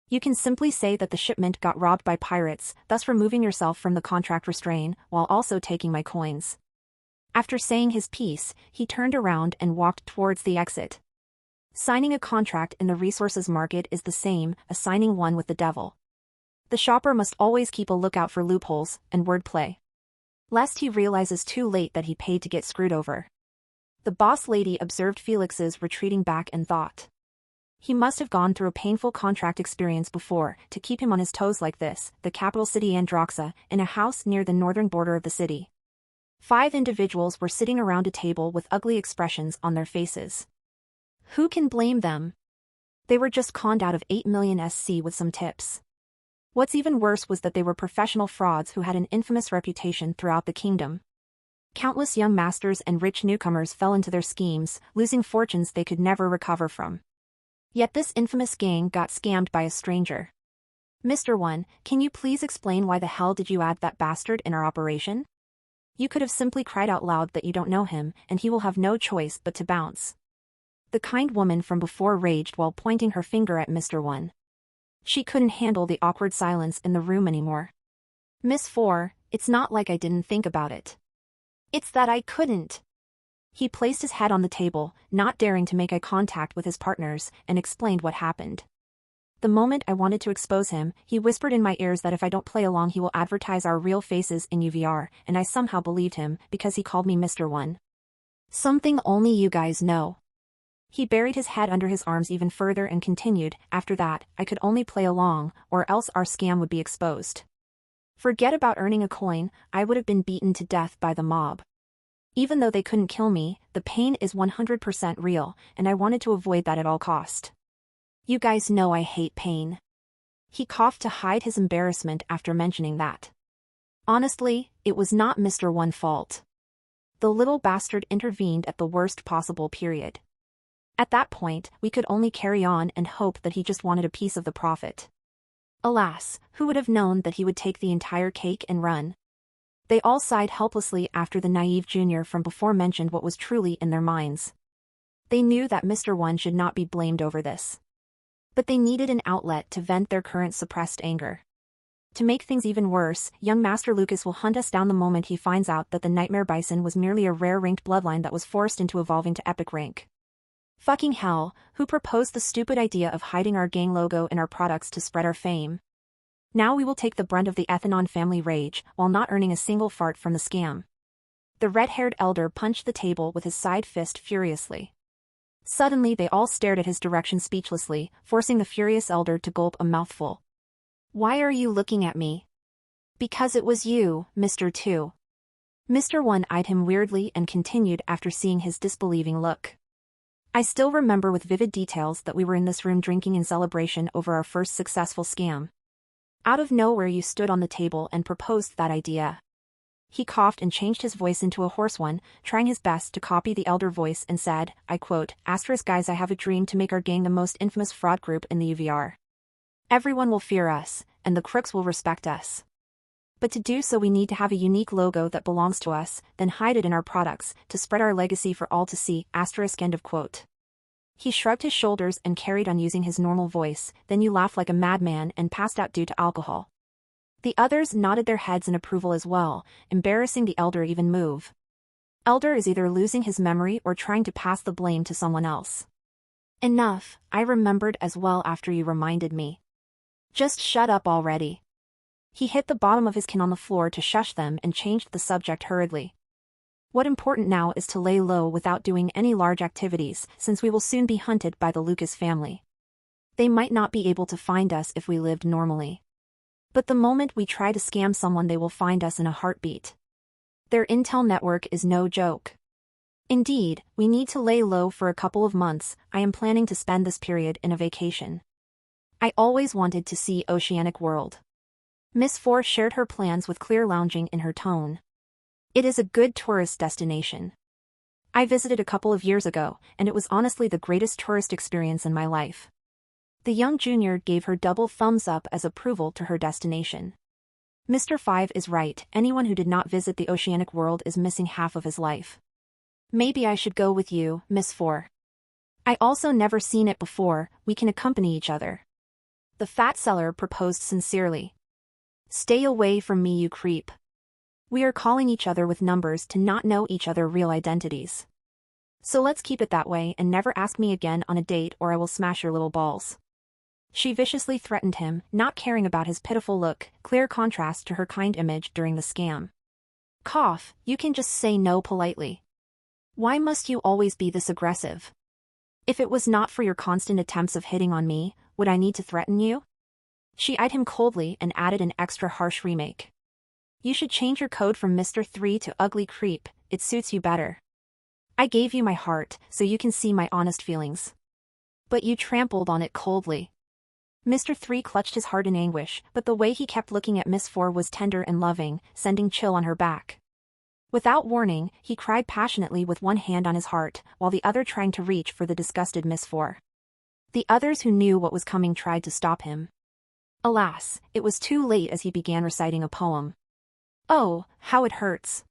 You can simply say that the shipment got robbed by pirates, thus removing yourself from the contract restraint, while also taking my coins. After saying his piece, he turned around and walked towards the exit. Signing a contract in the resources market is the same as signing one with the devil. The shopper must always keep a lookout for loopholes and wordplay, lest he realizes too late that he paid to get screwed over. The boss lady observed Felix's retreating back and thought. He must have gone through a painful contract experience before to keep him on his toes like this, the capital city Androxa, in a house near the northern border of the city. 5 individuals were sitting around a table with ugly expressions on their faces. Who can blame them? They were just conned out of 8 million SC with some tips. What's even worse was that they were professional frauds who had an infamous reputation throughout the kingdom. Countless young masters and rich newcomers fell into their schemes, losing fortunes they could never recover from. Yet this infamous gang got scammed by a stranger. Mr. One, can you please explain why the hell did you add that bastard in our operation? You could have simply cried out loud that you don't know him, and he will have no choice but to bounce. The kind woman from before raged while pointing her finger at Mr. One. She couldn't handle the awkward silence in the room anymore. Miss Four, it's not like I didn't think about it. It's that I couldn't. He placed his head on the table, not daring to make eye contact with his partners, and explained what happened. The moment I wanted to expose him, he whispered in my ears that if I don't play along he will advertise our real faces in UVR, and I somehow believed him, because he called me Mr. One. Something only you guys know. He buried his head under his arms even further and continued, after that, I could only play along, or else our scam would be exposed. Forget about earning a coin, I would have been beaten to death by the mob. Even though they couldn't kill me, the pain is 100% real, and I wanted to avoid that at all cost. You guys know I hate pain. He coughed to hide his embarrassment after mentioning that. Honestly, it was not Mr. One's fault. The little bastard intervened at the worst possible period. At that point, we could only carry on and hope that he just wanted a piece of the profit. Alas, who would have known that he would take the entire cake and run? They all sighed helplessly after the naive junior from before mentioned what was truly in their minds. They knew that Mr. One should not be blamed over this. But they needed an outlet to vent their current suppressed anger. To make things even worse, young Master Lucas will hunt us down the moment he finds out that the Nightmare Bison was merely a rare ranked bloodline that was forced into evolving to epic rank. Fucking hell, who proposed the stupid idea of hiding our gang logo in our products to spread our fame? Now we will take the brunt of the Ethanon family rage, while not earning a single fart from the scam. The red-haired elder punched the table with his side fist furiously. Suddenly they all stared at his direction speechlessly, forcing the furious elder to gulp a mouthful. Why are you looking at me? Because it was you, Mr. Two. Mr. One eyed him weirdly and continued after seeing his disbelieving look. I still remember with vivid details that we were in this room drinking in celebration over our first successful scam. Out of nowhere you stood on the table and proposed that idea. He coughed and changed his voice into a hoarse one, trying his best to copy the elder voice, and said, I quote, "Guys, I have a dream to make our gang the most infamous fraud group in the UVR. Everyone will fear us, and the crooks will respect us. But to do so we need to have a unique logo that belongs to us, then hide it in our products, to spread our legacy for all to see, End of quote." He shrugged his shoulders and carried on using his normal voice, "Then you laughed like a madman and passed out due to alcohol." The others nodded their heads in approval as well, embarrassing the elder even move. Elder is either losing his memory or trying to pass the blame to someone else. Enough, I remembered as well after you reminded me. Just shut up already. He hit the bottom of his can on the floor to shush them and changed the subject hurriedly. What important now is to lay low without doing any large activities, since we will soon be hunted by the Lucas family. They might not be able to find us if we lived normally. But the moment we try to scam someone, they will find us in a heartbeat. Their intel network is no joke. Indeed, we need to lay low for a couple of months. I am planning to spend this period in a vacation. I always wanted to see Oceanic World. Miss Four shared her plans with clear lounging in her tone. It is a good tourist destination. I visited a couple of years ago, and it was honestly the greatest tourist experience in my life. The young junior gave her double thumbs up as approval to her destination. Mr. Five is right, anyone who did not visit the Oceanic World is missing half of his life. Maybe I should go with you, Miss Four. I also never seen it before, we can accompany each other. The fat seller proposed sincerely. Stay away from me, you creep. We are calling each other with numbers to not know each other real identities. So let's keep it that way and never ask me again on a date or I will smash your little balls. She viciously threatened him, not caring about his pitiful look, clear contrast to her kind image during the scam. Cough, you can just say no politely. Why must you always be this aggressive? If it was not for your constant attempts of hitting on me, would I need to threaten you? She eyed him coldly and added an extra harsh remake. You should change your code from Mr. 3 to Ugly Creep, it suits you better. I gave you my heart, so you can see my honest feelings. But you trampled on it coldly. Mr. 3 clutched his heart in anguish, but the way he kept looking at Miss 4 was tender and loving, sending chill on her back. Without warning, he cried passionately with one hand on his heart, while the other trying to reach for the disgusted Miss 4. The others who knew what was coming tried to stop him. Alas, it was too late as he began reciting a poem. Oh, how it hurts.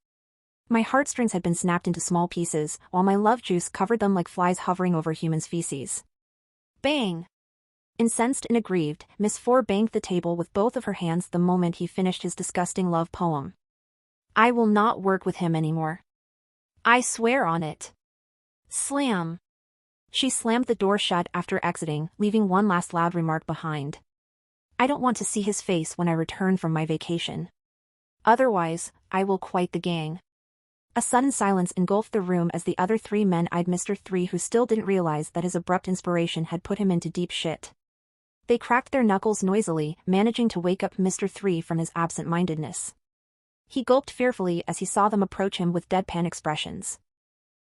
My heartstrings had been snapped into small pieces, while my love juice covered them like flies hovering over humans' feces. Bang! Incensed and aggrieved, Miss 4 banged the table with both of her hands the moment he finished his disgusting love poem. I will not work with him anymore. I swear on it. Slam. She slammed the door shut after exiting, leaving one last loud remark behind. I don't want to see his face when I return from my vacation. Otherwise, I will quite the gang. A sudden silence engulfed the room as the other three men eyed Mr. 3, who still didn't realize that his abrupt inspiration had put him into deep shit. They cracked their knuckles noisily, managing to wake up Mr. 3 from his absent-mindedness. He gulped fearfully as he saw them approach him with deadpan expressions.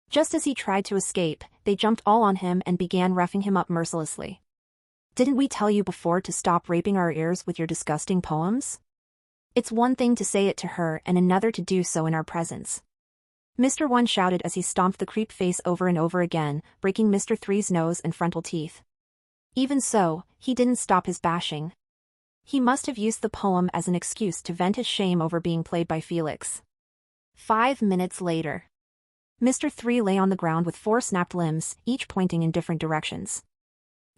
Just as he tried to escape, they jumped all on him and began roughing him up mercilessly. Didn't we tell you before to stop raping our ears with your disgusting poems? It's one thing to say it to her and another to do so in our presence. Mr. 1 shouted as he stomped the creep face over and over again, breaking Mr. 3's nose and frontal teeth. Even so, he didn't stop his bashing. He must have used the poem as an excuse to vent his shame over being played by Felix. 5 minutes later. Mr. 3 lay on the ground with 4 snapped limbs, each pointing in different directions.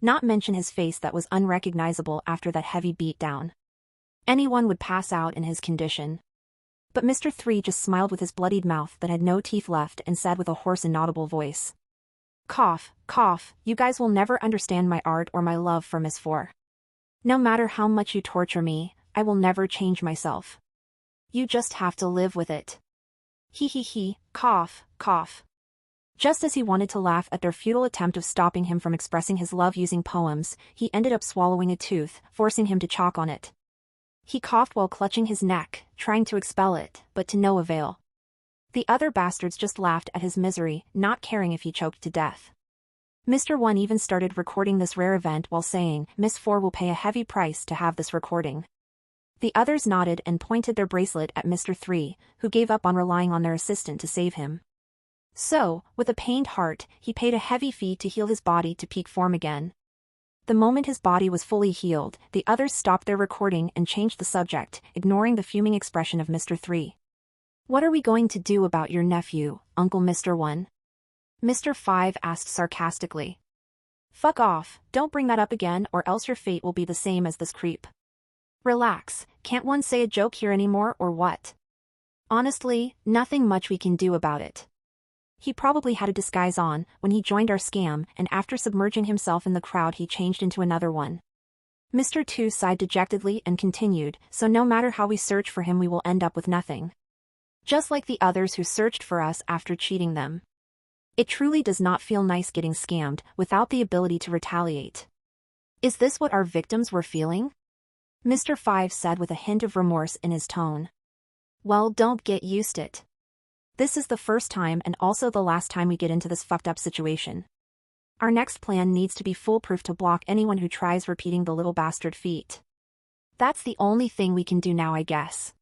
Not mention his face that was unrecognizable after that heavy beatdown. Anyone would pass out in his condition. But Mr. 3 just smiled with his bloodied mouth that had no teeth left and said with a hoarse, inaudible voice. Cough, cough, you guys will never understand my art or my love for Miss 4. No matter how much you torture me, I will never change myself. You just have to live with it. He, cough, cough. Just as he wanted to laugh at their futile attempt of stopping him from expressing his love using poems, he ended up swallowing a tooth, forcing him to choke on it. He coughed while clutching his neck, trying to expel it, but to no avail. The other bastards just laughed at his misery, not caring if he choked to death. Mr. 1 even started recording this rare event while saying, Miss 4 will pay a heavy price to have this recording. The others nodded and pointed their bracelet at Mr. 3, who gave up on relying on their assistant to save him. So, with a pained heart, he paid a heavy fee to heal his body to peak form again. The moment his body was fully healed, the others stopped their recording and changed the subject, ignoring the fuming expression of Mr. 3. "What are we going to do about your nephew, Uncle Mr. 1? Mr. 5 asked sarcastically. "Fuck off, don't bring that up again or else your fate will be the same as this creep." "Relax, can't one say a joke here anymore or what?" "Honestly, nothing much we can do about it. He probably had a disguise on when he joined our scam, and after submerging himself in the crowd he changed into another one." Mr. 2 sighed dejectedly and continued, "So no matter how we search for him we will end up with nothing. Just like the others who searched for us after cheating them. It truly does not feel nice getting scammed without the ability to retaliate. Is this what our victims were feeling?" Mr. 5 said with a hint of remorse in his tone. "Well, don't get used to it. This is the first time and also the last time we get into this fucked up situation. Our next plan needs to be foolproof to block anyone who tries repeating the little bastard feat. That's the only thing we can do now, I guess."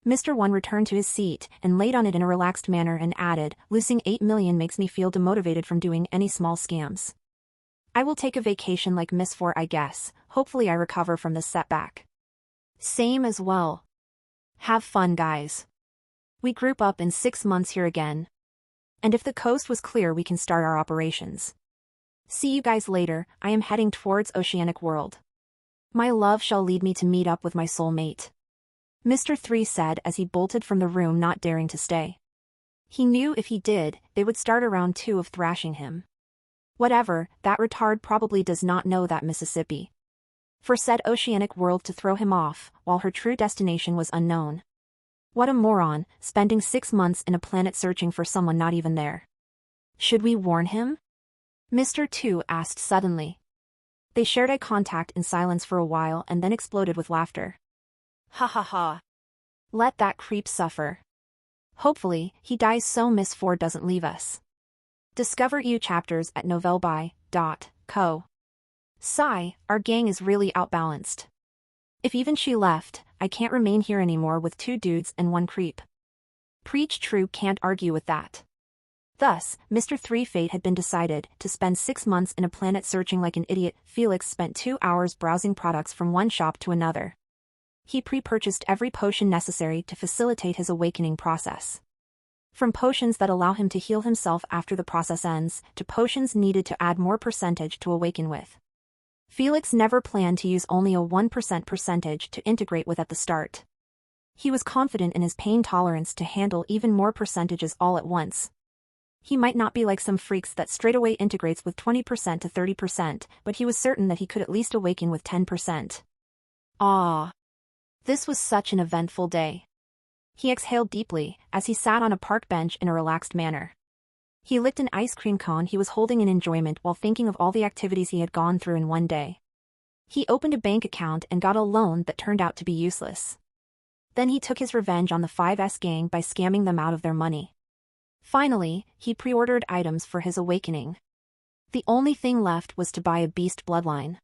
Mr. 1 returned to his seat and laid on it in a relaxed manner and added, "Losing 8 million makes me feel demotivated from doing any small scams. I will take a vacation like Miss 4, I guess. Hopefully I recover from this setback." "Same as well. Have fun, guys. We group up in 6 months here again. And if the coast was clear we can start our operations. See you guys later, I am heading towards Oceanic World. My love shall lead me to meet up with my soulmate," Mr. 3 said as he bolted from the room, not daring to stay. He knew if he did, they would start a round 2 of thrashing him. Whatever, that retard probably does not know that Mississippi. For said Oceanic World to throw him off, while her true destination was unknown. What a moron, spending 6 months in a planet searching for someone not even there. "Should we warn him?" Mr. 2 asked suddenly. They shared eye contact in silence for a while and then exploded with laughter. "Ha ha ha. Let that creep suffer. Hopefully, he dies so Miss 4 doesn't leave us." Discover EU chapters at novelby.co. Sigh, our gang is really outbalanced. If even she left, I can't remain here anymore with 2 dudes and 1 creep. Preach true, can't argue with that. Thus, Mr. 3 fate had been decided to spend 6 months in a planet searching like an idiot. Felix spent 2 hours browsing products from one shop to another. He pre-purchased every potion necessary to facilitate his awakening process. From potions that allow him to heal himself after the process ends, to potions needed to add more percentage to awaken with. Felix never planned to use only a 1% percentage to integrate with at the start. He was confident in his pain tolerance to handle even more percentages all at once. He might not be like some freaks that straightaway integrates with 20% to 30%, but he was certain that he could at least awaken with 10%. Ah! This was such an eventful day. He exhaled deeply as he sat on a park bench in a relaxed manner. He licked an ice cream cone he was holding in enjoyment while thinking of all the activities he had gone through in one day. He opened a bank account and got a loan that turned out to be useless. Then he took his revenge on the 5S gang by scamming them out of their money. Finally, he pre-ordered items for his awakening. The only thing left was to buy a beast bloodline.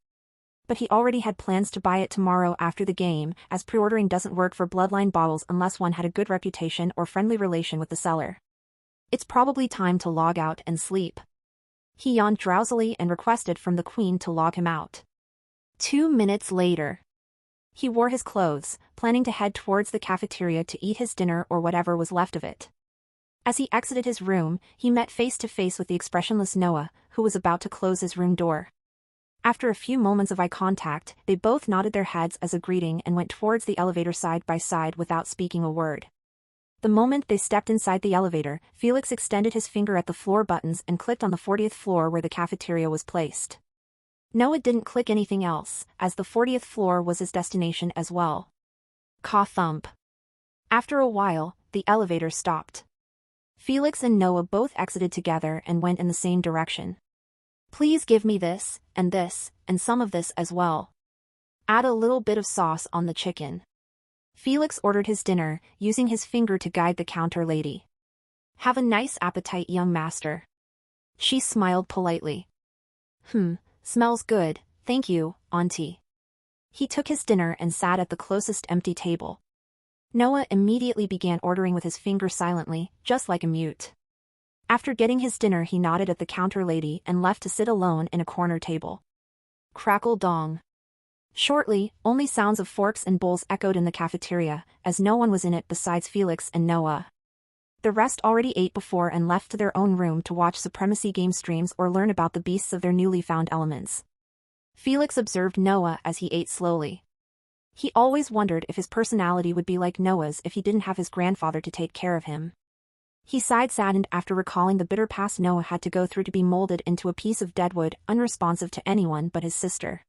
But he already had plans to buy it tomorrow after the game, as pre-ordering doesn't work for bloodline bottles unless one had a good reputation or friendly relation with the seller. It's probably time to log out and sleep. He yawned drowsily and requested from the queen to log him out. 2 minutes later. He wore his clothes, planning to head towards the cafeteria to eat his dinner or whatever was left of it. As he exited his room, he met face to face with the expressionless Noah, who was about to close his room door. After a few moments of eye contact, they both nodded their heads as a greeting and went towards the elevator side by side without speaking a word. The moment they stepped inside the elevator, Felix extended his finger at the floor buttons and clicked on the 40th floor where the cafeteria was placed. Noah didn't click anything else, as the 40th floor was his destination as well. Caw thump. After a while, the elevator stopped. Felix and Noah both exited together and went in the same direction. "Please give me this, and some of this as well. Add a little bit of sauce on the chicken." Felix ordered his dinner, using his finger to guide the counter lady. "Have a nice appetite, young master." She smiled politely. Smells good, thank you, auntie." He took his dinner and sat at the closest empty table. Noah immediately began ordering with his finger silently, just like a mute. After getting his dinner he nodded at the counter lady and left to sit alone in a corner table. Crackle dong. Shortly, only sounds of forks and bowls echoed in the cafeteria, as no one was in it besides Felix and Noah. The rest already ate before and left to their own room to watch Supremacy game streams or learn about the beasts of their newly found elements. Felix observed Noah as he ate slowly. He always wondered if his personality would be like Noah's if he didn't have his grandfather to take care of him. He sighed saddened after recalling the bitter past Noah had to go through to be molded into a piece of deadwood, unresponsive to anyone but his sister.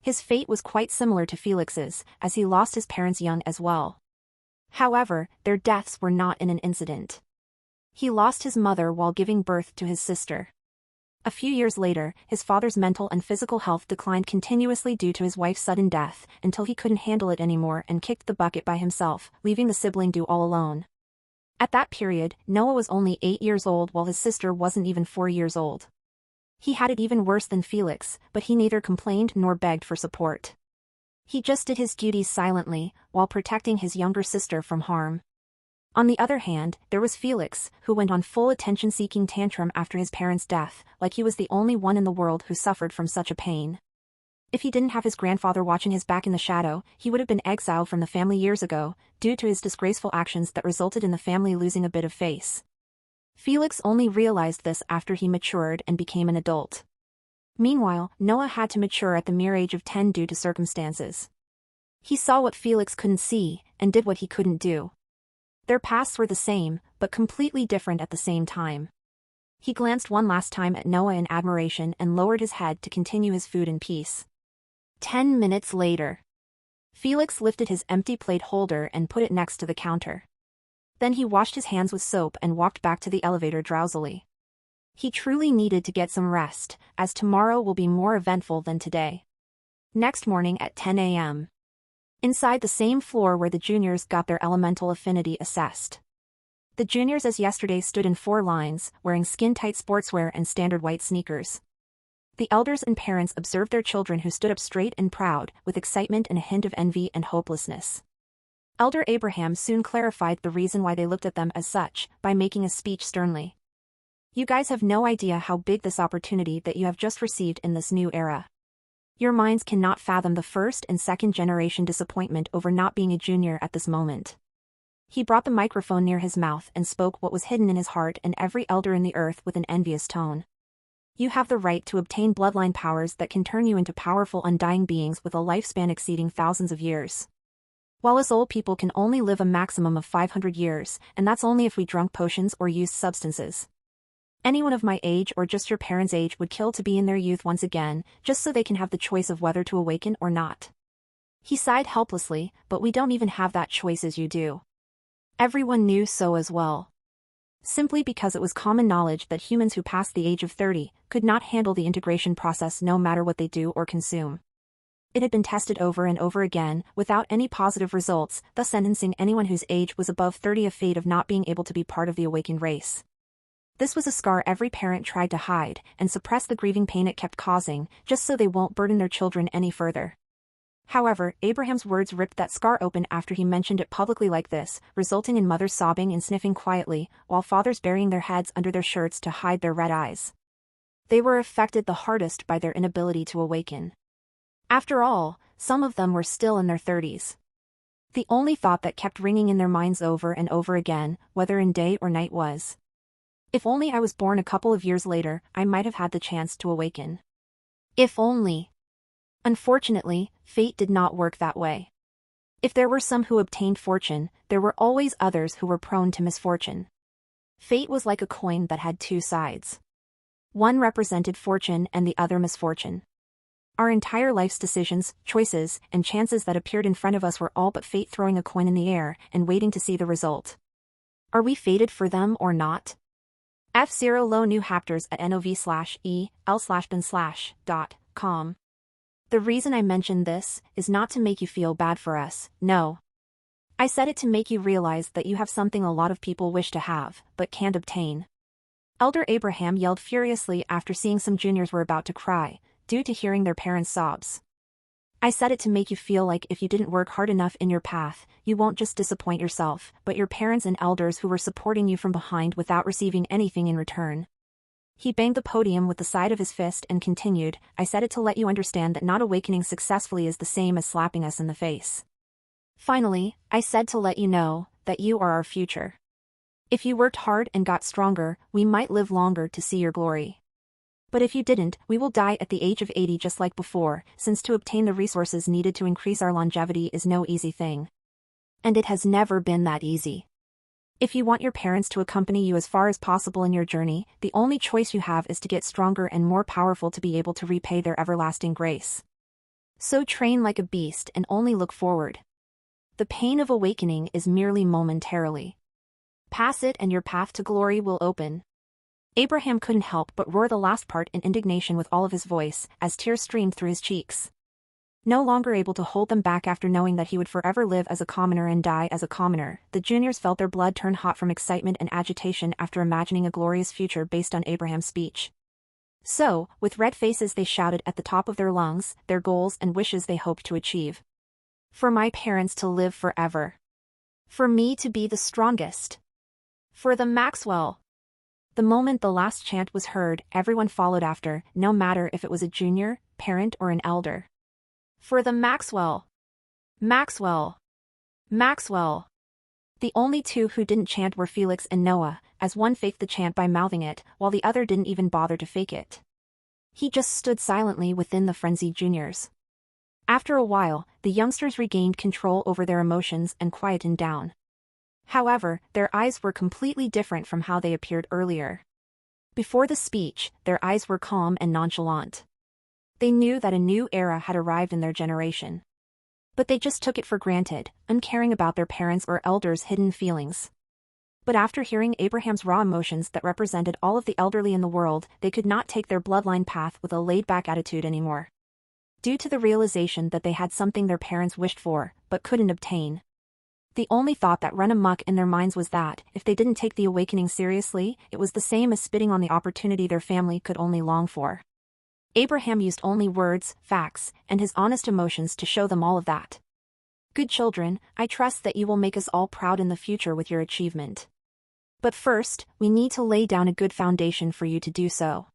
His fate was quite similar to Felix's, as he lost his parents young as well. However, their deaths were not in an incident. He lost his mother while giving birth to his sister. A few years later, his father's mental and physical health declined continuously due to his wife's sudden death, until he couldn't handle it anymore and kicked the bucket by himself, leaving the sibling due all alone. At that period, Noah was only 8 years old while his sister wasn't even 4 years old. He had it even worse than Felix, but he neither complained nor begged for support. He just did his duties silently, while protecting his younger sister from harm. On the other hand, there was Felix, who went on full attention-seeking tantrum after his parents' death, like he was the only one in the world who suffered from such a pain. If he didn't have his grandfather watching his back in the shadow, he would have been exiled from the family years ago, due to his disgraceful actions that resulted in the family losing a bit of face. Felix only realized this after he matured and became an adult. Meanwhile, Noah had to mature at the mere age of 10 due to circumstances. He saw what Felix couldn't see, and did what he couldn't do. Their pasts were the same, but completely different at the same time. He glanced one last time at Noah in admiration and lowered his head to continue his food in peace. 10 minutes later. Felix lifted his empty plate holder and put it next to the counter. Then he washed his hands with soap and walked back to the elevator drowsily. He truly needed to get some rest, as tomorrow will be more eventful than today. Next morning at 10 a.m. Inside the same floor where the juniors got their elemental affinity assessed. The juniors as yesterday stood in 4 lines, wearing skin-tight sportswear and standard white sneakers. The elders and parents observed their children who stood up straight and proud, with excitement and a hint of envy and hopelessness. Elder Abraham soon clarified the reason why they looked at them as such, by making a speech sternly. You guys have no idea how big this opportunity that you have just received in this new era. Your minds cannot fathom the first and second generation disappointment over not being a junior at this moment. He brought the microphone near his mouth and spoke what was hidden in his heart and every elder in the earth with an envious tone. You have the right to obtain bloodline powers that can turn you into powerful undying beings with a lifespan exceeding thousands of years. While us old people can only live a maximum of 500 years, and that's only if we drunk potions or used substances. Anyone of my age or just your parents' age would kill to be in their youth once again, just so they can have the choice of whether to awaken or not. He sighed helplessly, but we don't even have that choice as you do. Everyone knew so as well. Simply because it was common knowledge that humans who passed the age of 30 could not handle the integration process no matter what they do or consume. It had been tested over and over again, without any positive results, thus sentencing anyone whose age was above 30 a fate of not being able to be part of the awakened race. This was a scar every parent tried to hide, and suppress the grieving pain it kept causing, just so they won't burden their children any further. However, Abraham's words ripped that scar open after he mentioned it publicly like this, resulting in mothers sobbing and sniffing quietly, while fathers burying their heads under their shirts to hide their red eyes. They were affected the hardest by their inability to awaken. After all, some of them were still in their 30s. The only thought that kept ringing in their minds over and over again, whether in day or night was, if only I was born a couple of years later, I might have had the chance to awaken. If only. Unfortunately, fate did not work that way. If there were some who obtained fortune, there were always others who were prone to misfortune. Fate was like a coin that had 2 sides. One represented fortune and the other misfortune. Our entire life's decisions, choices, and chances that appeared in front of us were all but fate throwing a coin in the air and waiting to see the result. Are we fated for them or not? F0 low new hapters at nov/el/bin/.com. The reason I mentioned this is not to make you feel bad for us, no. I said it to make you realize that you have something a lot of people wish to have, but can't obtain. Elder Abraham yelled furiously after seeing some juniors were about to cry, due to hearing their parents' sobs. I said it to make you feel like if you didn't work hard enough in your path, you won't just disappoint yourself, but your parents and elders who were supporting you from behind without receiving anything in return. He banged the podium with the side of his fist and continued, I said it to let you understand that not awakening successfully is the same as slapping us in the face. Finally, I said to let you know that you are our future. If you worked hard and got stronger, we might live longer to see your glory. But if you didn't, we will die at the age of 80 just like before, since to obtain the resources needed to increase our longevity is no easy thing. And it has never been that easy. If you want your parents to accompany you as far as possible in your journey, the only choice you have is to get stronger and more powerful to be able to repay their everlasting grace. So train like a beast and only look forward. The pain of awakening is merely momentarily. Pass it and your path to glory will open. Abraham couldn't help but roar the last part in indignation with all of his voice, as tears streamed through his cheeks. No longer able to hold them back after knowing that he would forever live as a commoner and die as a commoner, the juniors felt their blood turn hot from excitement and agitation after imagining a glorious future based on Abraham's speech. So, with red faces they shouted at the top of their lungs, their goals and wishes they hoped to achieve. For my parents to live forever. For me to be the strongest. For the Maxwell. The moment the last chant was heard, everyone followed after, no matter if it was a junior, parent or an elder. For the Maxwell. Maxwell. Maxwell. The only two who didn't chant were Felix and Noah, as one faked the chant by mouthing it, while the other didn't even bother to fake it. He just stood silently within the frenzied juniors. After a while, the youngsters regained control over their emotions and quietened down. However, their eyes were completely different from how they appeared earlier. Before the speech, their eyes were calm and nonchalant. They knew that a new era had arrived in their generation. But they just took it for granted, uncaring about their parents' or elders' hidden feelings. But after hearing Abraham's raw emotions that represented all of the elderly in the world, they could not take their bloodline path with a laid-back attitude anymore. Due to the realization that they had something their parents wished for, but couldn't obtain. The only thought that ran amok in their minds was that, if they didn't take the awakening seriously, it was the same as spitting on the opportunity their family could only long for. Abraham used only words, facts, and his honest emotions to show them all of that. Good children, I trust that you will make us all proud in the future with your achievement. But first, we need to lay down a good foundation for you to do so.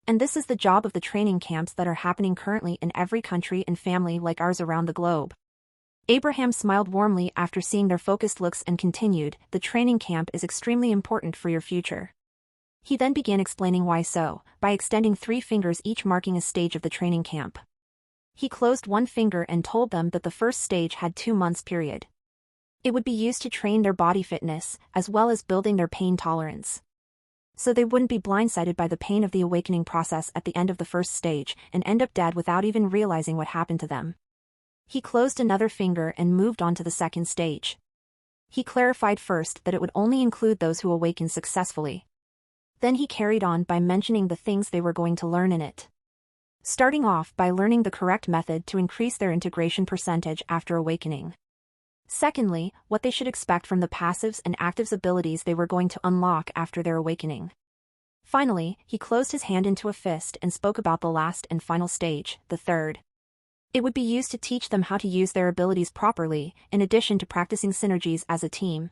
And this is the job of the training camps that are happening currently in every country and family like ours around the globe. Abraham smiled warmly after seeing their focused looks and continued, the training camp is extremely important for your future. He then began explaining why so, by extending 3 fingers each marking a stage of the training camp. He closed one finger and told them that the first stage had 2 months period. It would be used to train their body fitness, as well as building their pain tolerance. So they wouldn't be blindsided by the pain of the awakening process at the end of the first stage, and end up dead without even realizing what happened to them. He closed another finger and moved on to the second stage. He clarified first that it would only include those who awakened successfully. Then he carried on by mentioning the things they were going to learn in it. Starting off by learning the correct method to increase their integration percentage after awakening. Secondly, what they should expect from the passives and actives abilities they were going to unlock after their awakening. Finally, he closed his hand into a fist and spoke about the last and final stage, the third. It would be used to teach them how to use their abilities properly, in addition to practicing synergies as a team.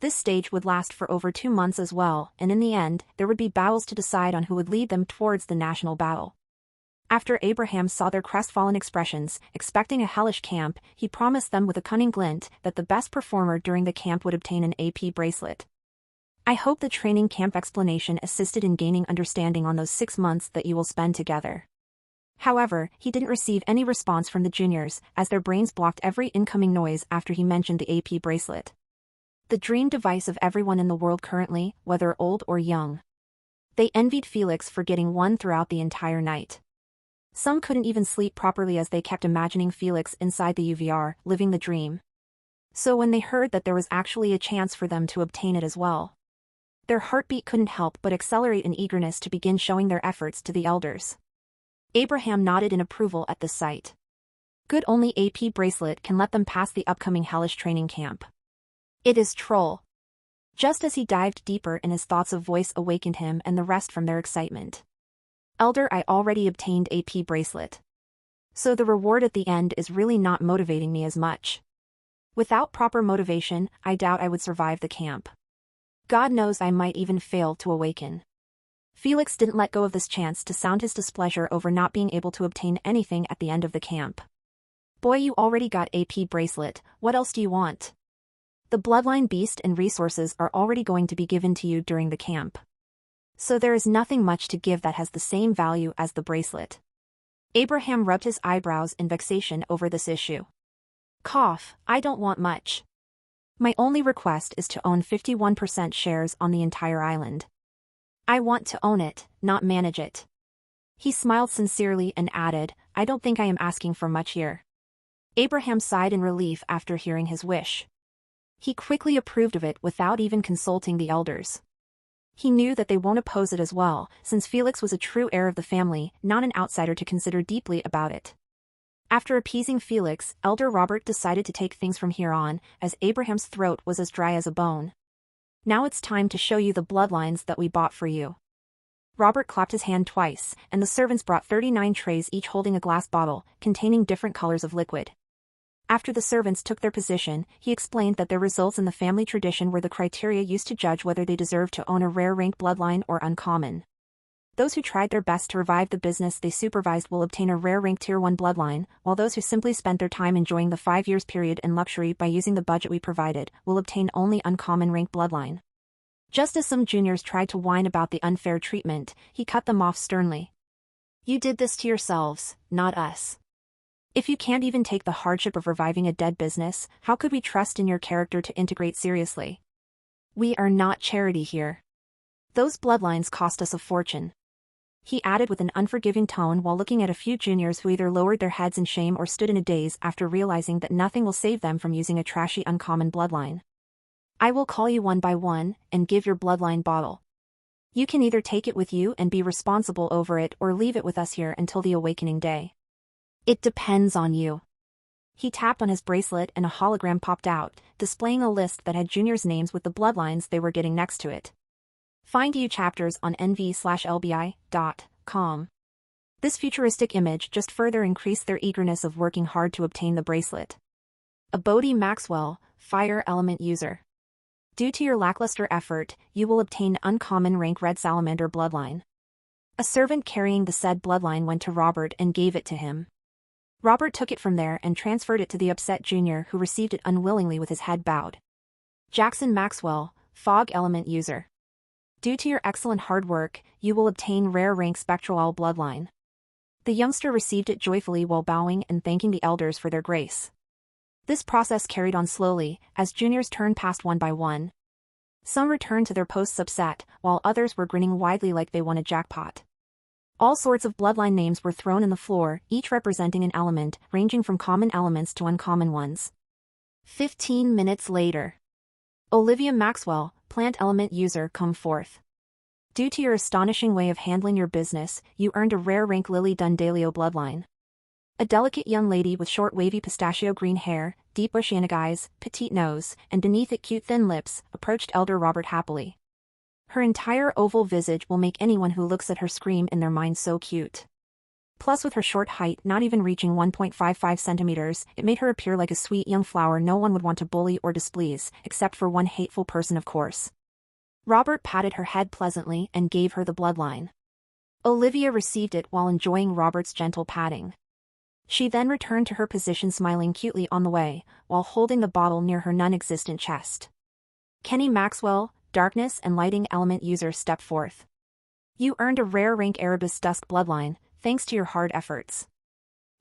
This stage would last for over 2 months as well, and in the end, there would be battles to decide on who would lead them towards the national battle. After Abraham saw their crestfallen expressions, expecting a hellish camp, he promised them with a cunning glint that the best performer during the camp would obtain an AP bracelet. I hope the training camp explanation assisted in gaining understanding on those 6 months that you will spend together. However, he didn't receive any response from the juniors, as their brains blocked every incoming noise after he mentioned the AP bracelet. The dream device of everyone in the world currently, whether old or young. They envied Felix for getting one throughout the entire night. Some couldn't even sleep properly as they kept imagining Felix inside the UVR, living the dream. So when they heard that there was actually a chance for them to obtain it as well, their heartbeat couldn't help but accelerate in eagerness to begin showing their efforts to the elders. Abraham nodded in approval at this sight. Good, only AP bracelet can let them pass the upcoming hellish training camp. It is troll. Just as he dived deeper in his thoughts, a voice awakened him and the rest from their excitement. Elder, I already obtained AP bracelet. So the reward at the end is really not motivating me as much. Without proper motivation, I doubt I would survive the camp. God knows I might even fail to awaken. Felix didn't let go of this chance to sound his displeasure over not being able to obtain anything at the end of the camp. Boy, you already got AP bracelet, what else do you want? The bloodline beast and resources are already going to be given to you during the camp. So there is nothing much to give that has the same value as the bracelet. Abraham rubbed his eyebrows in vexation over this issue. Cough, I don't want much. My only request is to own 51% shares on the entire island. I want to own it, not manage it. He smiled sincerely and added, I don't think I am asking for much here. Abraham sighed in relief after hearing his wish. He quickly approved of it without even consulting the elders. He knew that they won't oppose it as well, since Felix was a true heir of the family, not an outsider to consider deeply about it. After appeasing Felix, Elder Robert decided to take things from here on, as Abraham's throat was as dry as a bone. Now it's time to show you the bloodlines that we bought for you. Robert clapped his hand twice, and the servants brought 39 trays each holding a glass bottle, containing different colors of liquid. After the servants took their position, he explained that their results in the family tradition were the criteria used to judge whether they deserved to own a rare rank bloodline or uncommon. Those who tried their best to revive the business they supervised will obtain a rare rank Tier 1 bloodline, while those who simply spent their time enjoying the 5 years period in luxury by using the budget we provided will obtain only uncommon rank bloodline. Just as some juniors tried to whine about the unfair treatment, he cut them off sternly. You did this to yourselves, not us. If you can't even take the hardship of reviving a dead business, how could we trust in your character to integrate seriously? We are not charity here. Those bloodlines cost us a fortune. He added with an unforgiving tone while looking at a few juniors who either lowered their heads in shame or stood in a daze after realizing that nothing will save them from using a trashy uncommon bloodline. I will call you one by one and give your bloodline bottle. You can either take it with you and be responsible over it or leave it with us here until the awakening day. It depends on you. He tapped on his bracelet and a hologram popped out, displaying a list that had juniors' names with the bloodlines they were getting next to it. Find you chapters on nv/lbi.com. This futuristic image just further increased their eagerness of working hard to obtain the bracelet. Abodi Maxwell, Fire Element User. Due to your lackluster effort, you will obtain uncommon rank Red Salamander bloodline. A servant carrying the said bloodline went to Robert and gave it to him. Robert took it from there and transferred it to the upset junior who received it unwillingly with his head bowed. Jackson Maxwell, Fog Element User. Due to your excellent hard work, you will obtain rare rank Spectral Owl bloodline. The youngster received it joyfully while bowing and thanking the elders for their grace. This process carried on slowly, as juniors turned past one by one. Some returned to their posts upset, while others were grinning widely like they won a jackpot. All sorts of bloodline names were thrown in the floor, each representing an element, ranging from common elements to uncommon ones. 15 minutes later. Olivia Maxwell, Plant Element User, come forth. Due to your astonishing way of handling your business, you earned a rare rank Lily Dundalio bloodline. A delicate young lady with short wavy pistachio green hair, deep oceanic eyes, petite nose, and beneath it cute thin lips, approached Elder Robert happily. Her entire oval visage will make anyone who looks at her scream in their mind so cute. Plus with her short height not even reaching 1.55 centimeters, it made her appear like a sweet young flower no one would want to bully or displease, except for one hateful person of course. Robert patted her head pleasantly and gave her the bloodline. Olivia received it while enjoying Robert's gentle patting. She then returned to her position smiling cutely on the way, while holding the bottle near her non-existent chest. Kenny Maxwell, Darkness and Lighting Element User, step forth. You earned a rare rank Erebus Dusk bloodline, thanks to your hard efforts.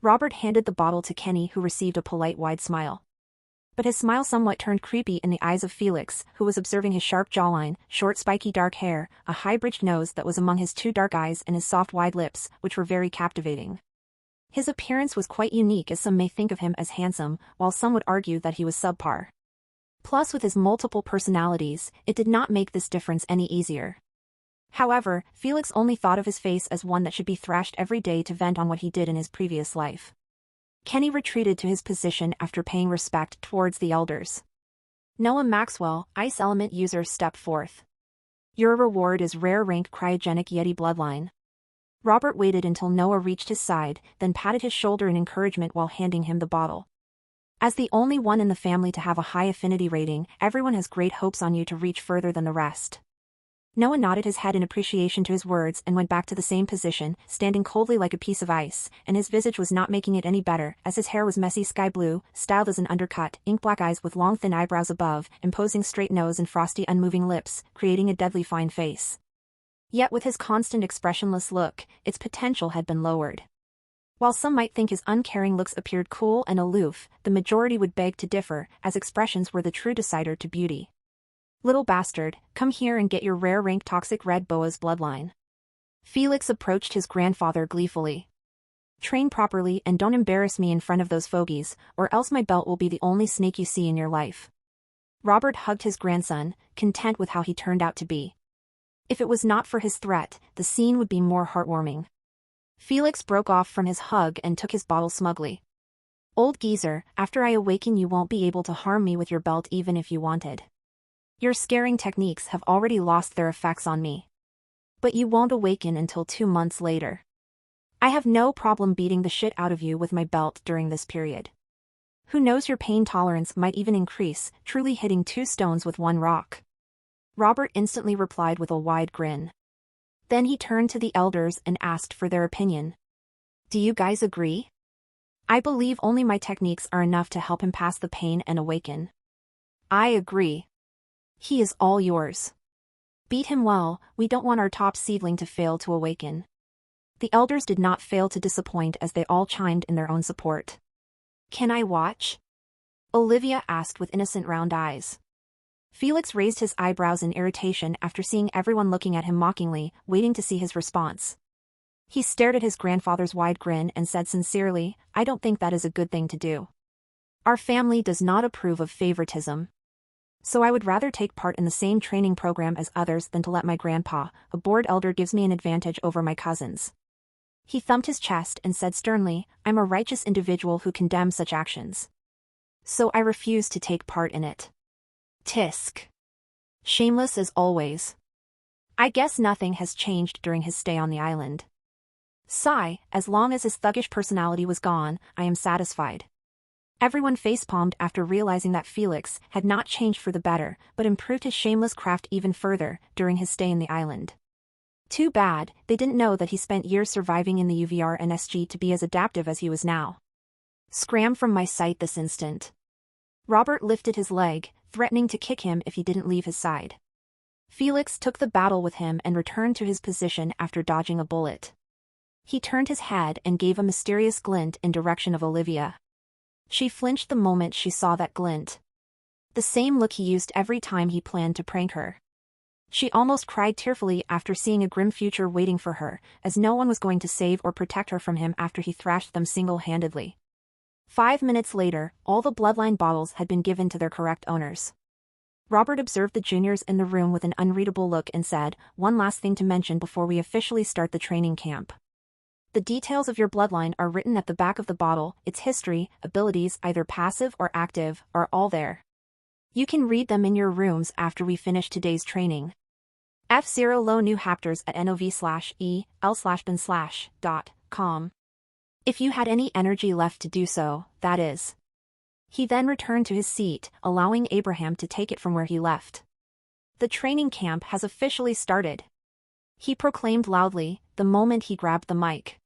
Robert handed the bottle to Kenny, who received a polite wide smile. But his smile somewhat turned creepy in the eyes of Felix, who was observing his sharp jawline, short spiky dark hair, a high-bridged nose that was among his two dark eyes and his soft wide lips, which were very captivating. His appearance was quite unique, as some may think of him as handsome, while some would argue that he was subpar. Plus with his multiple personalities, it did not make this difference any easier. However, Felix only thought of his face as one that should be thrashed every day to vent on what he did in his previous life. Kenny retreated to his position after paying respect towards the elders. Noah Maxwell, Ice Element User, step forth. Your reward is rare rank Cryogenic Yeti bloodline. Robert waited until Noah reached his side, then patted his shoulder in encouragement while handing him the bottle. As the only one in the family to have a high affinity rating, everyone has great hopes on you to reach further than the rest. Noah nodded his head in appreciation to his words and went back to the same position, standing coldly like a piece of ice, and his visage was not making it any better, as his hair was messy sky blue, styled as an undercut, ink-black eyes with long thin eyebrows above, imposing straight nose and frosty unmoving lips, creating a deadly fine face. Yet with his constant expressionless look, its potential had been lowered. While some might think his uncaring looks appeared cool and aloof, the majority would beg to differ, as expressions were the true decider to beauty. "Little bastard, come here and get your rare rank toxic red boa's bloodline." Felix approached his grandfather gleefully. "Train properly and don't embarrass me in front of those fogies, or else my belt will be the only snake you see in your life." Robert hugged his grandson, content with how he turned out to be. If it was not for his threat, the scene would be more heartwarming. Felix broke off from his hug and took his bottle smugly. "Old geezer, after I awaken you won't be able to harm me with your belt even if you wanted. Your scaring techniques have already lost their effects on me. But you won't awaken until 2 months later. I have no problem beating the shit out of you with my belt during this period. Who knows, your pain tolerance might even increase, truly hitting 2 stones with 1 rock." Robert instantly replied with a wide grin. Then he turned to the elders and asked for their opinion. "Do you guys agree? I believe only my techniques are enough to help him pass the pain and awaken." "I agree. He is all yours. Beat him well, we don't want our top seedling to fail to awaken." The elders did not fail to disappoint as they all chimed in their own support. "Can I watch?" Olivia asked with innocent round eyes. Felix raised his eyebrows in irritation after seeing everyone looking at him mockingly, waiting to see his response. He stared at his grandfather's wide grin and said sincerely, "I don't think that is a good thing to do. Our family does not approve of favoritism. So I would rather take part in the same training program as others than to let my grandpa, a bored elder, gives me an advantage over my cousins." He thumped his chest and said sternly, "I'm a righteous individual who condemns such actions. So I refuse to take part in it." Tisk. Shameless as always. I guess nothing has changed during his stay on the island. Sigh, as long as his thuggish personality was gone, I am satisfied. Everyone facepalmed after realizing that Felix had not changed for the better, but improved his shameless craft even further during his stay in the island. Too bad, they didn't know that he spent years surviving in the UVR and SG to be as adaptive as he was now. Scram from my sight this instant. Robert lifted his leg, threatening to kick him if he didn't leave his side. Felix took the battle with him and returned to his position after dodging a bullet. He turned his head and gave a mysterious glint in direction of Olivia. She flinched the moment she saw that glint. The same look he used every time he planned to prank her. She almost cried tearfully after seeing a grim future waiting for her, as no one was going to save or protect her from him after he thrashed them single-handedly. 5 minutes later, all the bloodline bottles had been given to their correct owners. Robert observed the juniors in the room with an unreadable look and said, "One last thing to mention before we officially start the training camp. The details of your bloodline are written at the back of the bottle, its history, abilities either passive or active, are all there. You can read them in your rooms after we finish today's training. F0 low new hapters at nov/el/bin/.com. If you had any energy left to do so, that is." He then returned to his seat, allowing Abraham to take it from where he left. "The training camp has officially started," he proclaimed loudly, the moment he grabbed the mic.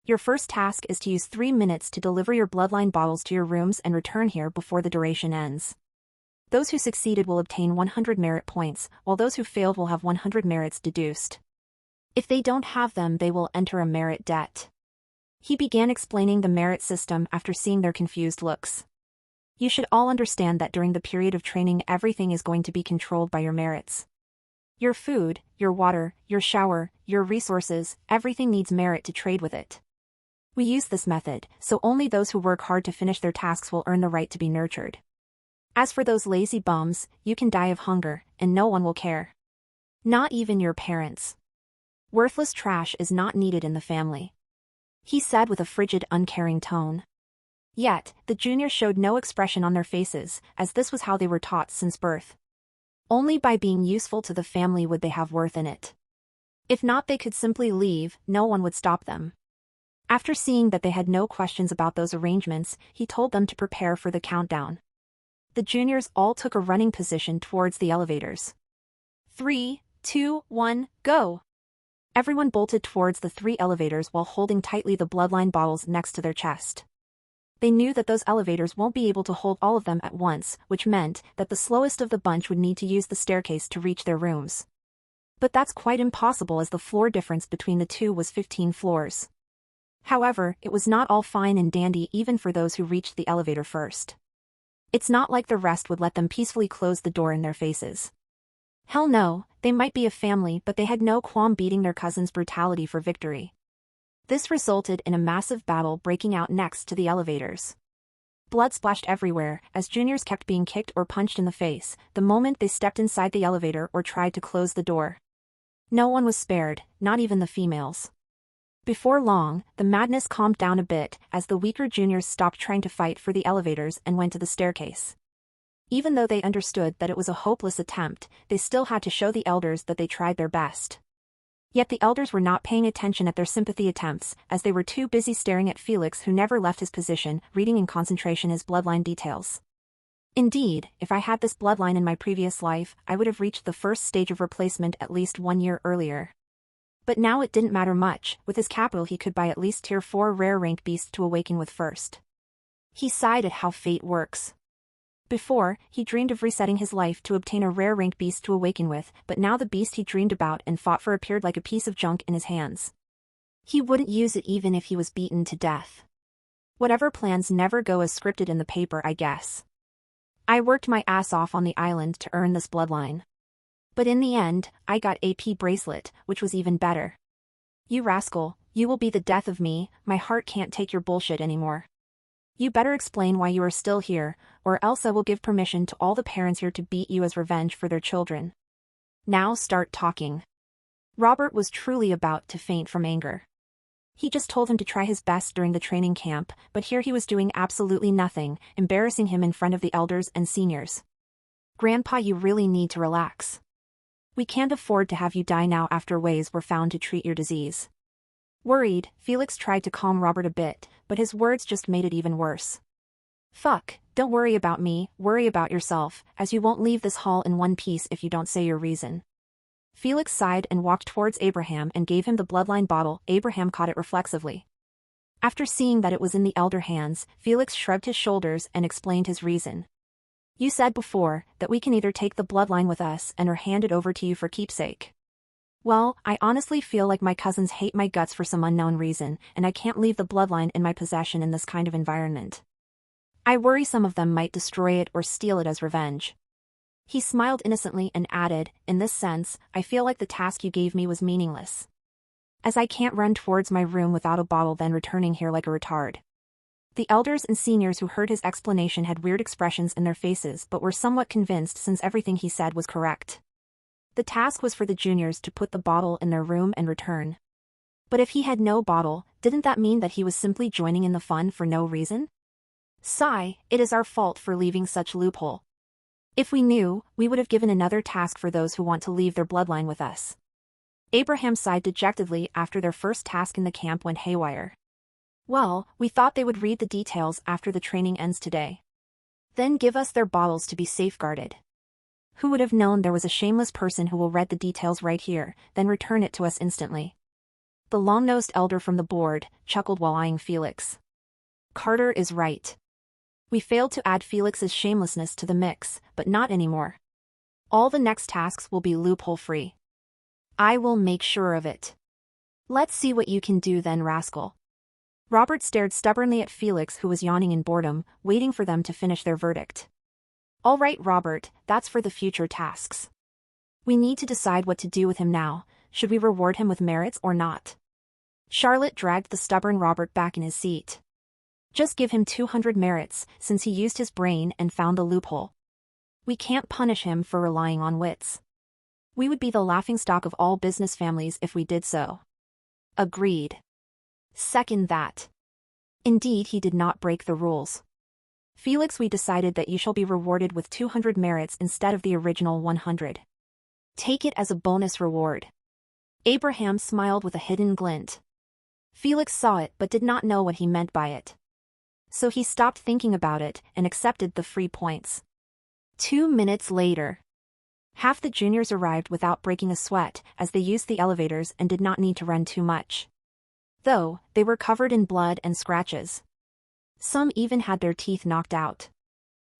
"Your first task is to use 3 minutes to deliver your bloodline bottles to your rooms and return here before the duration ends. Those who succeeded will obtain 100 merit points, while those who failed will have 100 merits deduced. If they don't have them, they will enter a merit debt." He began explaining the merit system after seeing their confused looks. "You should all understand that during the period of training everything is going to be controlled by your merits. Your food, your water, your shower, your resources, everything needs merit to trade with it. We use this method, so only those who work hard to finish their tasks will earn the right to be nurtured. As for those lazy bums, you can die of hunger, and no one will care. Not even your parents. Worthless trash is not needed in the family," he said with a frigid, uncaring tone. Yet, the juniors showed no expression on their faces, as this was how they were taught since birth. Only by being useful to the family would they have worth in it. If not, they could simply leave, no one would stop them. After seeing that they had no questions about those arrangements, he told them to prepare for the countdown. The juniors all took a running position towards the elevators. 3, 2, 1, go! Everyone bolted towards the 3 elevators while holding tightly the bloodline bottles next to their chest. They knew that those elevators won't be able to hold all of them at once, which meant that the slowest of the bunch would need to use the staircase to reach their rooms. But that's quite impossible as the floor difference between the two was 15 floors. However, it was not all fine and dandy even for those who reached the elevator first. It's not like the rest would let them peacefully close the door in their faces. Hell no, they might be a family but they had no qualm beating their cousin's brutality for victory. This resulted in a massive battle breaking out next to the elevators. Blood splashed everywhere as juniors kept being kicked or punched in the face the moment they stepped inside the elevator or tried to close the door. No one was spared, not even the females. Before long, the madness calmed down a bit as the weaker juniors stopped trying to fight for the elevators and went to the staircase. Even though they understood that it was a hopeless attempt, they still had to show the elders that they tried their best. Yet the elders were not paying attention at their sympathy attempts, as they were too busy staring at Felix, who never left his position, reading in concentration his bloodline details. Indeed, if I had this bloodline in my previous life, I would have reached the first stage of replacement at least 1 year earlier. But now it didn't matter much, with his capital he could buy at least tier 4 rare rank beast to awaken with first. He sighed at how fate works. Before, he dreamed of resetting his life to obtain a rare rank beast to awaken with, but now the beast he dreamed about and fought for appeared like a piece of junk in his hands. He wouldn't use it even if he was beaten to death. Whatever plans never go as scripted in the paper, I guess. I worked my ass off on the island to earn this bloodline. But in the end, I got AP bracelet, which was even better. You rascal, you will be the death of me, my heart can't take your bullshit anymore. You better explain why you are still here, or else I will give permission to all the parents here to beat you as revenge for their children. Now start talking. Robert was truly about to faint from anger. He just told him to try his best during the training camp, but here he was doing absolutely nothing, embarrassing him in front of the elders and seniors. Grandpa, you really need to relax. We can't afford to have you die now after ways were found to treat your disease. Worried, Felix tried to calm Robert a bit, but his words just made it even worse. Fuck, don't worry about me, worry about yourself, as you won't leave this hall in one piece if you don't say your reason. Felix sighed and walked towards Abraham and gave him the bloodline bottle. Abraham caught it reflexively. After seeing that it was in the elder hands, Felix shrugged his shoulders and explained his reason. You said before that we can either take the bloodline with us and or hand it over to you for keepsake. Well, I honestly feel like my cousins hate my guts for some unknown reason, and I can't leave the bloodline in my possession in this kind of environment. I worry some of them might destroy it or steal it as revenge. He smiled innocently and added, in this sense, I feel like the task you gave me was meaningless. As I can't run towards my room without a bottle then returning here like a retard. The elders and seniors who heard his explanation had weird expressions in their faces but were somewhat convinced since everything he said was correct. The task was for the juniors to put the bottle in their room and return. But if he had no bottle, didn't that mean that he was simply joining in the fun for no reason? Sigh, it is our fault for leaving such loophole. If we knew, we would have given another task for those who want to leave their bloodline with us. Abraham sighed dejectedly after their first task in the camp went haywire. Well, we thought they would read the details after the training ends today. Then give us their bottles to be safeguarded. Who would have known there was a shameless person who will read the details right here, then return it to us instantly? The long-nosed elder from the board chuckled while eyeing Felix. Carter is right. We failed to add Felix's shamelessness to the mix, but not anymore. All the next tasks will be loophole-free. I will make sure of it. Let's see what you can do then, rascal. Robert stared stubbornly at Felix, who was yawning in boredom, waiting for them to finish their verdict. All right, Robert, that's for the future tasks. We need to decide what to do with him now. Should we reward him with merits or not? Charlotte dragged the stubborn Robert back in his seat. Just give him 200 merits, since he used his brain and found the loophole. We can't punish him for relying on wits. We would be the laughingstock of all business families if we did so. Agreed. Second that. Indeed, he did not break the rules. Felix, we decided that you shall be rewarded with 200 merits instead of the original 100. Take it as a bonus reward. Abraham smiled with a hidden glint. Felix saw it but did not know what he meant by it. So he stopped thinking about it and accepted the free points. 2 minutes later. Half the juniors arrived without breaking a sweat as they used the elevators and did not need to run too much. Though, they were covered in blood and scratches. Some even had their teeth knocked out.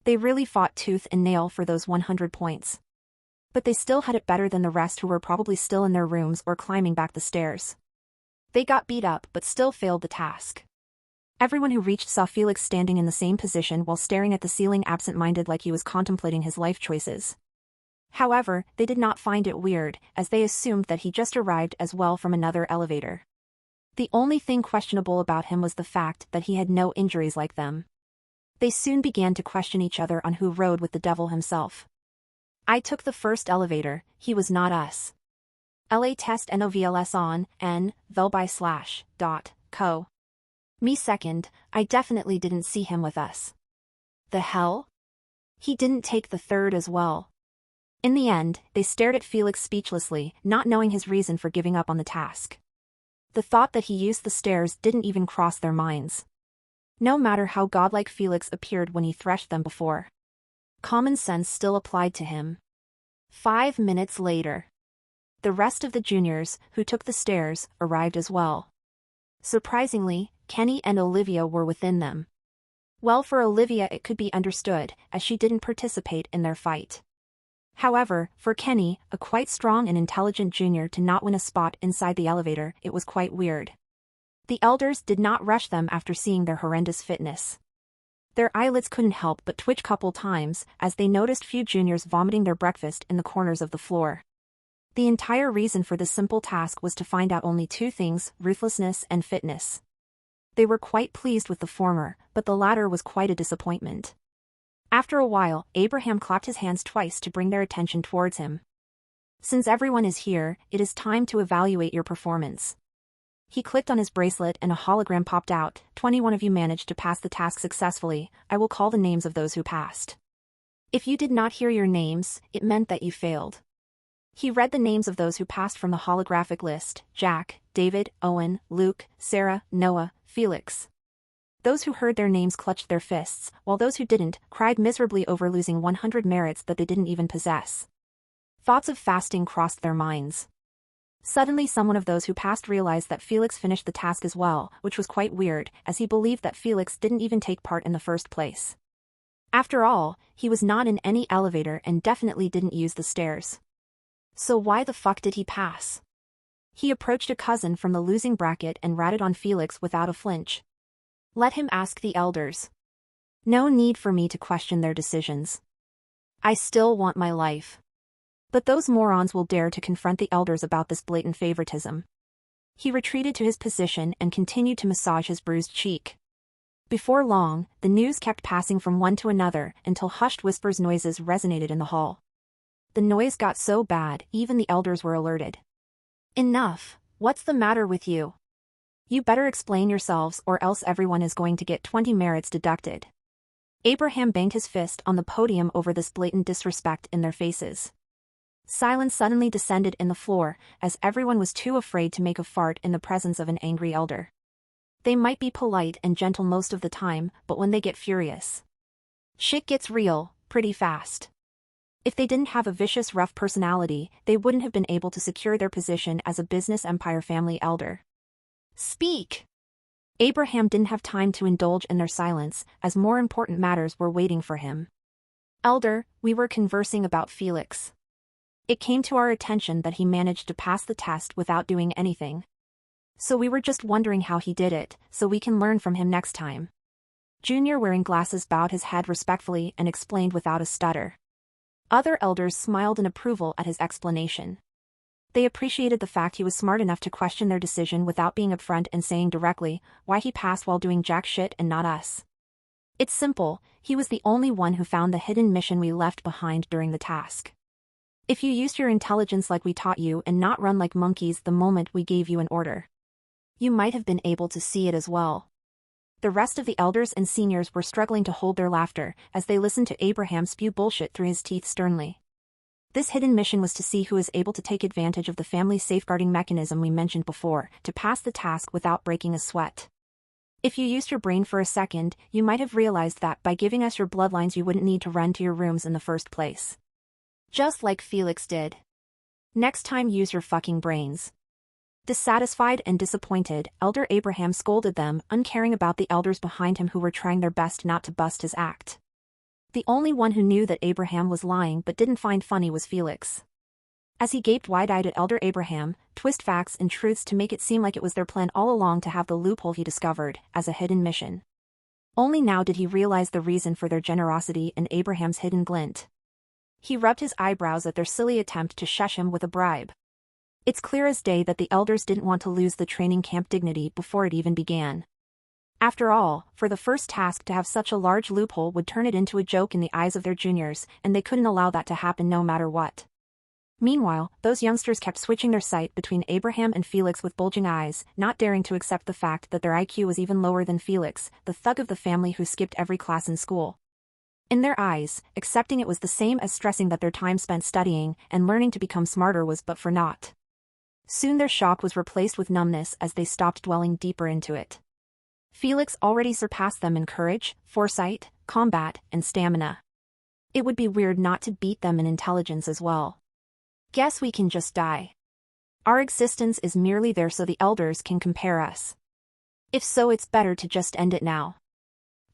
They really fought tooth and nail for those 100 points. But they still had it better than the rest who were probably still in their rooms or climbing back the stairs. They got beat up but still failed the task. Everyone who reached saw Felix standing in the same position while staring at the ceiling absent-minded like he was contemplating his life choices. However, they did not find it weird, as they assumed that he just arrived as well from another elevator. The only thing questionable about him was the fact that he had no injuries like them. They soon began to question each other on who rode with the devil himself. I took the first elevator, he was not us. LA test NOVLS on, N, vel by slash, dot, co. Me second, I definitely didn't see him with us. The hell? He didn't take the third as well. In the end, they stared at Felix speechlessly, not knowing his reason for giving up on the task. The thought that he used the stairs didn't even cross their minds. No matter how godlike Felix appeared when he threshed them before. Common sense still applied to him. 5 minutes later. The rest of the juniors, who took the stairs, arrived as well. Surprisingly, Kenny and Olivia were within them. Well, for Olivia it could be understood, as she didn't participate in their fight. However, for Kenny, a quite strong and intelligent junior, to not win a spot inside the elevator, it was quite weird. The elders did not rush them after seeing their horrendous fitness. Their eyelids couldn't help but twitch couple times as they noticed few juniors vomiting their breakfast in the corners of the floor. The entire reason for this simple task was to find out only 2 things, ruthlessness and fitness. They were quite pleased with the former, but the latter was quite a disappointment. After a while, Abraham clapped his hands twice to bring their attention towards him. Since everyone is here, it is time to evaluate your performance. He clicked on his bracelet and a hologram popped out. 21 of you managed to pass the task successfully. I will call the names of those who passed. If you did not hear your names, it meant that you failed. He read the names of those who passed from the holographic list: Jack, David, Owen, Luke, Sarah, Noah, Felix. Those who heard their names clutched their fists, while those who didn't cried miserably over losing 100 merits that they didn't even possess. Thoughts of fasting crossed their minds. Suddenly someone of those who passed realized that Felix finished the task as well, which was quite weird, as he believed that Felix didn't even take part in the first place. After all, he was not in any elevator and definitely didn't use the stairs. So why the fuck did he pass? He approached a cousin from the losing bracket and ratted on Felix without a flinch. Let him ask the elders. No need for me to question their decisions. I still want my life. But those morons will dare to confront the elders about this blatant favoritism. He retreated to his position and continued to massage his bruised cheek. Before long, the news kept passing from one to another until hushed whispers noises resonated in the hall. The noise got so bad, even the elders were alerted. Enough, what's the matter with you? You better explain yourselves or else everyone is going to get 20 merits deducted. Abraham banged his fist on the podium over this blatant disrespect in their faces. Silence suddenly descended in the floor, as everyone was too afraid to make a fart in the presence of an angry elder. They might be polite and gentle most of the time, but when they get furious, shit gets real, pretty fast. If they didn't have a vicious, rough personality, they wouldn't have been able to secure their position as a business empire family elder. Speak! Abraham didn't have time to indulge in their silence, as more important matters were waiting for him. Elder, we were conversing about Felix. It came to our attention that he managed to pass the test without doing anything. So we were just wondering how he did it, so we can learn from him next time. Junior wearing glasses bowed his head respectfully and explained without a stutter. Other elders smiled in approval at his explanation. They appreciated the fact he was smart enough to question their decision without being upfront and saying directly why he passed while doing jack shit and not us. It's simple, he was the only one who found the hidden mission we left behind during the task. If you used your intelligence like we taught you and not run like monkeys the moment we gave you an order, you might have been able to see it as well. The rest of the elders and seniors were struggling to hold their laughter as they listened to Abraham spew bullshit through his teeth sternly. This hidden mission was to see who is able to take advantage of the family safeguarding mechanism we mentioned before, to pass the task without breaking a sweat. If you used your brain for a second, you might have realized that by giving us your bloodlines you wouldn't need to run to your rooms in the first place. Just like Felix did. Next time use your fucking brains. Dissatisfied and disappointed, Elder Abraham scolded them, uncaring about the elders behind him who were trying their best not to bust his act. The only one who knew that Abraham was lying but didn't find funny was Felix. As he gaped wide-eyed at Elder Abraham, twist facts and truths to make it seem like it was their plan all along to have the loophole he discovered as a hidden mission. Only now did he realize the reason for their generosity and Abraham's hidden glint. He rubbed his eyebrows at their silly attempt to shush him with a bribe. It's clear as day that the elders didn't want to lose the training camp dignity before it even began. After all, for the first task to have such a large loophole would turn it into a joke in the eyes of their juniors, and they couldn't allow that to happen no matter what. Meanwhile, those youngsters kept switching their sight between Abraham and Felix with bulging eyes, not daring to accept the fact that their IQ was even lower than Felix, the thug of the family who skipped every class in school. In their eyes, accepting it was the same as stressing that their time spent studying and learning to become smarter was but for naught. Soon their shock was replaced with numbness as they stopped dwelling deeper into it. Felix already surpassed them in courage, foresight, combat, and stamina. It would be weird not to beat them in intelligence as well. Guess we can just die. Our existence is merely there so the elders can compare us. If so, it's better to just end it now.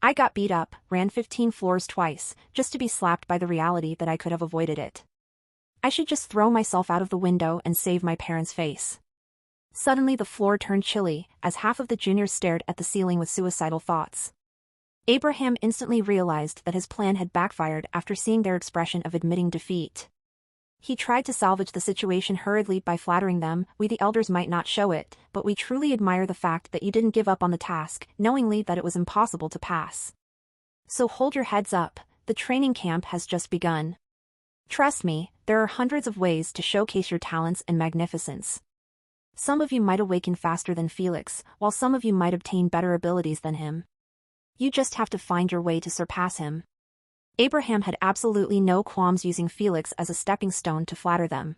I got beat up, ran 15 floors twice, just to be slapped by the reality that I could have avoided it. I should just throw myself out of the window and save my parents' face. Suddenly the floor turned chilly, as half of the juniors stared at the ceiling with suicidal thoughts. Abraham instantly realized that his plan had backfired after seeing their expression of admitting defeat. He tried to salvage the situation hurriedly by flattering them. We the elders might not show it, but we truly admire the fact that you didn't give up on the task, knowingly that it was impossible to pass. So hold your heads up, the training camp has just begun. Trust me, there are hundreds of ways to showcase your talents and magnificence. Some of you might awaken faster than Felix, while some of you might obtain better abilities than him. You just have to find your way to surpass him. Abraham had absolutely no qualms using Felix as a stepping stone to flatter them.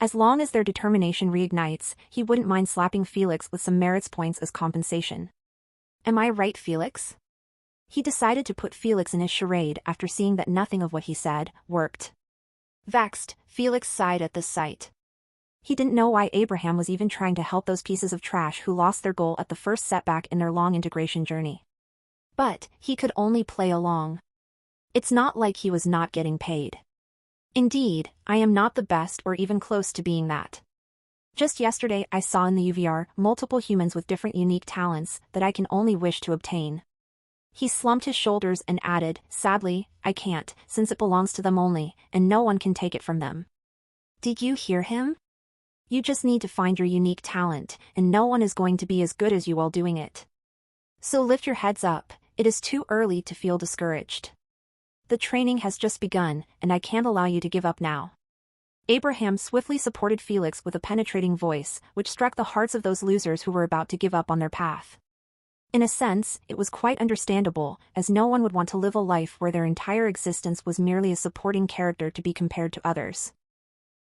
As long as their determination reignites, he wouldn't mind slapping Felix with some merits points as compensation. Am I right, Felix? He decided to put Felix in his charade after seeing that nothing of what he said worked. Vexed, Felix sighed at this sight. He didn't know why Abraham was even trying to help those pieces of trash who lost their goal at the first setback in their long integration journey. But he could only play along. It's not like he was not getting paid. Indeed, I am not the best or even close to being that. Just yesterday I saw in the UVR multiple humans with different unique talents that I can only wish to obtain. He slumped his shoulders and added, sadly, I can't, since it belongs to them only, and no one can take it from them. Did you hear him? You just need to find your unique talent, and no one is going to be as good as you while doing it. So lift your heads up, it is too early to feel discouraged. The training has just begun, and I can't allow you to give up now. Abraham swiftly supported Felix with a penetrating voice, which struck the hearts of those losers who were about to give up on their path. In a sense, it was quite understandable, as no one would want to live a life where their entire existence was merely a supporting character to be compared to others.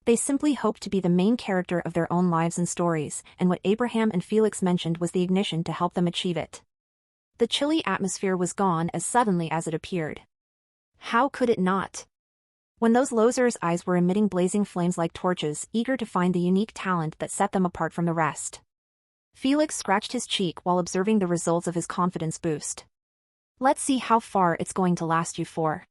They simply hoped to be the main character of their own lives and stories, and what Abraham and Felix mentioned was the ignition to help them achieve it. The chilly atmosphere was gone as suddenly as it appeared. How could it not? When those losers' eyes were emitting blazing flames like torches, eager to find the unique talent that set them apart from the rest. Felix scratched his cheek while observing the results of his confidence boost. Let's see how far it's going to last you for.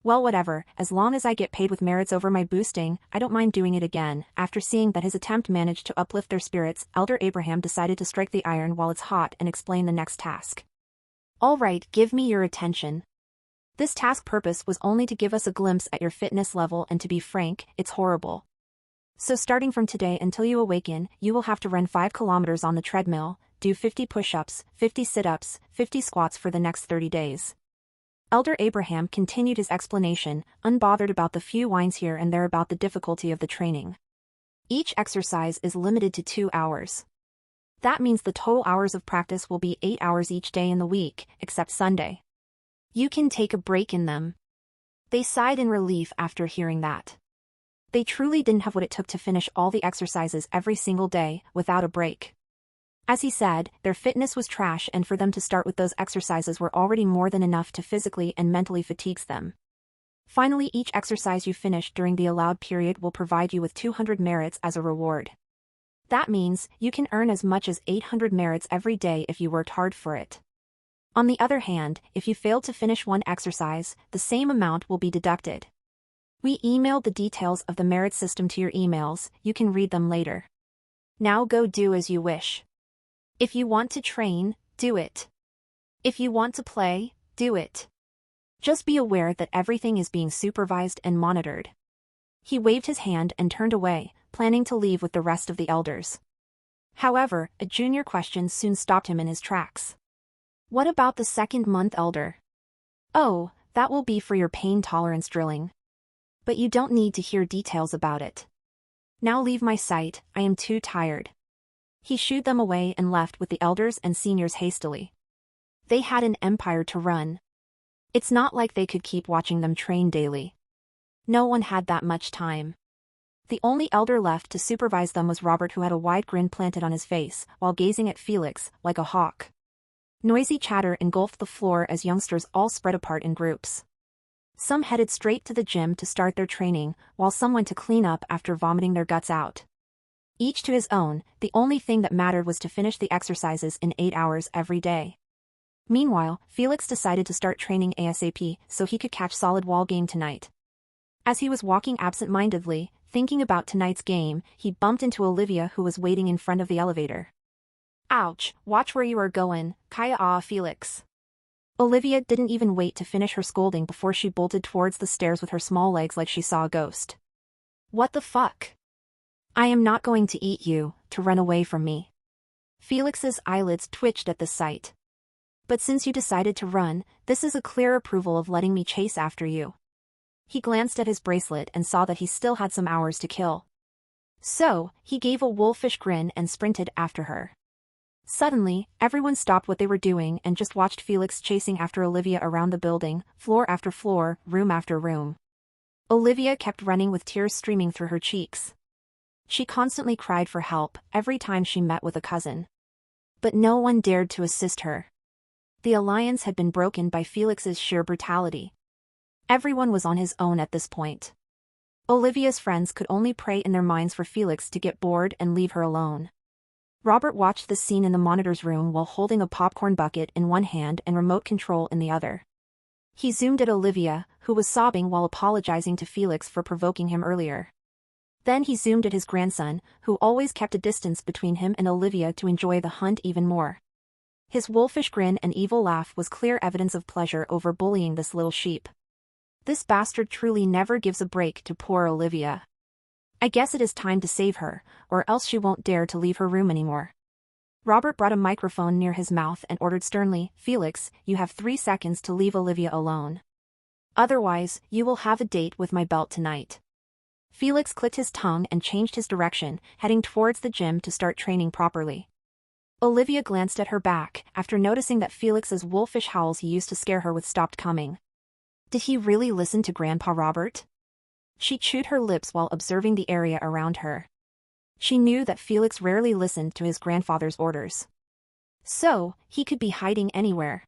Well, whatever, as long as I get paid with merits over my boosting, I don't mind doing it again. After seeing that his attempt managed to uplift their spirits, Elder Abraham decided to strike the iron while it's hot and explain the next task. All right, give me your attention. This task purpose was only to give us a glimpse at your fitness level, and to be frank, it's horrible. So starting from today until you awaken, you will have to run 5 kilometers on the treadmill, do 50 push-ups, 50 sit-ups, 50 squats for the next 30 days. Elder Abraham continued his explanation, unbothered about the few whines here and there about the difficulty of the training. Each exercise is limited to 2 hours. That means the total hours of practice will be 8 hours each day in the week, except Sunday. You can take a break in them. They sighed in relief after hearing that. They truly didn't have what it took to finish all the exercises every single day, without a break. As he said, their fitness was trash, and for them to start with those exercises were already more than enough to physically and mentally fatigue them. Finally, each exercise you finish during the allowed period will provide you with 200 merits as a reward. That means you can earn as much as 800 merits every day if you worked hard for it. On the other hand, if you failed to finish one exercise, the same amount will be deducted. We emailed the details of the merit system to your emails, you can read them later. Now go do as you wish. If you want to train, do it. If you want to play, do it. Just be aware that everything is being supervised and monitored. He waved his hand and turned away, planning to leave with the rest of the elders. However, a junior question soon stopped him in his tracks. What about the second-month elder? Oh, that will be for your pain tolerance drilling. But you don't need to hear details about it. Now leave my sight, I am too tired. He shooed them away and left with the elders and seniors hastily. They had an empire to run. It's not like they could keep watching them train daily. No one had that much time. The only elder left to supervise them was Robert, who had a wide grin planted on his face, while gazing at Felix, like a hawk. Noisy chatter engulfed the floor as youngsters all spread apart in groups. Some headed straight to the gym to start their training, while some went to clean up after vomiting their guts out. Each to his own, the only thing that mattered was to finish the exercises in 8 hours every day. Meanwhile, Felix decided to start training ASAP so he could catch solid wall game tonight. As he was walking absent-mindedly, thinking about tonight's game, he bumped into Olivia, who was waiting in front of the elevator. Ouch, watch where you are going, Kaya Felix. Olivia didn't even wait to finish her scolding before she bolted towards the stairs with her small legs like she saw a ghost. What the fuck? I am not going to eat you, to run away from me. Felix's eyelids twitched at the sight. But since you decided to run, this is a clear approval of letting me chase after you. He glanced at his bracelet and saw that he still had some hours to kill. So, he gave a wolfish grin and sprinted after her. Suddenly, everyone stopped what they were doing and just watched Felix chasing after Olivia around the building, floor after floor, room after room. Olivia kept running with tears streaming through her cheeks. She constantly cried for help every time she met with a cousin. But no one dared to assist her. The alliance had been broken by Felix's sheer brutality. Everyone was on his own at this point. Olivia's friends could only pray in their minds for Felix to get bored and leave her alone. Robert watched the scene in the monitor's room while holding a popcorn bucket in one hand and remote control in the other. He zoomed at Olivia, who was sobbing while apologizing to Felix for provoking him earlier. Then he zoomed at his grandson, who always kept a distance between him and Olivia to enjoy the hunt even more. His wolfish grin and evil laugh was clear evidence of pleasure over bullying this little sheep. This bastard truly never gives a break to poor Olivia. I guess it is time to save her, or else she won't dare to leave her room anymore. Robert brought a microphone near his mouth and ordered sternly, Felix, you have 3 seconds to leave Olivia alone. Otherwise, you will have a date with my belt tonight. Felix clicked his tongue and changed his direction, heading towards the gym to start training properly. Olivia glanced at her back, after noticing that Felix's wolfish howls he used to scare her with stopped coming. Did he really listen to Grandpa Robert? She chewed her lips while observing the area around her. She knew that Felix rarely listened to his grandfather's orders. So, he could be hiding anywhere.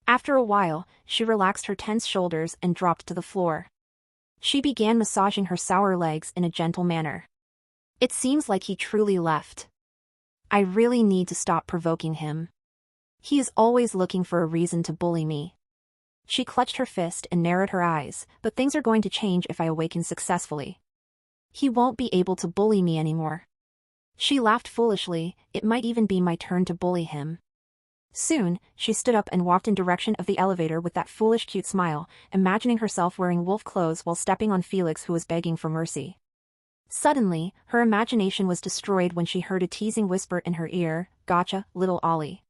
After a while, she relaxed her tense shoulders and dropped to the floor. She began massaging her sour legs in a gentle manner. It seems like he truly left. I really need to stop provoking him. He is always looking for a reason to bully me. She clutched her fist and narrowed her eyes, but things are going to change if I awaken successfully. He won't be able to bully me anymore. She laughed foolishly, it might even be my turn to bully him. Soon, she stood up and walked in direction of the elevator with that foolish cute smile, imagining herself wearing wolf clothes while stepping on Felix, who was begging for mercy. Suddenly, her imagination was destroyed when she heard a teasing whisper in her ear, Gotcha, little Ollie.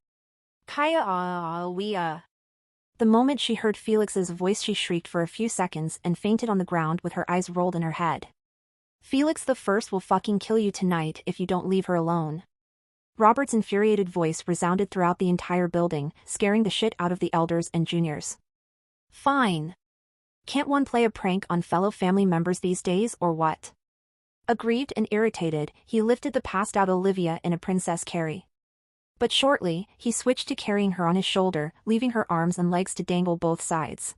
Kaya. The moment she heard Felix's voice, she shrieked for a few seconds and fainted on the ground with her eyes rolled in her head. Felix the First will fucking kill you tonight if you don't leave her alone. Robert's infuriated voice resounded throughout the entire building, scaring the shit out of the elders and juniors. Fine. Can't one play a prank on fellow family members these days or what? Aggrieved and irritated, he lifted the passed-out Olivia in a princess carry. But shortly, he switched to carrying her on his shoulder, leaving her arms and legs to dangle both sides.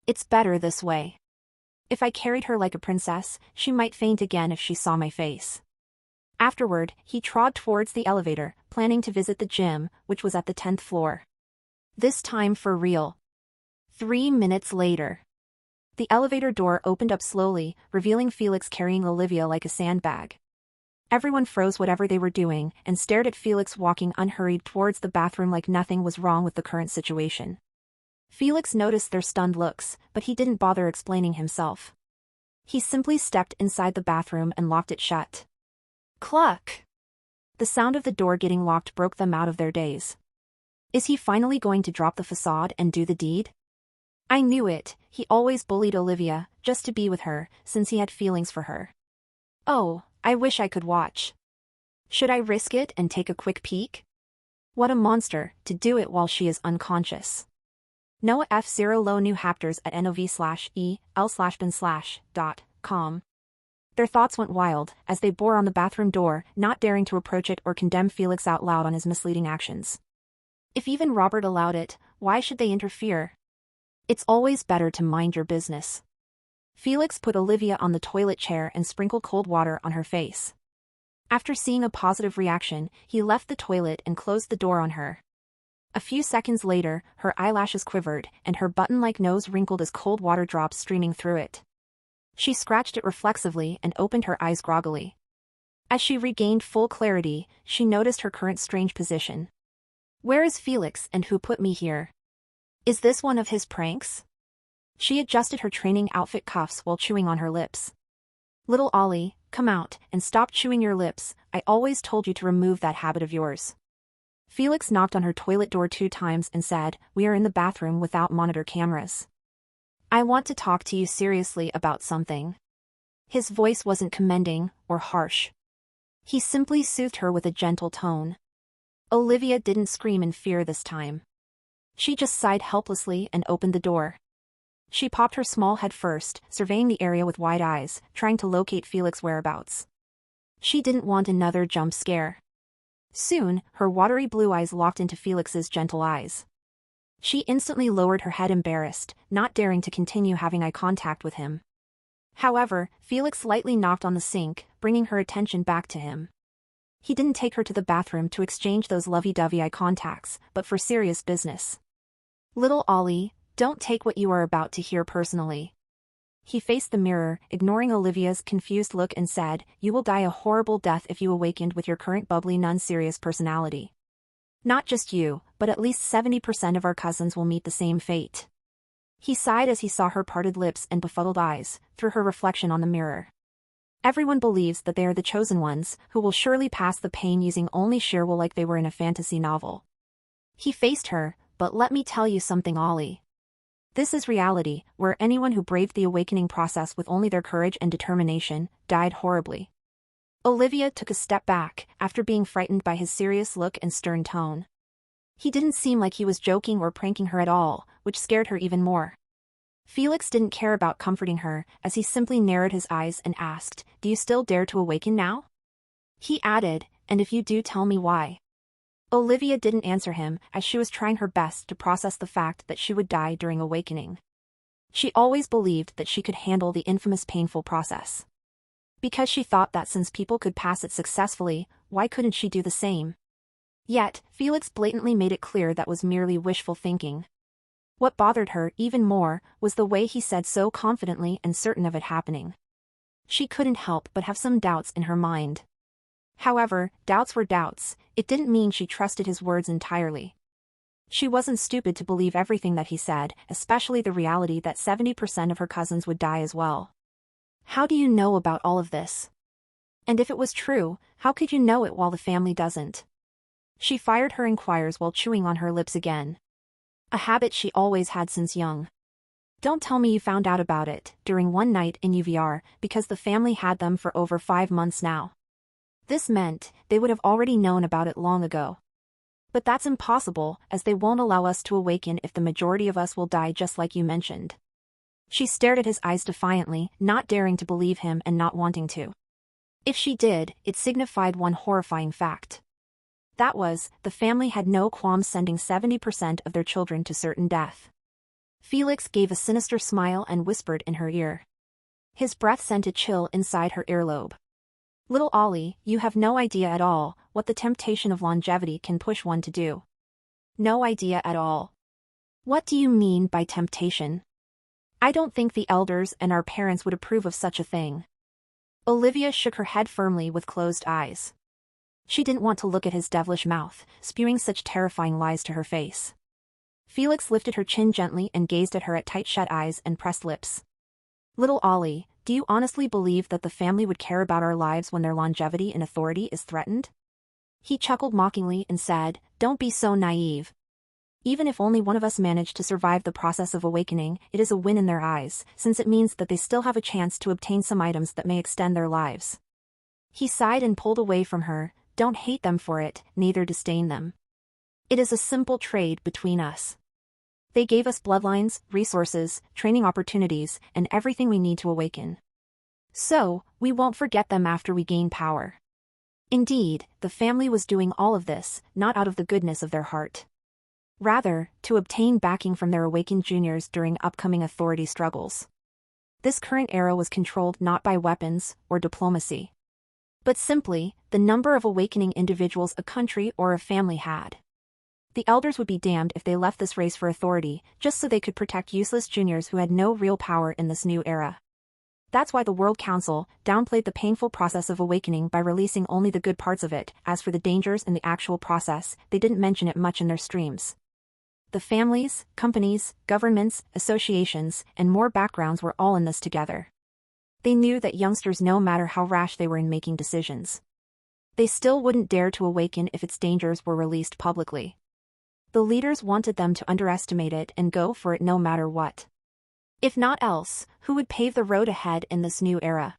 It's better this way. If I carried her like a princess, she might faint again if she saw my face. Afterward, he trod towards the elevator, planning to visit the gym, which was at the 10th floor. This time for real. 3 minutes later. The elevator door opened up slowly, revealing Felix carrying Olivia like a sandbag. Everyone froze whatever they were doing and stared at Felix walking unhurried towards the bathroom like nothing was wrong with the current situation. Felix noticed their stunned looks, but he didn't bother explaining himself. He simply stepped inside the bathroom and locked it shut. Cluck! The sound of the door getting locked broke them out of their daze. Is he finally going to drop the facade and do the deed? I knew it, he always bullied Olivia, just to be with her, since he had feelings for her. Oh, I wish I could watch. Should I risk it and take a quick peek? What a monster, to do it while she is unconscious. Noah F0 Low New Hapters at nov/e/l/bin/.com. Their thoughts went wild, as they bore on the bathroom door, not daring to approach it or condemn Felix out loud on his misleading actions. If even Robert allowed it, why should they interfere? It's always better to mind your business. Felix put Olivia on the toilet chair and sprinkled cold water on her face. After seeing a positive reaction, he left the toilet and closed the door on her. A few seconds later, her eyelashes quivered, and her button-like nose wrinkled as cold water drops streaming through it. She scratched it reflexively and opened her eyes groggily. As she regained full clarity, she noticed her current strange position. Where is Felix and who put me here? Is this one of his pranks? She adjusted her training outfit cuffs while chewing on her lips. Little Ollie, come out and stop chewing your lips, I always told you to remove that habit of yours. Felix knocked on her toilet door 2 times and said, we are in the bathroom without monitor cameras. I want to talk to you seriously about something. His voice wasn't commending or harsh. He simply soothed her with a gentle tone. Olivia didn't scream in fear this time. She just sighed helplessly and opened the door. She popped her small head first, surveying the area with wide eyes, trying to locate Felix's whereabouts. She didn't want another jump scare. Soon, her watery blue eyes locked into Felix's gentle eyes. She instantly lowered her head embarrassed, not daring to continue having eye contact with him. However, Felix lightly knocked on the sink, bringing her attention back to him. He didn't take her to the bathroom to exchange those lovey-dovey eye contacts, but for serious business. Little Ollie, don't take what you are about to hear personally. He faced the mirror, ignoring Olivia's confused look and said, you will die a horrible death if you awakened with your current bubbly non-serious personality. Not just you, but at least 70% of our cousins will meet the same fate. He sighed as he saw her parted lips and befuddled eyes, through her reflection on the mirror. Everyone believes that they are the chosen ones, who will surely pass the pain using only sheer will like they were in a fantasy novel. He faced her, but let me tell you something, Ollie. This is reality, where anyone who braved the awakening process with only their courage and determination, died horribly. Olivia took a step back, after being frightened by his serious look and stern tone. He didn't seem like he was joking or pranking her at all, which scared her even more. Felix didn't care about comforting her, as he simply narrowed his eyes and asked, do you still dare to awaken now? He added, and if you do, tell me why. Olivia didn't answer him, as she was trying her best to process the fact that she would die during awakening. She always believed that she could handle the infamous painful process. Because she thought that since people could pass it successfully, why couldn't she do the same? Yet, Felix blatantly made it clear that was merely wishful thinking. What bothered her even more was the way he said so confidently and certain of it happening. She couldn't help but have some doubts in her mind. However, doubts were doubts, it didn't mean she trusted his words entirely. She wasn't stupid to believe everything that he said, especially the reality that 70% of her cousins would die as well. How do you know about all of this? And if it was true, how could you know it while the family doesn't? She fired her inquiries while chewing on her lips again. A habit she always had since young. Don't tell me you found out about it during one night in UVR, because the family had them for over 5 months now. This meant they would have already known about it long ago. But that's impossible, as they won't allow us to awaken if the majority of us will die just like you mentioned. She stared at his eyes defiantly, not daring to believe him and not wanting to. If she did, it signified one horrifying fact. That was, the family had no qualms sending 70% of their children to certain death. Felix gave a sinister smile and whispered in her ear. His breath sent a chill inside her earlobe. Little Ollie, you have no idea at all what the temptation of longevity can push one to do. No idea at all. What do you mean by temptation? I don't think the elders and our parents would approve of such a thing. Olivia shook her head firmly with closed eyes. She didn't want to look at his devilish mouth, spewing such terrifying lies to her face. Felix lifted her chin gently and gazed at her at tight-shut eyes and pressed lips. Little Ollie, do you honestly believe that the family would care about our lives when their longevity and authority is threatened? He chuckled mockingly and said, don't be so naive. Even if only one of us managed to survive the process of awakening, it is a win in their eyes, since it means that they still have a chance to obtain some items that may extend their lives. He sighed and pulled away from her. Don't hate them for it, neither disdain them. It is a simple trade between us. They gave us bloodlines, resources, training opportunities, and everything we need to awaken. So, we won't forget them after we gain power. Indeed, the family was doing all of this, not out of the goodness of their heart. Rather, to obtain backing from their awakened juniors during upcoming authority struggles. This current era was controlled not by weapons or diplomacy, but simply the number of awakening individuals a country or a family had. The elders would be damned if they left this race for authority, just so they could protect useless juniors who had no real power in this new era. That's why the World Council downplayed the painful process of awakening by releasing only the good parts of it. As for the dangers in the actual process, they didn't mention it much in their streams. The families, companies, governments, associations, and more backgrounds were all in this together. They knew that youngsters, no matter how rash they were in making decisions, they still wouldn't dare to awaken if its dangers were released publicly. The leaders wanted them to underestimate it and go for it no matter what. If not else, who would pave the road ahead in this new era?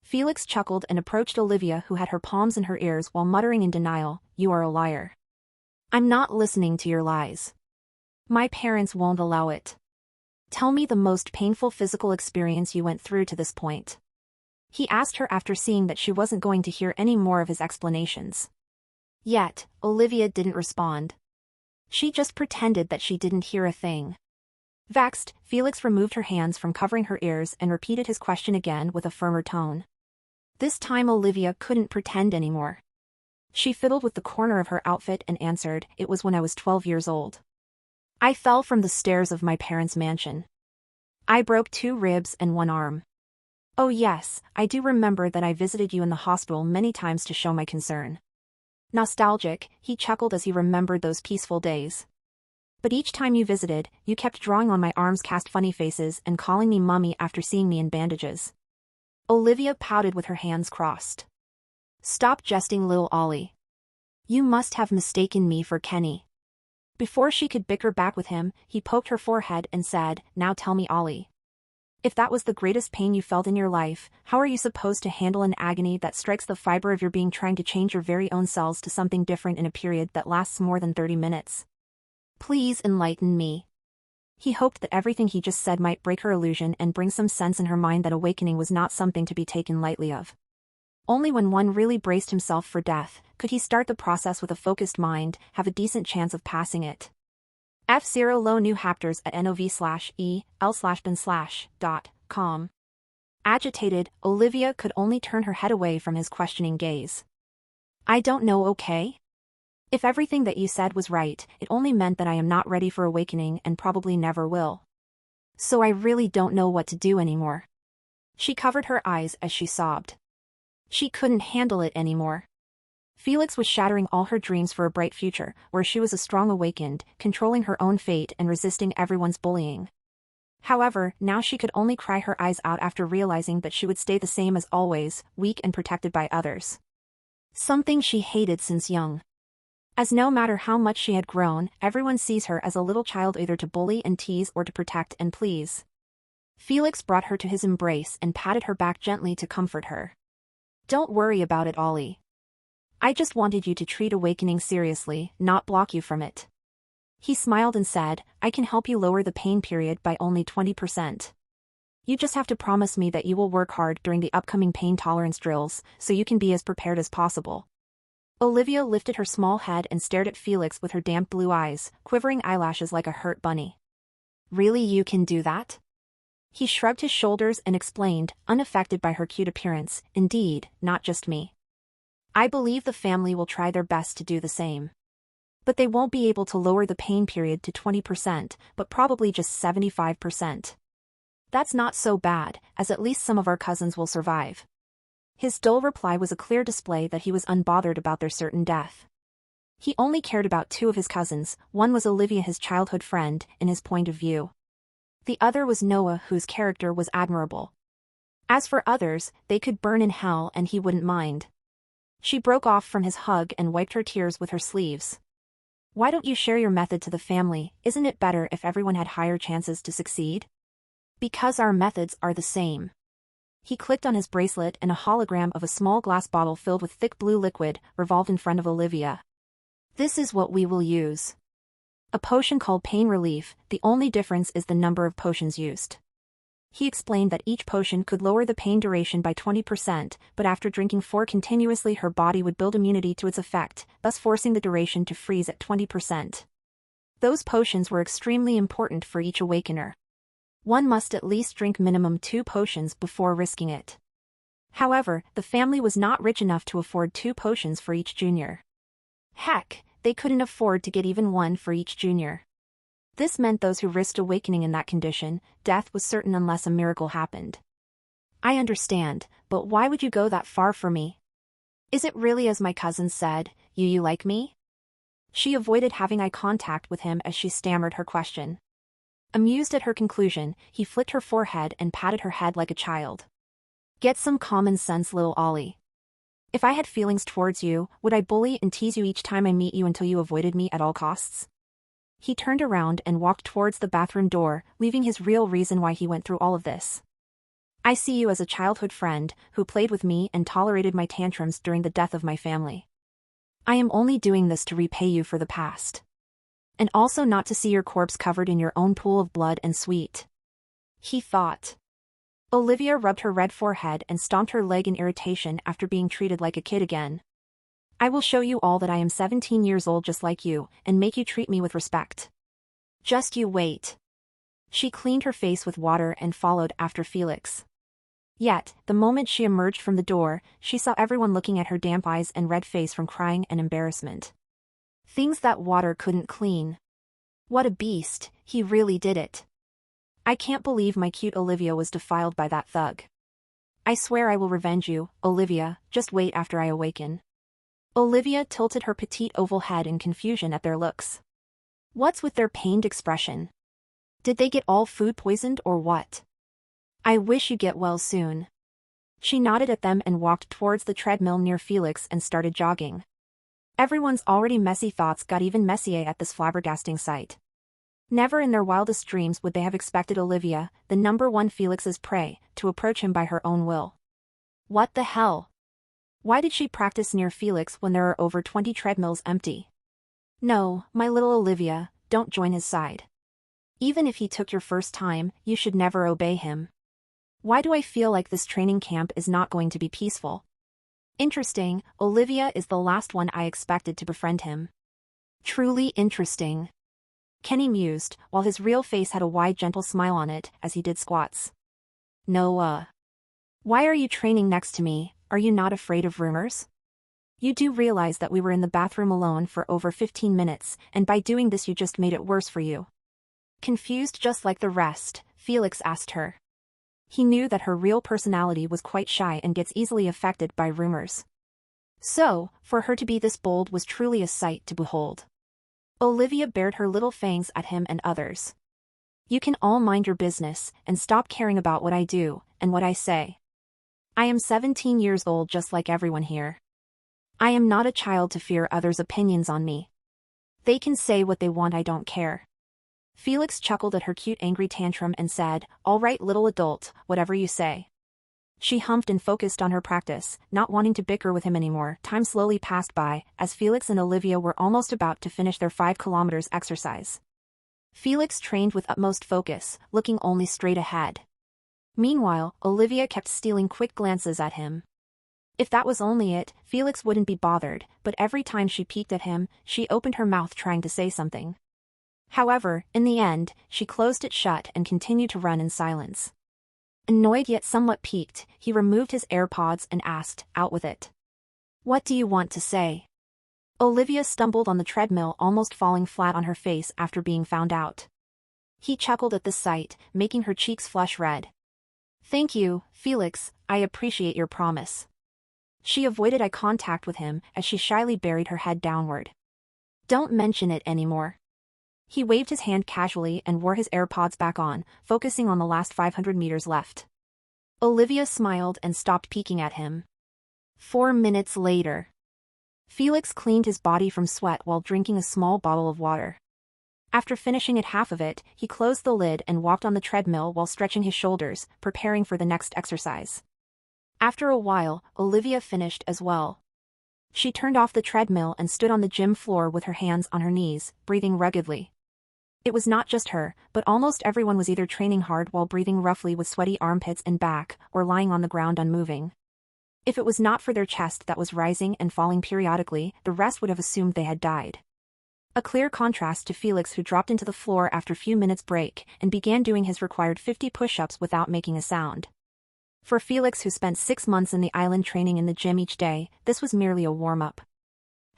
Felix chuckled and approached Olivia, who had her palms in her ears while muttering in denial, "You are a liar. I'm not listening to your lies. My parents won't allow it. Tell me the most painful physical experience you went through to this point." He asked her after seeing that she wasn't going to hear any more of his explanations. Yet, Olivia didn't respond. She just pretended that she didn't hear a thing. Vexed, Felix removed her hands from covering her ears and repeated his question again with a firmer tone. This time Olivia couldn't pretend anymore. She fiddled with the corner of her outfit and answered, "It was when I was 12 years old. I fell from the stairs of my parents' mansion. I broke 2 ribs and 1 arm. Oh yes, I do remember that I visited you in the hospital many times to show my concern." Nostalgic, he chuckled as he remembered those peaceful days. "But each time you visited, you kept drawing on my arms, cast funny faces, and calling me mummy after seeing me in bandages." Olivia pouted with her hands crossed. "Stop jesting, little Ollie. You must have mistaken me for Kenny." Before she could bicker back with him, he poked her forehead and said, "Now tell me, Ollie. If that was the greatest pain you felt in your life, how are you supposed to handle an agony that strikes the fiber of your being, trying to change your very own cells to something different in a period that lasts more than 30 minutes? Please enlighten me." He hoped that everything he just said might break her illusion and bring some sense in her mind that awakening was not something to be taken lightly of. Only when one really braced himself for death could he start the process with a focused mind, have a decent chance of passing it. F0 low new hapters at nov/el/bin/.com. Agitated, Olivia could only turn her head away from his questioning gaze. "I don't know, okay? If everything that you said was right, it only meant that I am not ready for awakening and probably never will. So I really don't know what to do anymore." She covered her eyes as she sobbed. She couldn't handle it anymore. Felix was shattering all her dreams for a bright future, where she was a strong awakened, controlling her own fate and resisting everyone's bullying. However, now she could only cry her eyes out after realizing that she would stay the same as always, weak and protected by others. Something she hated since young. As no matter how much she had grown, everyone sees her as a little child, either to bully and tease or to protect and please. Felix brought her to his embrace and patted her back gently to comfort her. "Don't worry about it, Ollie. I just wanted you to treat awakening seriously, not block you from it." He smiled and said, "I can help you lower the pain period by only 20%. You just have to promise me that you will work hard during the upcoming pain tolerance drills, so you can be as prepared as possible. Olivia lifted her small head and stared at Felix with her damp blue eyes, quivering eyelashes like a hurt bunny. Really, you can do that? He shrugged his shoulders and explained, unaffected by her cute appearance, indeed, not just me. I believe the family will try their best to do the same. But they won't be able to lower the pain period to 20%, but probably just 75%. That's not so bad, as at least some of our cousins will survive. His dull reply was a clear display that he was unbothered about their certain death. He only cared about two of his cousins. One was Olivia, his childhood friend, in his point of view. The other was Noah, whose character was admirable. As for others, they could burn in hell and he wouldn't mind. She broke off from his hug and wiped her tears with her sleeves. Why don't you share your method to the family? Isn't it better if everyone had higher chances to succeed? Because our methods are the same. He clicked on his bracelet and a hologram of a small glass bottle filled with thick blue liquid revolved in front of Olivia. This is what we will use. A potion called Pain Relief, the only difference is the number of potions used. He explained that each potion could lower the pain duration by 20%, but after drinking 4 continuously her body would build immunity to its effect, thus forcing the duration to freeze at 20%. Those potions were extremely important for each awakener. One must at least drink minimum 2 potions before risking it. However, the family was not rich enough to afford 2 potions for each junior. Heck, they couldn't afford to get even 1 for each junior. This meant those who risked awakening in that condition, death was certain unless a miracle happened. I understand, but why would you go that far for me? Is it really as my cousin said, you like me? She avoided having eye contact with him as she stammered her question. Amused at her conclusion, he flicked her forehead and patted her head like a child. Get some common sense, little Ollie. If I had feelings towards you, would I bully and tease you each time I meet you until you avoided me at all costs? He turned around and walked towards the bathroom door, leaving his real reason why he went through all of this. I see you as a childhood friend, who played with me and tolerated my tantrums during the death of my family. I am only doing this to repay you for the past. And also not to see your corpse covered in your own pool of blood and sweat. He thought. Olivia rubbed her red forehead and stomped her leg in irritation after being treated like a kid again. I will show you all that I am 17 years old just like you, and make you treat me with respect. Just you wait. She cleaned her face with water and followed after Felix. Yet, the moment she emerged from the door, she saw everyone looking at her damp eyes and red face from crying and embarrassment. Things that water couldn't clean. What a beast, he really did it. I can't believe my cute Olivia was defiled by that thug. I swear I will revenge you, Olivia, just wait after I awaken. Olivia tilted her petite oval head in confusion at their looks. What's with their pained expression? Did they get all food poisoned or what? I wish you get well soon. She nodded at them and walked towards the treadmill near Felix and started jogging. Everyone's already messy thoughts got even messier at this flabbergasting sight. Never in their wildest dreams would they have expected Olivia, the #1 Felix's prey, to approach him by her own will. What the hell? Why did she practice near Felix when there are over 20 treadmills empty? No, my little Olivia, don't join his side. Even if he took your first time, you should never obey him. Why do I feel like this training camp is not going to be peaceful? Interesting, Olivia is the last one I expected to befriend him. Truly interesting. Kenny mused, while his real face had a wide gentle smile on it as he did squats. Noah. Why are you training next to me? Are you not afraid of rumors? You do realize that we were in the bathroom alone for over 15 minutes, and by doing this you just made it worse for you. Confused just like the rest, Felix asked her. He knew that her real personality was quite shy and gets easily affected by rumors. So, for her to be this bold was truly a sight to behold. Olivia bared her little fangs at him and others. You can all mind your business, and stop caring about what I do, and what I say. I am 17 years old just like everyone here. I am not a child to fear others' opinions on me. They can say what they want, I don't care. Felix chuckled at her cute angry tantrum and said, All right little adult, whatever you say. She humped and focused on her practice, not wanting to bicker with him anymore. Time slowly passed by, as Felix and Olivia were almost about to finish their 5 kilometers exercise. Felix trained with utmost focus, looking only straight ahead. Meanwhile, Olivia kept stealing quick glances at him. If that was only it, Felix wouldn't be bothered, but every time she peeked at him, she opened her mouth trying to say something. However, in the end, she closed it shut and continued to run in silence. Annoyed yet somewhat piqued, he removed his AirPods and asked, "Out with it. What do you want to say?" Olivia stumbled on the treadmill, almost falling flat on her face after being found out. He chuckled at the sight, making her cheeks flush red. "Thank you, Felix, I appreciate your promise." She avoided eye contact with him as she shyly buried her head downward. "Don't mention it anymore." He waved his hand casually and wore his AirPods back on, focusing on the last 500 meters left. Olivia smiled and stopped peeking at him. 4 minutes later. Felix cleaned his body from sweat while drinking a small bottle of water. After finishing it half of it, he closed the lid and walked on the treadmill while stretching his shoulders, preparing for the next exercise. After a while, Olivia finished as well. She turned off the treadmill and stood on the gym floor with her hands on her knees, breathing ruggedly. It was not just her, but almost everyone was either training hard while breathing roughly with sweaty armpits and back, or lying on the ground unmoving. If it was not for their chest that was rising and falling periodically, the rest would have assumed they had died. A clear contrast to Felix, who dropped into the floor after a few minutes break and began doing his required 50 push-ups without making a sound. For Felix, who spent 6 months in the island training in the gym each day, this was merely a warm-up.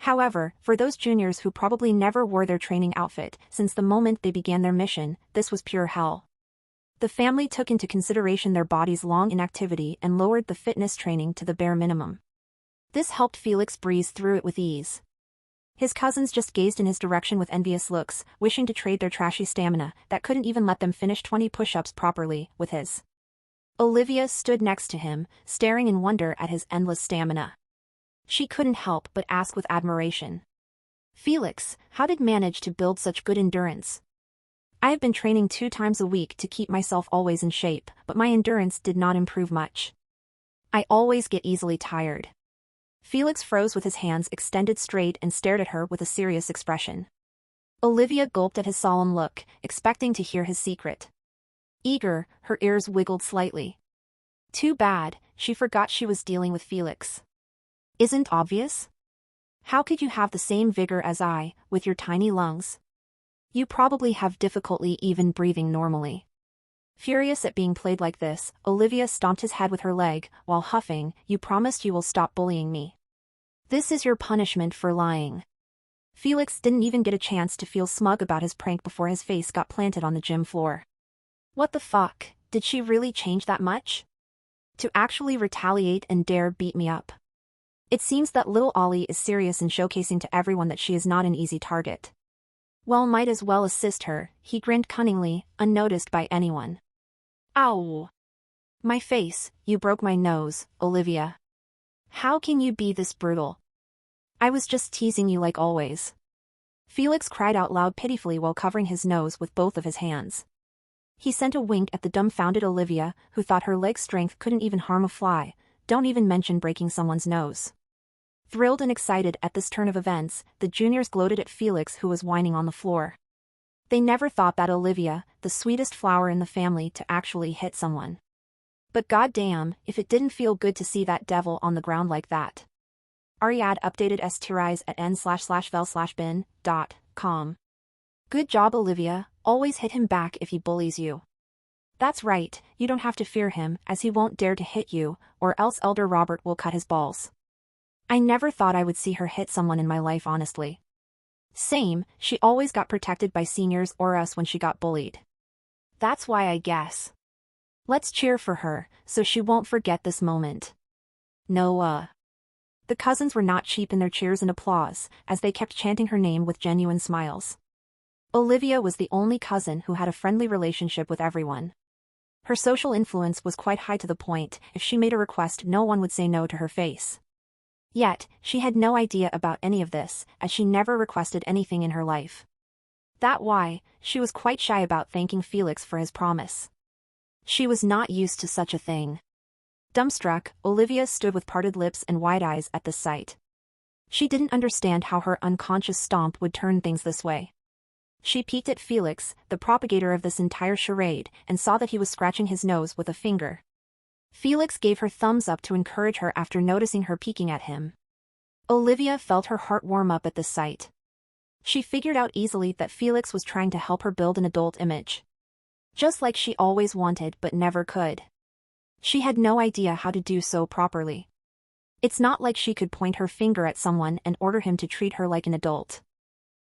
However, for those juniors who probably never wore their training outfit since the moment they began their mission, this was pure hell. The family took into consideration their body's long inactivity and lowered the fitness training to the bare minimum. This helped Felix breeze through it with ease. His cousins just gazed in his direction with envious looks, wishing to trade their trashy stamina that couldn't even let them finish 20 push-ups properly with his. Olivia stood next to him, staring in wonder at his endless stamina. She couldn't help but ask with admiration, "Felix, how did you manage to build such good endurance?" "I have been training 2 times a week to keep myself always in shape, but my endurance did not improve much. I always get easily tired." Felix froze with his hands extended straight and stared at her with a serious expression. Olivia gulped at his solemn look, expecting to hear his secret. Eager, her ears wiggled slightly. Too bad, she forgot she was dealing with Felix. "Isn't obvious? How could you have the same vigor as I, with your tiny lungs? You probably have difficulty even breathing normally." Furious at being played like this, Olivia stomped his head with her leg, while huffing, "You promised you will stop bullying me. This is your punishment for lying." Felix didn't even get a chance to feel smug about his prank before his face got planted on the gym floor. What the fuck, did she really change that much? To actually retaliate and dare beat me up? It seems that little Ollie is serious in showcasing to everyone that she is not an easy target. Well, might as well assist her, he grinned cunningly, unnoticed by anyone. Ow! My face, you broke my nose, Olivia. How can you be this brutal? I was just teasing you like always. Felix cried out loud pitifully while covering his nose with both of his hands. He sent a wink at the dumbfounded Olivia, who thought her leg strength couldn't even harm a fly, don't even mention breaking someone's nose. Thrilled and excited at this turn of events, the juniors gloated at Felix, who was whining on the floor. They never thought that Olivia, the sweetest flower in the family, to actually hit someone. But goddamn, if it didn't feel good to see that devil on the ground like that. Ariad updated s-tirise at n/vel/bin.com. Good job, Olivia, always hit him back if he bullies you. That's right, you don't have to fear him, as he won't dare to hit you, or else Elder Robert will cut his balls. I never thought I would see her hit someone in my life, honestly. Same, she always got protected by seniors or us when she got bullied. That's why, I guess. Let's cheer for her, so she won't forget this moment. Noah. The cousins were not cheap in their cheers and applause, as they kept chanting her name with genuine smiles. Olivia was the only cousin who had a friendly relationship with everyone. Her social influence was quite high, to the point, if she made a request, no one would say no to her face. Yet, she had no idea about any of this, as she never requested anything in her life. That's why, she was quite shy about thanking Felix for his promise. She was not used to such a thing. Dumbstruck, Olivia stood with parted lips and wide eyes at this sight. She didn't understand how her unconscious stomp would turn things this way. She peeked at Felix, the propagator of this entire charade, and saw that he was scratching his nose with a finger. Felix gave her thumbs up to encourage her after noticing her peeking at him. Olivia felt her heart warm up at this sight. She figured out easily that Felix was trying to help her build an adult image. Just like she always wanted but never could. She had no idea how to do so properly. It's not like she could point her finger at someone and order him to treat her like an adult.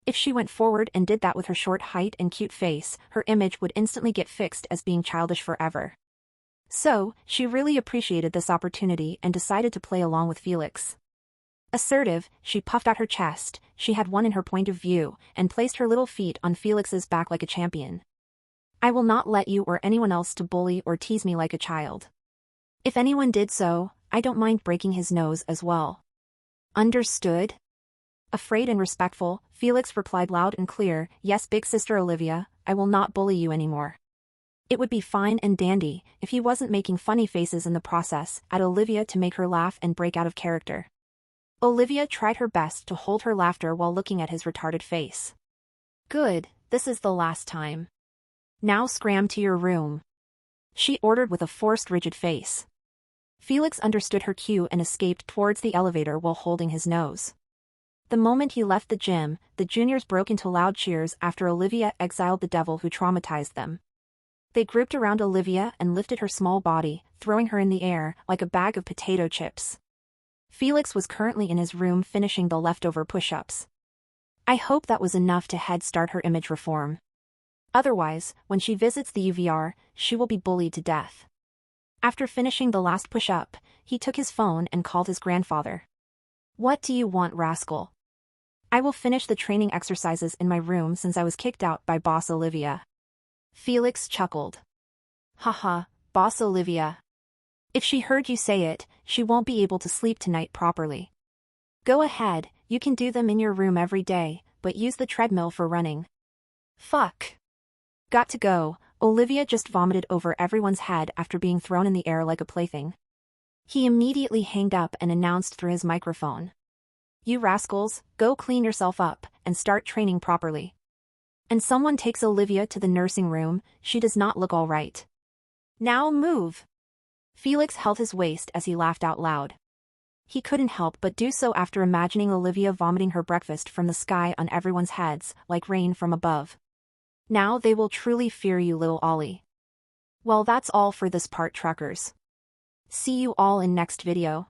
If she went forward and did that with her short height and cute face, her image would instantly get fixed as being childish forever. So, she really appreciated this opportunity and decided to play along with Felix. Assertive, she puffed out her chest, she had one in her point of view, and placed her little feet on Felix's back like a champion. I will not let you or anyone else to bully or tease me like a child. If anyone did so, I don't mind breaking his nose as well. Understood? Afraid and respectful, Felix replied loud and clear, yes, big sister Olivia, I will not bully you anymore. It would be fine and dandy if he wasn't making funny faces in the process at Olivia to make her laugh and break out of character. Olivia tried her best to hold her laughter while looking at his retarded face. Good, this is the last time. Now scram to your room. She ordered with a forced rigid face. Felix understood her cue and escaped towards the elevator while holding his nose. The moment he left the gym, the juniors broke into loud cheers after Olivia exiled the devil who traumatized them. They grouped around Olivia and lifted her small body, throwing her in the air like a bag of potato chips. Felix was currently in his room finishing the leftover push-ups. I hope that was enough to head start her image reform. Otherwise, when she visits the UVR, she will be bullied to death. After finishing the last push-up, he took his phone and called his grandfather. What do you want, rascal? I will finish the training exercises in my room since I was kicked out by Boss Olivia. Felix chuckled. Haha, Boss Olivia. If she heard you say it, she won't be able to sleep tonight properly. Go ahead, you can do them in your room every day, but use the treadmill for running. Fuck. Got to go, Olivia just vomited over everyone's head after being thrown in the air like a plaything. He immediately hanged up and announced through his microphone. You rascals, go clean yourself up and start training properly. And someone takes Olivia to the nursing room, she does not look all right. Now move. Felix held his waist as he laughed out loud. He couldn't help but do so after imagining Olivia vomiting her breakfast from the sky on everyone's heads, like rain from above. Now they will truly fear you, little Ollie. Well, that's all for this part, truckers. See you all in next video.